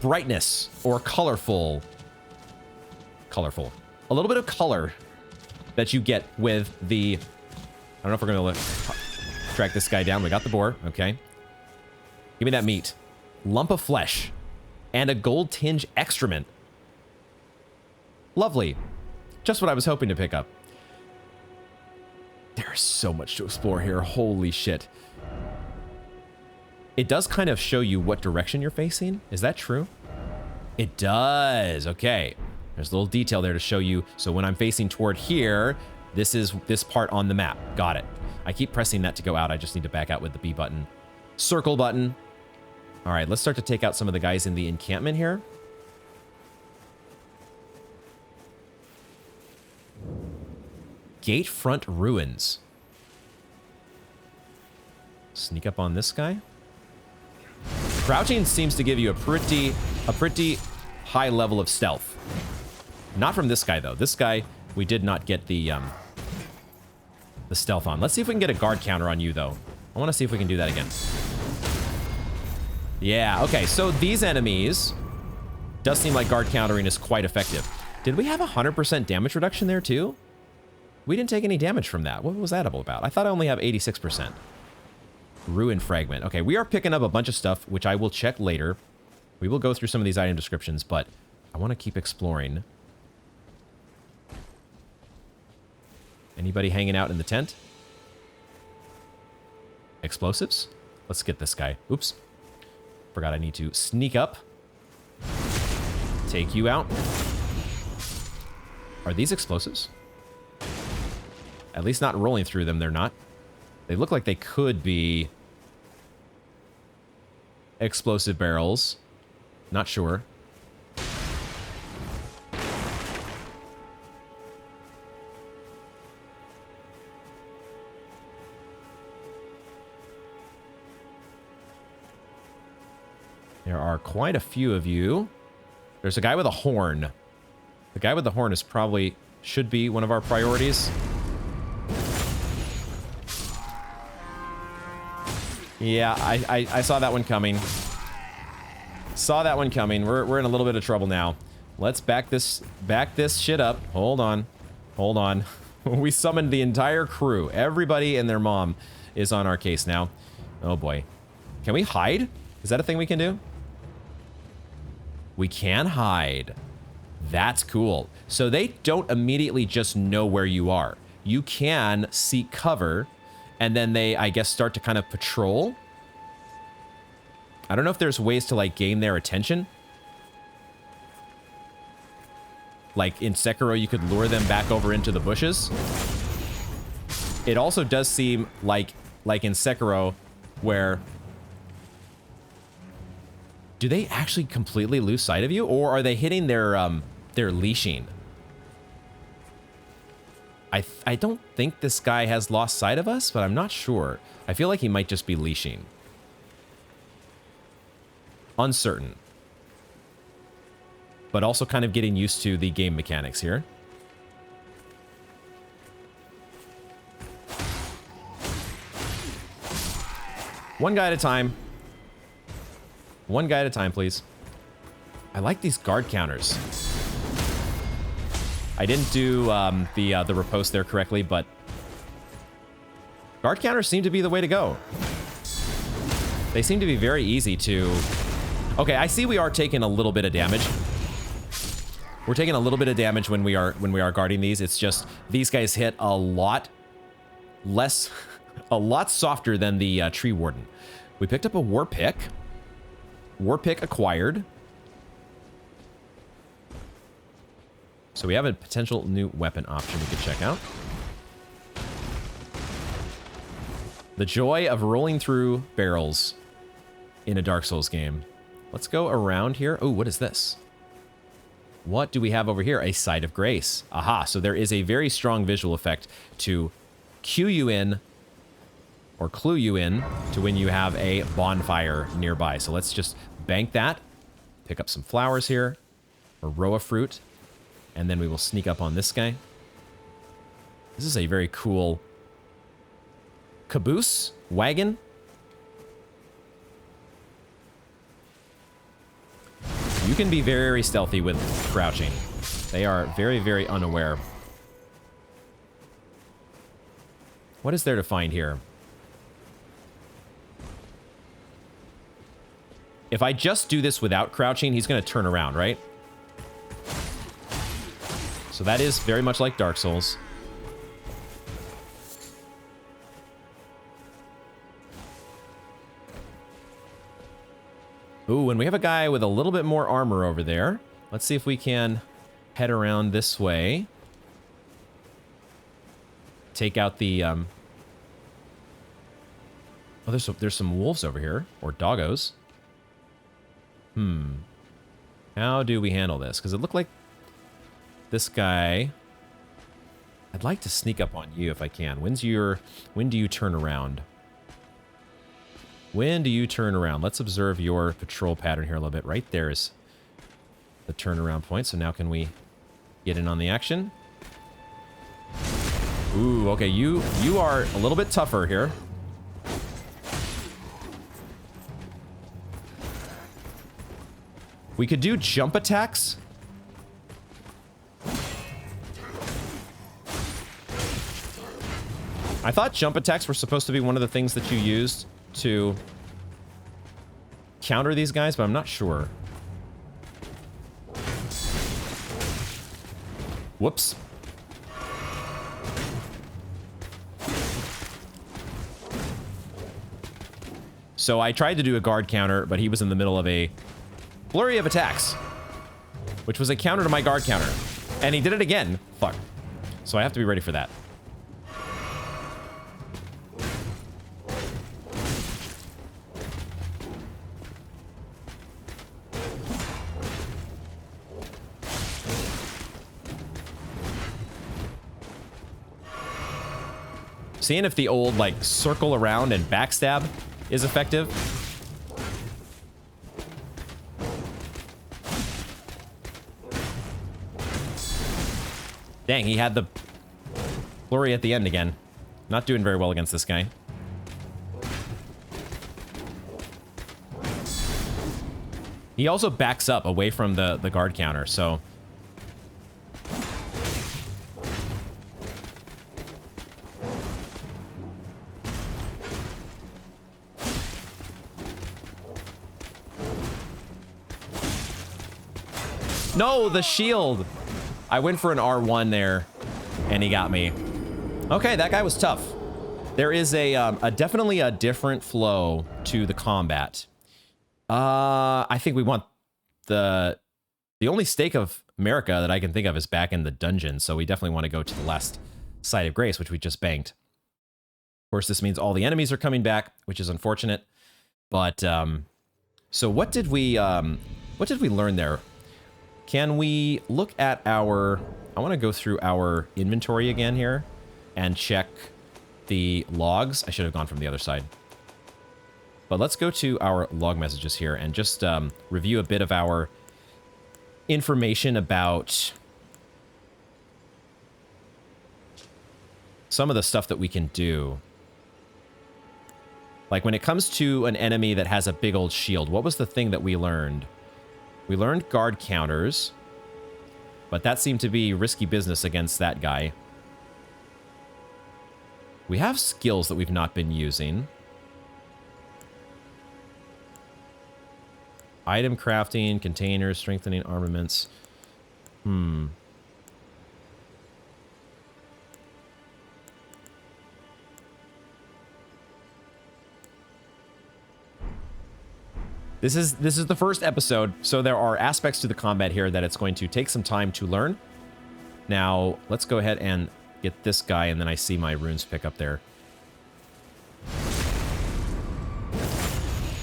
Speaker 1: brightness or colorful. A little bit of color that you get with the, I don't know if we're going to track this guy down. We got the boar. Okay. Give me that meat. Lump of flesh and a gold tinge excrement. Lovely. Just what I was hoping to pick up. There's so much to explore here. Holy shit. It does kind of show you what direction you're facing. Is that true? It does. Okay. There's a little detail there to show you. So when I'm facing toward here, this is this part on the map. Got it. I keep pressing that to go out. I just need to back out with the B button. Circle button. All right, let's start to take out some of the guys in the encampment here. Gatefront Ruins. Sneak up on this guy. Crouching seems to give you a pretty high level of stealth. Not from this guy, though. This guy, we did not get the stealth on. Let's see if we can get a guard counter on you, though. I want to see if we can do that again. Yeah, okay. So these enemies does seem like guard countering is quite effective. Did we have 100% damage reduction there, too? We didn't take any damage from that. What was that about? I thought I only have 86%. Ruin fragment. Okay, we are picking up a bunch of stuff, which I will check later. We will go through some of these item descriptions, but I want to keep exploring. Anybody hanging out in the tent? Explosives? Let's get this guy. Oops. Forgot I need to sneak up. Take you out. Are these explosives? At least not rolling through them, they're not. They look like they could be explosive barrels. Not sure. There are quite a few of you. There's a guy with a horn. The guy with the horn is probably, should be one of our priorities. Yeah, I saw that one coming. Saw that one coming. We're in a little bit of trouble now. Let's back this shit up. Hold on. Hold on. We summoned the entire crew. Everybody and their mom is on our case now. Oh boy. Can we hide? Is that a thing we can do? We can hide. That's cool. So they don't immediately just know where you are. You can seek cover, and then they, I guess, start to kind of patrol. I don't know if there's ways to, like, gain their attention. Like in Sekiro, you could lure them back over into the bushes. It also does seem like in Sekiro, where... Do they actually completely lose sight of you, or are they hitting their leashing? I don't think this guy has lost sight of us, but I'm not sure. I feel like he might just be leashing. Uncertain. But also kind of getting used to the game mechanics here. One guy at a time. One guy at a time, please. I like these guard counters. I didn't do the riposte there correctly, but guard counters seem to be the way to go. They seem to be very easy to... Okay, I see we are taking a little bit of damage. We're taking a little bit of damage when we are guarding these. It's just these guys hit a lot less, a lot softer than the tree warden. We picked up a war pick. War pick acquired. So we have a potential new weapon option we could check out. The joy of rolling through barrels in a Dark Souls game. Let's go around here. Oh, what is this? What do we have over here? A Site of Grace. Aha, so there is a very strong visual effect to cue you in or clue you in to when you have a bonfire nearby. So let's just bank that, pick up some flowers here, a row of fruit, and then we will sneak up on this guy. This is a very cool caboose wagon. You can be very stealthy with crouching. They are very, very unaware. What is there to find here? If I just do this without crouching, he's going to turn around, right? So that is very much like Dark Souls. Ooh, and we have a guy with a little bit more armor over there. Let's see if we can head around this way. Take out the, Oh, there's some wolves over here. Or doggos. How do we handle this? Because it looked like this guy... I'd like to sneak up on you if I can. When do you turn around? When do you turn around? Let's observe your patrol pattern here a little bit. Right there is the turnaround point. So now can we get in on the action? Ooh, okay. You are a little bit tougher here. We could do jump attacks. I thought jump attacks were supposed to be one of the things that you used to counter these guys, but I'm not sure. Whoops. So I tried to do a guard counter, but he was in the middle of a flurry of attacks, which was a counter to my guard counter. And he did it again. Fuck. So I have to be ready for that. Seeing if the old, like, circle around and backstab is effective. Dang, he had the flurry at the end again. Not doing very well against this guy. He also backs up away from the guard counter, so... No, the shield! I went for an R1 there, and he got me. Okay, that guy was tough. There is a definitely a different flow to the combat. I think we want the only stake of America that I can think of is back in the dungeon, so we definitely want to go to the last site of grace, which we just banked. Of course, this means all the enemies are coming back, which is unfortunate. But so what did we learn there? Can we look at our... I want to go through our inventory again here and check the logs. I should have gone from the other side. But let's go to our log messages here and just review a bit of our information about some of the stuff that we can do. Like when it comes to an enemy that has a big old shield, what was the thing that we learned? We learned guard counters, but that seemed to be risky business against that guy. We have skills that we've not been using. Item crafting, containers, strengthening armaments. This is the first episode, so there are aspects to the combat here that it's going to take some time to learn. Now, let's go ahead and get this guy, and then I see my runes pick up there.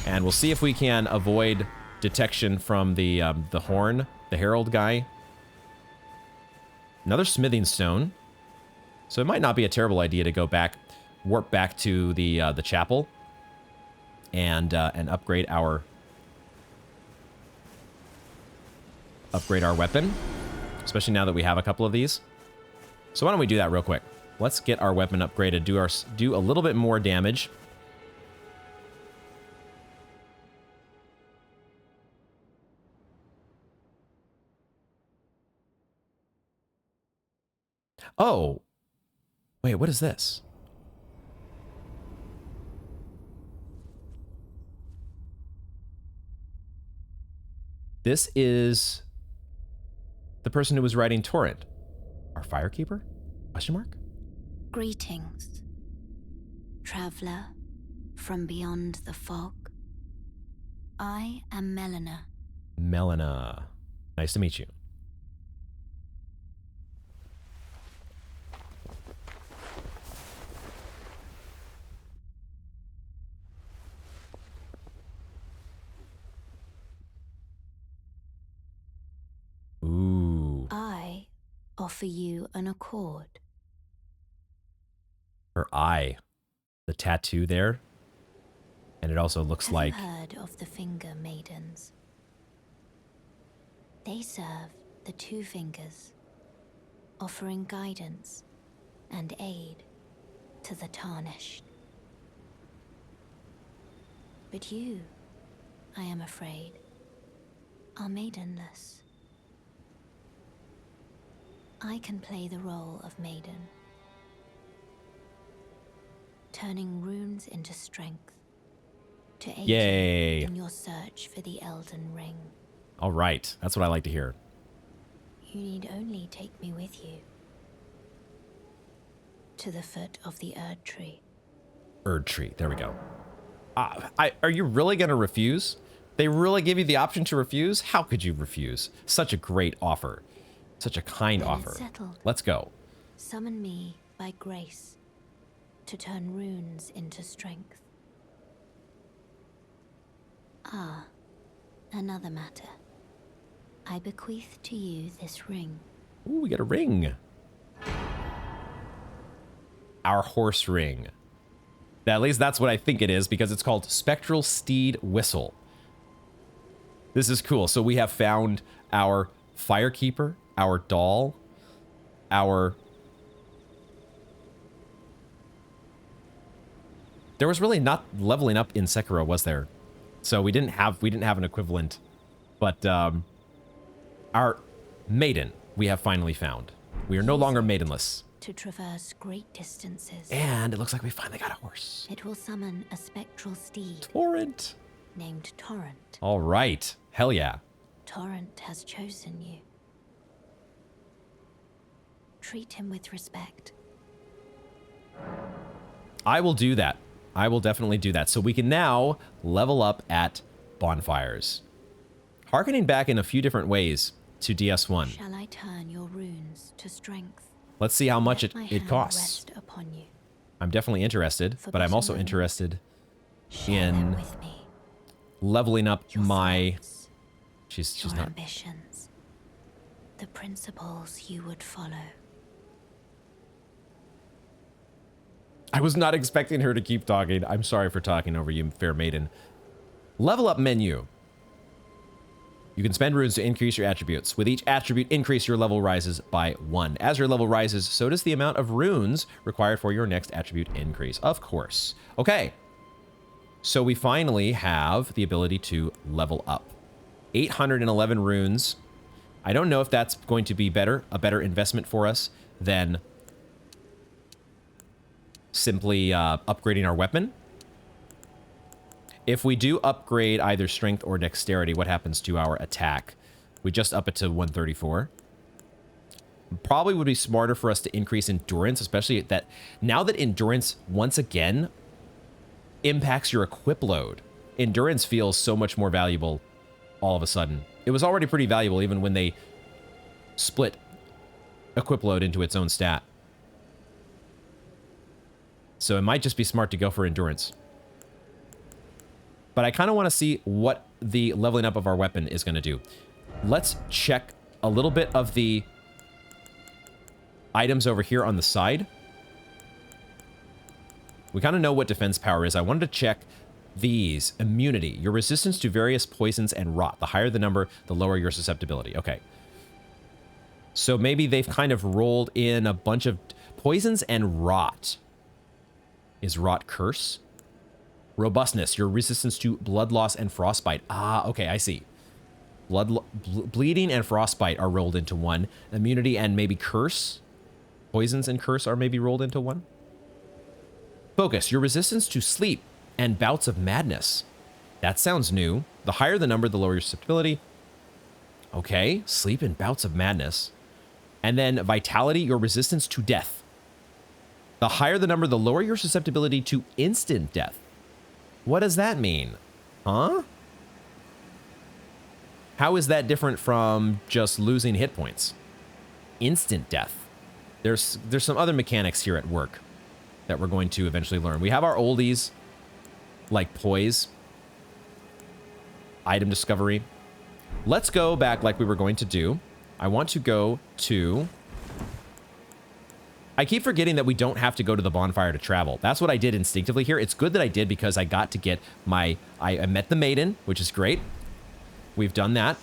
Speaker 1: And we'll see if we can avoid detection from the horn, the herald guy. Another smithing stone. So it might not be a terrible idea to go back, warp back to the chapel, and upgrade our weapon, especially now that we have a couple of these. So why don't we do that real quick? Let's get our weapon upgraded. Do a little bit more damage. Oh. Wait, what is this? This is the person who was writing Torrent. Our firekeeper? Question mark?
Speaker 3: Greetings, traveler from beyond the fog. I am Melina.
Speaker 1: Melina. Nice to meet you. Ooh.
Speaker 3: I offer you an accord.
Speaker 1: Her eye. The tattoo there. And it also looks
Speaker 3: Have
Speaker 1: like...
Speaker 3: you heard of the Finger Maidens? They serve the Two Fingers, offering guidance and aid to the Tarnished. But you, I am afraid, are maidenless. I can play the role of maiden, turning runes into strength to aid
Speaker 1: Yay.
Speaker 3: you in your search for the Elden Ring.
Speaker 1: All right. That's what I like to hear.
Speaker 3: You need only take me with you to the foot of the Erd Tree.
Speaker 1: Erd Tree. There we go. Are you really going to refuse? They really give you the option to refuse? How could you refuse? Such a great offer. Such a kind
Speaker 3: Then it's
Speaker 1: offer.
Speaker 3: settled.
Speaker 1: Let's go.
Speaker 3: Summon me by grace to turn runes into strength. Ah, another matter. I bequeath to you this ring.
Speaker 1: Ooh, we got a ring. Our horse ring. At least that's what I think it is, because it's called Spectral Steed Whistle. This is cool. So we have found our Firekeeper, our doll, our... There was really not leveling up in Sekiro, was there? So we didn't have an equivalent. But our maiden we have finally found. We are no longer maidenless.
Speaker 3: To traverse great distances.
Speaker 1: And it looks like we finally got a horse.
Speaker 3: It will summon a spectral steed
Speaker 1: Torrent.
Speaker 3: named Torrent.
Speaker 1: All right. Hell yeah.
Speaker 3: Torrent has chosen you. Treat him with respect.
Speaker 1: I will do that. I will definitely do that. So we can now level up at bonfires. Harkening back in a few different ways to DS1.
Speaker 3: Shall I turn your runes to strength?
Speaker 1: Let's see how much
Speaker 3: Let my
Speaker 1: it
Speaker 3: hand
Speaker 1: costs.
Speaker 3: rest upon you.
Speaker 1: I'm definitely interested,
Speaker 3: For
Speaker 1: but I'm
Speaker 3: better
Speaker 1: also
Speaker 3: moments.
Speaker 1: interested
Speaker 3: Share them
Speaker 1: in
Speaker 3: with me.
Speaker 1: leveling up
Speaker 3: Your
Speaker 1: my...
Speaker 3: thoughts,
Speaker 1: She's
Speaker 3: your
Speaker 1: not...
Speaker 3: ambitions, the principles you would follow.
Speaker 1: I was not expecting her to keep talking. I'm sorry for talking over you, fair maiden. Level up menu. You can spend runes to increase your attributes. With each attribute increase, your level rises by 1. As your level rises, so does the amount of runes required for your next attribute increase. Of course. Okay. So we finally have the ability to level up. 811 runes. I don't know if that's going to be a better investment for us than simply upgrading our weapon. If we do upgrade either strength or dexterity, what happens to our attack? We just up it to 134. Probably would be smarter for us to increase endurance, especially that now that endurance once again impacts your equip load. Endurance feels so much more valuable all of a sudden. It was already pretty valuable even when they split equip load into its own stat. So it might just be smart to go for endurance. But I kind of want to see what the leveling up of our weapon is going to do. Let's check a little bit of the items over here on the side. We kind of know what defense power is. I wanted to check these. Immunity. Your resistance to various poisons and rot. The higher the number, the lower your susceptibility. Okay. So maybe they've kind of rolled in a bunch of Poisons and rot. Is rot curse? Robustness, your resistance to blood loss and frostbite. Ah, okay, I see. Bleeding and frostbite are rolled into one. Immunity and maybe curse. Poisons and curse are maybe rolled into one. Focus, your resistance to sleep and bouts of madness. That sounds new. The higher the number, the lower your susceptibility. Okay, sleep and bouts of madness. And then vitality, your resistance to death. The higher the number, the lower your susceptibility to instant death. What does that mean? Huh? How is that different from just losing hit points? Instant death. There's some other mechanics here at work that we're going to eventually learn. We have our oldies, like poise, item discovery. Let's go back like we were going to do. I want to go to... I keep forgetting that we don't have to go to the bonfire to travel. That's what I did instinctively here. It's good that I did because I got to get my... I met the maiden, which is great. We've done that.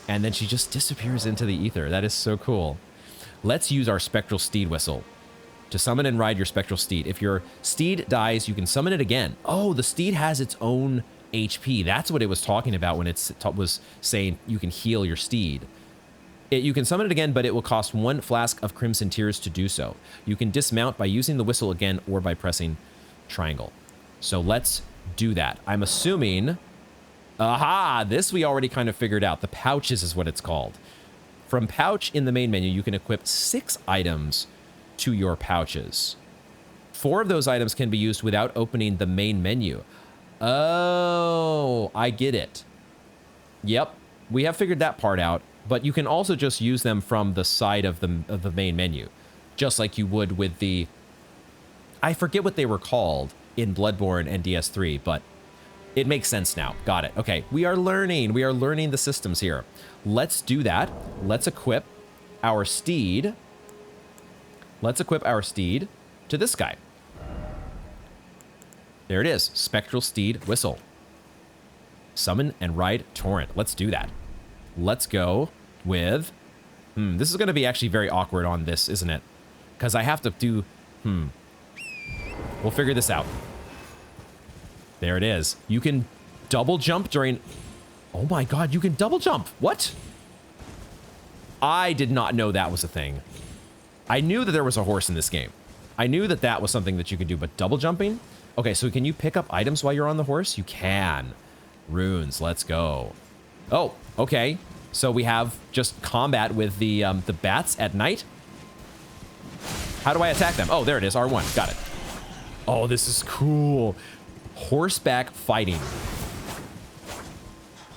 Speaker 1: And then she just disappears into the ether. That is so cool. Let's use our spectral steed whistle to summon and ride your spectral steed. If your steed dies, you can summon it again. Oh, the steed has its own HP. That's what it was talking about when it was saying you can heal your steed. You can summon it again, but it will cost 1 flask of crimson tears to do so. You can dismount by using the whistle again or by pressing triangle. So let's do that. I'm assuming... Aha! This we already kind of figured out. The pouches is what it's called. From pouch in the main menu, you can equip 6 items to your pouches. 4 of those items can be used without opening the main menu. Oh, I get it. Yep, we have figured that part out, but you can also just use them from the side of the main menu, just like you would with the... I forget what they were called in Bloodborne and DS3, but it makes sense now. Got it. Okay, we are learning. We are learning the systems here. Let's do that. Let's equip our steed. Let's equip our steed to this guy. There it is. Spectral Steed Whistle. Summon and ride Torrent. Let's do that. Let's go with... this is going to be actually very awkward on this, isn't it? Because I have to do... We'll figure this out. There it is. You can double jump during... Oh my god, you can double jump. What? I did not know that was a thing. I knew that there was a horse in this game. I knew that that was something that you could do, but double jumping? Okay, so can you pick up items while you're on the horse? You can. Runes, let's go. Oh, okay. So we have just combat with the bats at night. How do I attack them? Oh, there it is, R1. Got it. Oh, this is cool. Horseback fighting.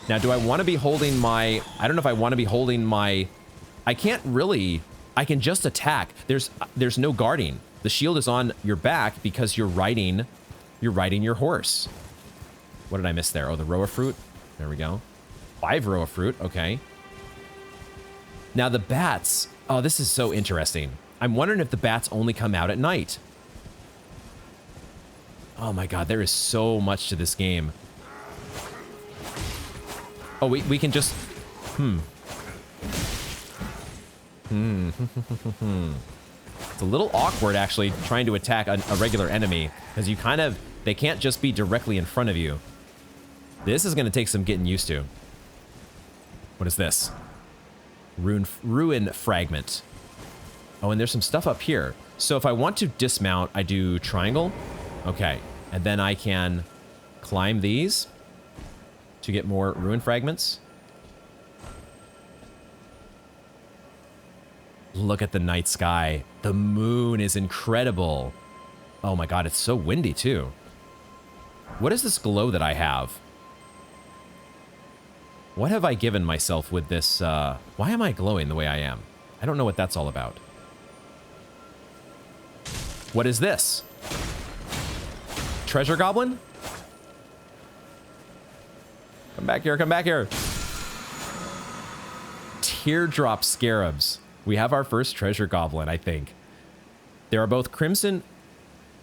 Speaker 1: Now, do I want to be holding my... I don't know if I want to be holding my... I can't really... I can just attack. There's no guarding. The shield is on your back because you're riding your horse. What did I miss there? Oh, the row of fruit. There we go. 5 row of fruit. Okay. Now the bats. Oh, this is so interesting. I'm wondering if the bats only come out at night. Oh my god, there is so much to this game. Oh, we can just... It's a little awkward, actually, trying to attack a regular enemy, because you kind of... They can't just be directly in front of you. This is going to take some getting used to. What is this? Ruin fragment. Oh, and there's some stuff up here. So if I want to dismount, I do triangle. Okay. And then I can climb these to get more ruin fragments. Look at the night sky. The moon is incredible. Oh my god, it's so windy too. What is this glow that I have? What have I given myself with this? Why am I glowing the way I am? I don't know what that's all about. What is this? Treasure goblin? Come back here, come back here. Teardrop scarabs. We have our first treasure goblin, I think. There are both crimson...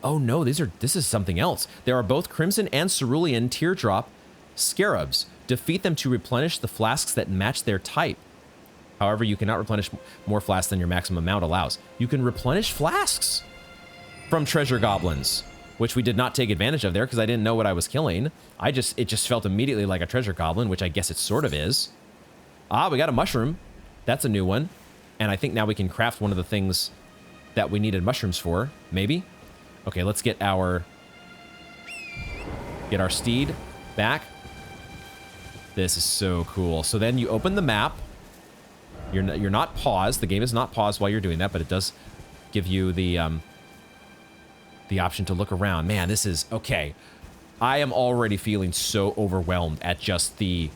Speaker 1: Oh no, this is something else. There are both crimson and cerulean teardrop scarabs. Defeat them to replenish the flasks that match their type. However, you cannot replenish more flasks than your maximum amount allows. You can replenish flasks. from treasure goblins, which we did not take advantage of there because I didn't know what I was killing. It just felt immediately like a treasure goblin, which I guess it sort of is. Ah, we got a mushroom. That's a new one. And I think now we can craft one of the things that we needed mushrooms for, maybe. Okay, let's get our steed back. This is so cool. So then you open the map. You're not paused. The game is not paused while you're doing that, but it does give you the option to look around. Man, this is okay. I am already feeling so overwhelmed at just the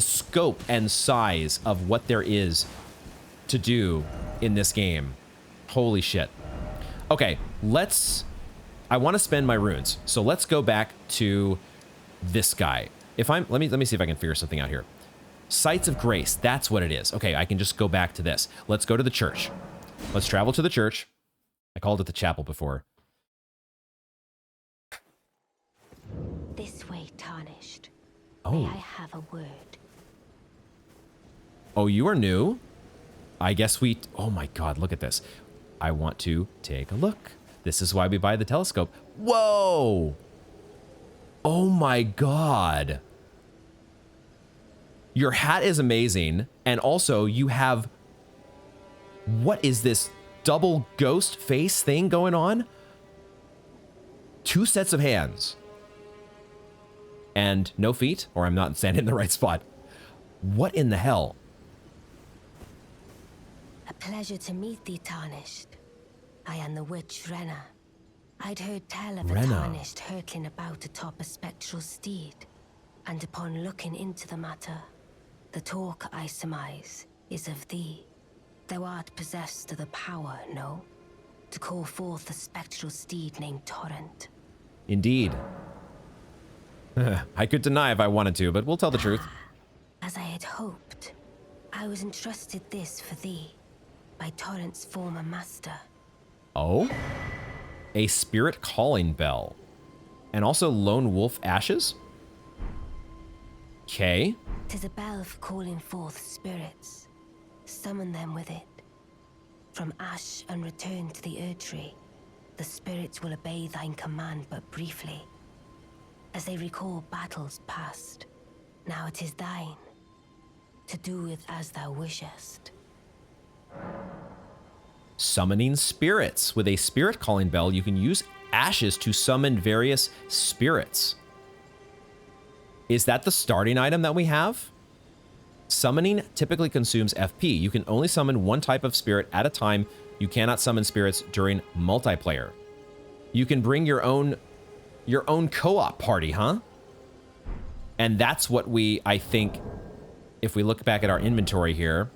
Speaker 1: scope and size of what there is to do in this game. Holy shit. Okay, I want to spend my runes. So let's go back to this guy. Let me see if I can figure something out here. Sites of Grace, that's what it is. Okay, I can just go back to this. Let's go to the church. Let's travel to the church. I called it the chapel before.
Speaker 3: This way, Tarnished.
Speaker 1: Oh.
Speaker 3: May I have a word?
Speaker 1: Oh, you are new? I guess oh my god, look at this. I want to take a look. This is why we buy the telescope. Whoa! Oh my god. Your hat is amazing, and also you have... What is this double ghost face thing going on? 2 sets of hands. And no feet, or I'm not standing in the right spot. What in the hell?
Speaker 3: A pleasure to meet thee, Tarnished. I am the Witch Renna. I'd heard tell of a
Speaker 1: Renown.
Speaker 3: Tarnished hurtling about atop a spectral steed, and upon looking into the matter, the talk I surmise is of thee. Thou art possessed of the power, no? To call forth a spectral steed named Torrent.
Speaker 1: Indeed. I could deny if I wanted to, but we'll tell the truth.
Speaker 3: As I had hoped, I was entrusted this for thee by Torrent's former master.
Speaker 1: Oh? A spirit calling bell. And also lone wolf ashes? Okay.
Speaker 3: 'Tis a bell for calling forth spirits. Summon them with it. From ash and return to the Erdtree, the spirits will obey thine command but briefly. As they recall battles past, now it is thine, to do with as thou wishest.
Speaker 1: Summoning spirits. With a spirit calling bell, you can use ashes to summon various spirits. Is that the starting item that we have? Summoning typically consumes FP. You can only summon one type of spirit at a time. You cannot summon spirits during multiplayer. You can bring your own co-op party, huh? And that's what I think, if we look back at our inventory here,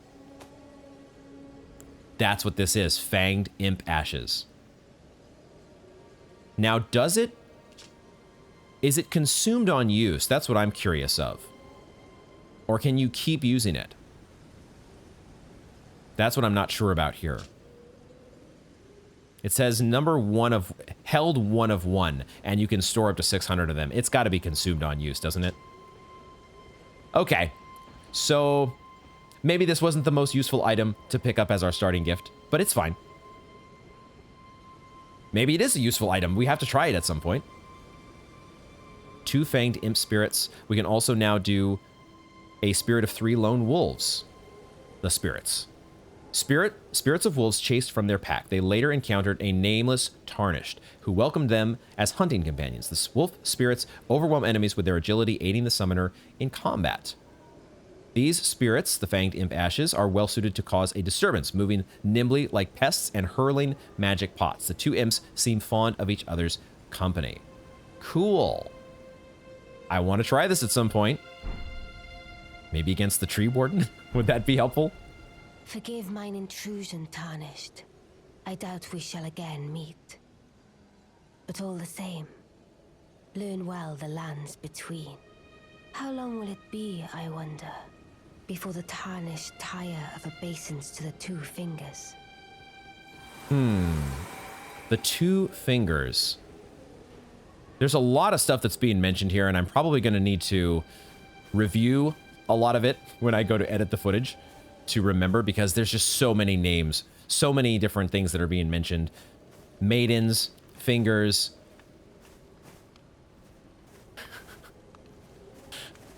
Speaker 1: that's what this is, Fanged Imp Ashes. Now, is it consumed on use? That's what I'm curious of. Or can you keep using it? That's what I'm not sure about here. It says held one of one, and you can store up to 600 of them. It's got to be consumed on use, doesn't it? Okay, so maybe this wasn't the most useful item to pick up as our starting gift, but it's fine. Maybe it is a useful item. We have to try it at some point. 2 Fanged Imp Spirits. We can also now do a Spirit of 3 Lone Wolves. The Spirits. Spirits of wolves chased from their pack. They later encountered a nameless Tarnished, who welcomed them as hunting companions. The wolf spirits overwhelm enemies with their agility, aiding the summoner in combat. These spirits, the Fanged Imp Ashes, are well suited to cause a disturbance, moving nimbly like pests and hurling magic pots. The 2 imps seem fond of each other's company. Cool. I want to try this at some point. Maybe against the tree warden? Would that be helpful?
Speaker 3: Forgive mine intrusion, Tarnished. I doubt we shall again meet. But all the same, learn well the lands between. How long will it be, I wonder, before the Tarnished tire of obeisance to the 2 fingers?
Speaker 1: The 2 fingers. There's a lot of stuff that's being mentioned here, and I'm probably going to need to review a lot of it when I go to edit the footage to remember, because there's just so many names, so many different things that are being mentioned. Maidens, fingers.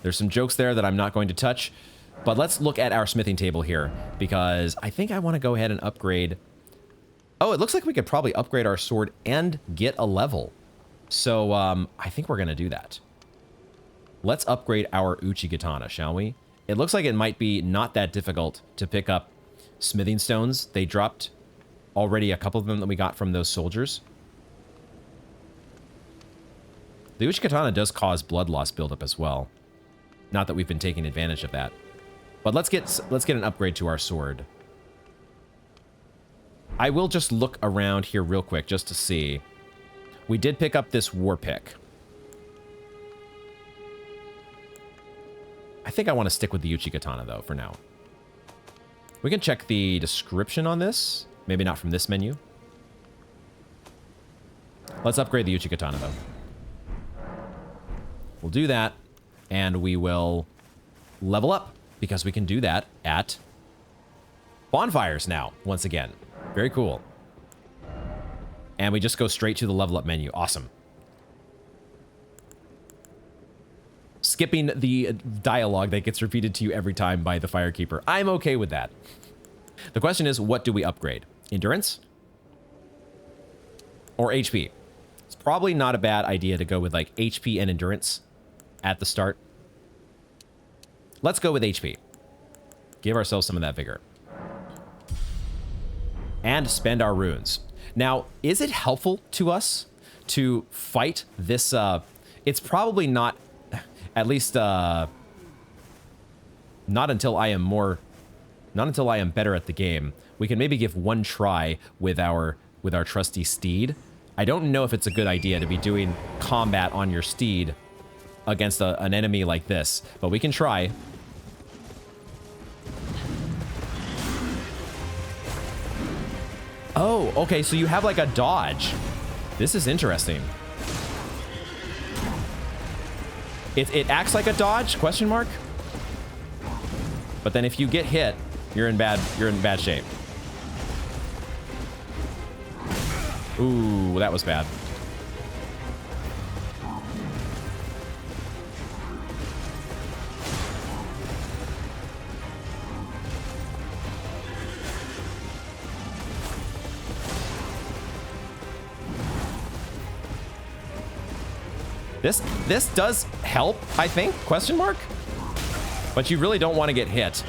Speaker 1: There's some jokes there that I'm not going to touch. But let's look at our smithing table here, because I think I want to go ahead and upgrade. Oh, it looks like we could probably upgrade our sword and get a level. So I think we're going to do that. Let's upgrade our Uchi Katana, shall we? It looks like it might be not that difficult to pick up smithing stones. They dropped already a couple of them that we got from those soldiers. The Uchi Katana does cause blood loss buildup as well. Not that we've been taking advantage of that. But let's get an upgrade to our sword. I will just look around here real quick just to see. We did pick up this war pick. I think I want to stick with the Uchi Katana though for now. We can check the description on this. Maybe not from this menu. Let's upgrade the Uchi Katana though. We'll do that, and we will level up, because we can do that at bonfires now, once again. Very cool. And we just go straight to the level up menu. Awesome. Skipping the dialogue that gets repeated to you every time by the Firekeeper. I'm okay with that. The question is, what do we upgrade? Endurance? Or HP? It's probably not a bad idea to go with like HP and endurance at the start. Let's go with HP. Give ourselves some of that vigor. And spend our runes. Now, is it helpful to us to fight this? It's probably not, at least not until I am better at the game. We can maybe give one try with our trusty steed. I don't know if it's a good idea to be doing combat on your steed against an enemy like this, but we can try. Oh, okay, so you have like a dodge. This is interesting. It acts like a dodge, question mark? But then if you get hit, you're in bad shape. Ooh, that was bad. This does help, I think, question mark? But you really don't want to get hit.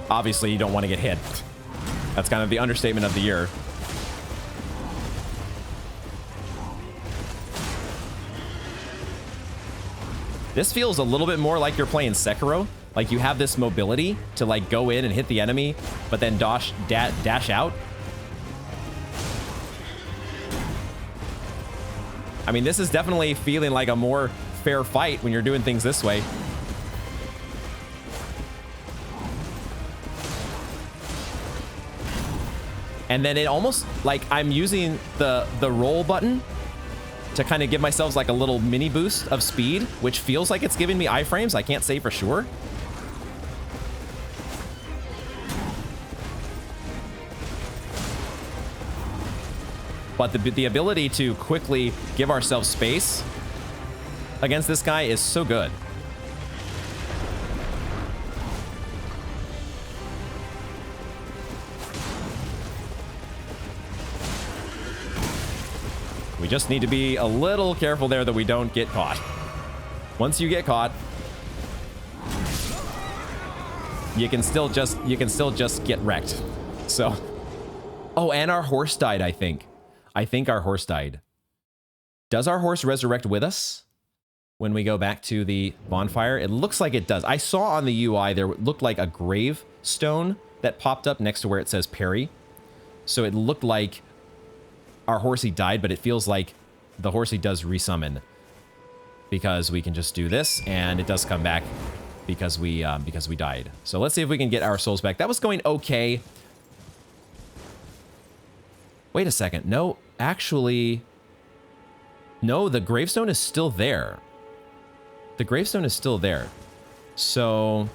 Speaker 1: Obviously, you don't want to get hit. That's kind of the understatement of the year. This feels a little bit more like you're playing Sekiro. Like you have this mobility to like go in and hit the enemy, but then dash out. I mean, this is definitely feeling like a more fair fight when you're doing things this way. And then it almost like I'm using the roll button to kind of give myself like a little mini boost of speed, which feels like it's giving me iframes. I can't say for sure. But the ability to quickly give ourselves space against this guy is so good. We just need to be a little careful there that we don't get caught. Once you get caught, you can still just get wrecked. So, oh, and our horse died, I think. I think our horse died. Does our horse resurrect with us when we go back to the bonfire? It looks like it does. I saw on the UI there looked like a grave stone that popped up next to where it says Perry. So it looked like our horsey died, but it feels like the horsey does resummon because we can just do this and it does come back because we died. So let's see if we can get our souls back. That was going okay. Wait a second. No, actually, no, the gravestone is still there. The gravestone is still there. So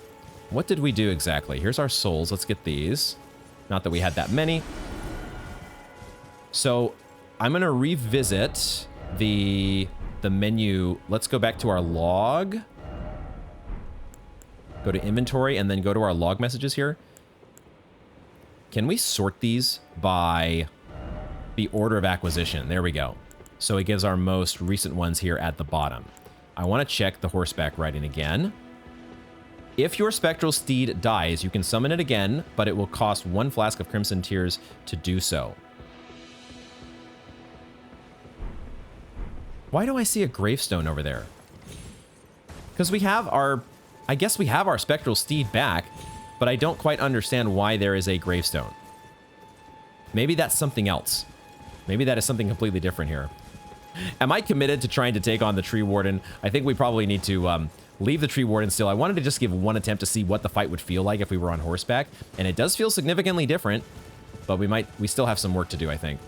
Speaker 1: what did we do exactly? Here's our souls. Let's get these. Not that we had that many. So I'm going to revisit the menu. Let's go back to our log. Go to inventory and then go to our log messages here. Can we sort these by the order of acquisition? There we go. So it gives our most recent ones here at the bottom. I want to check the horseback riding again. If your spectral steed dies, you can summon it again, but it will cost 1 flask of Crimson Tears to do so. Why do I see a gravestone over there? Because we have our... I guess we have our spectral steed back, but I don't quite understand why there is a gravestone. Maybe that's something else. Maybe that is something completely different here. Am I committed to trying to take on the Tree Warden? I think we probably need to leave the Tree Warden still. I wanted to just give one attempt to see what the fight would feel like if we were on horseback, and it does feel significantly different, but we still have some work to do, I think.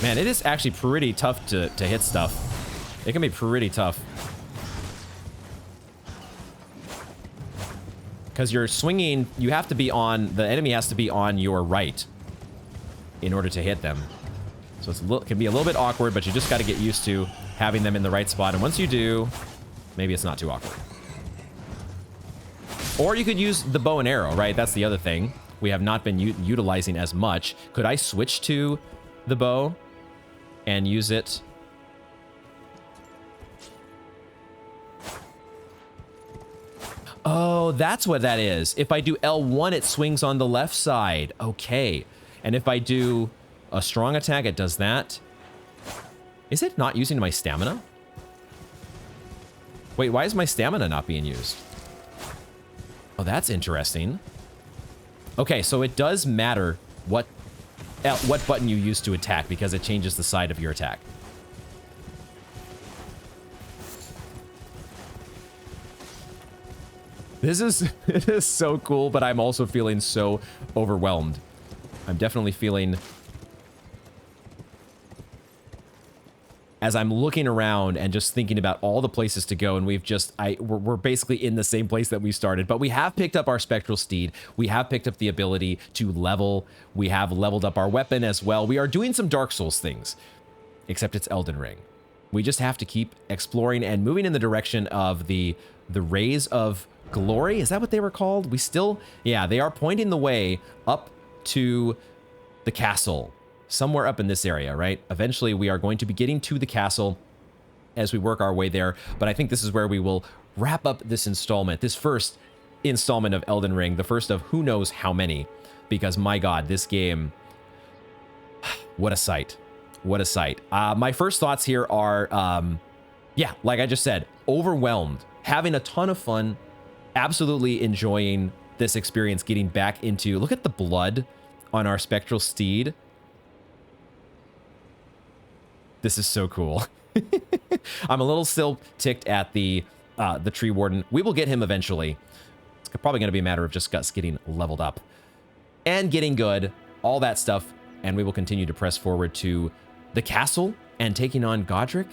Speaker 1: Man, it is actually pretty tough to hit stuff. It can be pretty tough. Because you're swinging, you have to be on, the enemy has to be on your right in order to hit them. So it can be a little bit awkward, but you just got to get used to having them in the right spot. And once you do, maybe it's not too awkward. Or you could use the bow and arrow, right? That's the other thing we have not been utilizing as much. Could I switch to the bow and use it? Oh, that's what that is. If I do L1, it swings on the left side. Okay. And if I do a strong attack, it does that. Is it not using my stamina? Wait, why is my stamina not being used? Oh, that's interesting. Okay, so it does matter what button you use to attack because it changes the side of your attack. This is, it is so cool, but I'm also feeling so overwhelmed. I'm definitely feeling, as I'm looking around and just thinking about all the places to go, and we're basically in the same place that we started, but we have picked up our Spectral Steed. We have picked up the ability to level. We have leveled up our weapon as well. We are doing some Dark Souls things, except it's Elden Ring. We just have to keep exploring and moving in the direction of the Rays of Glory. Is that what they were called? Yeah, they are pointing the way up to the castle. Somewhere up in this area, right? Eventually, we are going to be getting to the castle as we work our way there. But I think this is where we will wrap up this installment, this first installment of Elden Ring, the first of who knows how many. Because, my God, this game, what a sight. What a sight. My first thoughts here are, yeah, like I just said, overwhelmed, having a ton of fun, absolutely enjoying this experience, getting back into, look at the blood on our Spectral Steed. This is so cool. I'm a little still ticked at the Tree Warden. We will get him eventually. It's probably going to be a matter of just us getting leveled up and getting good, all that stuff. And we will continue to press forward to the castle and taking on Godric.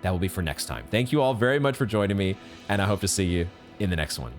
Speaker 1: That will be for next time. Thank you all very much for joining me, and I hope to see you in the next one.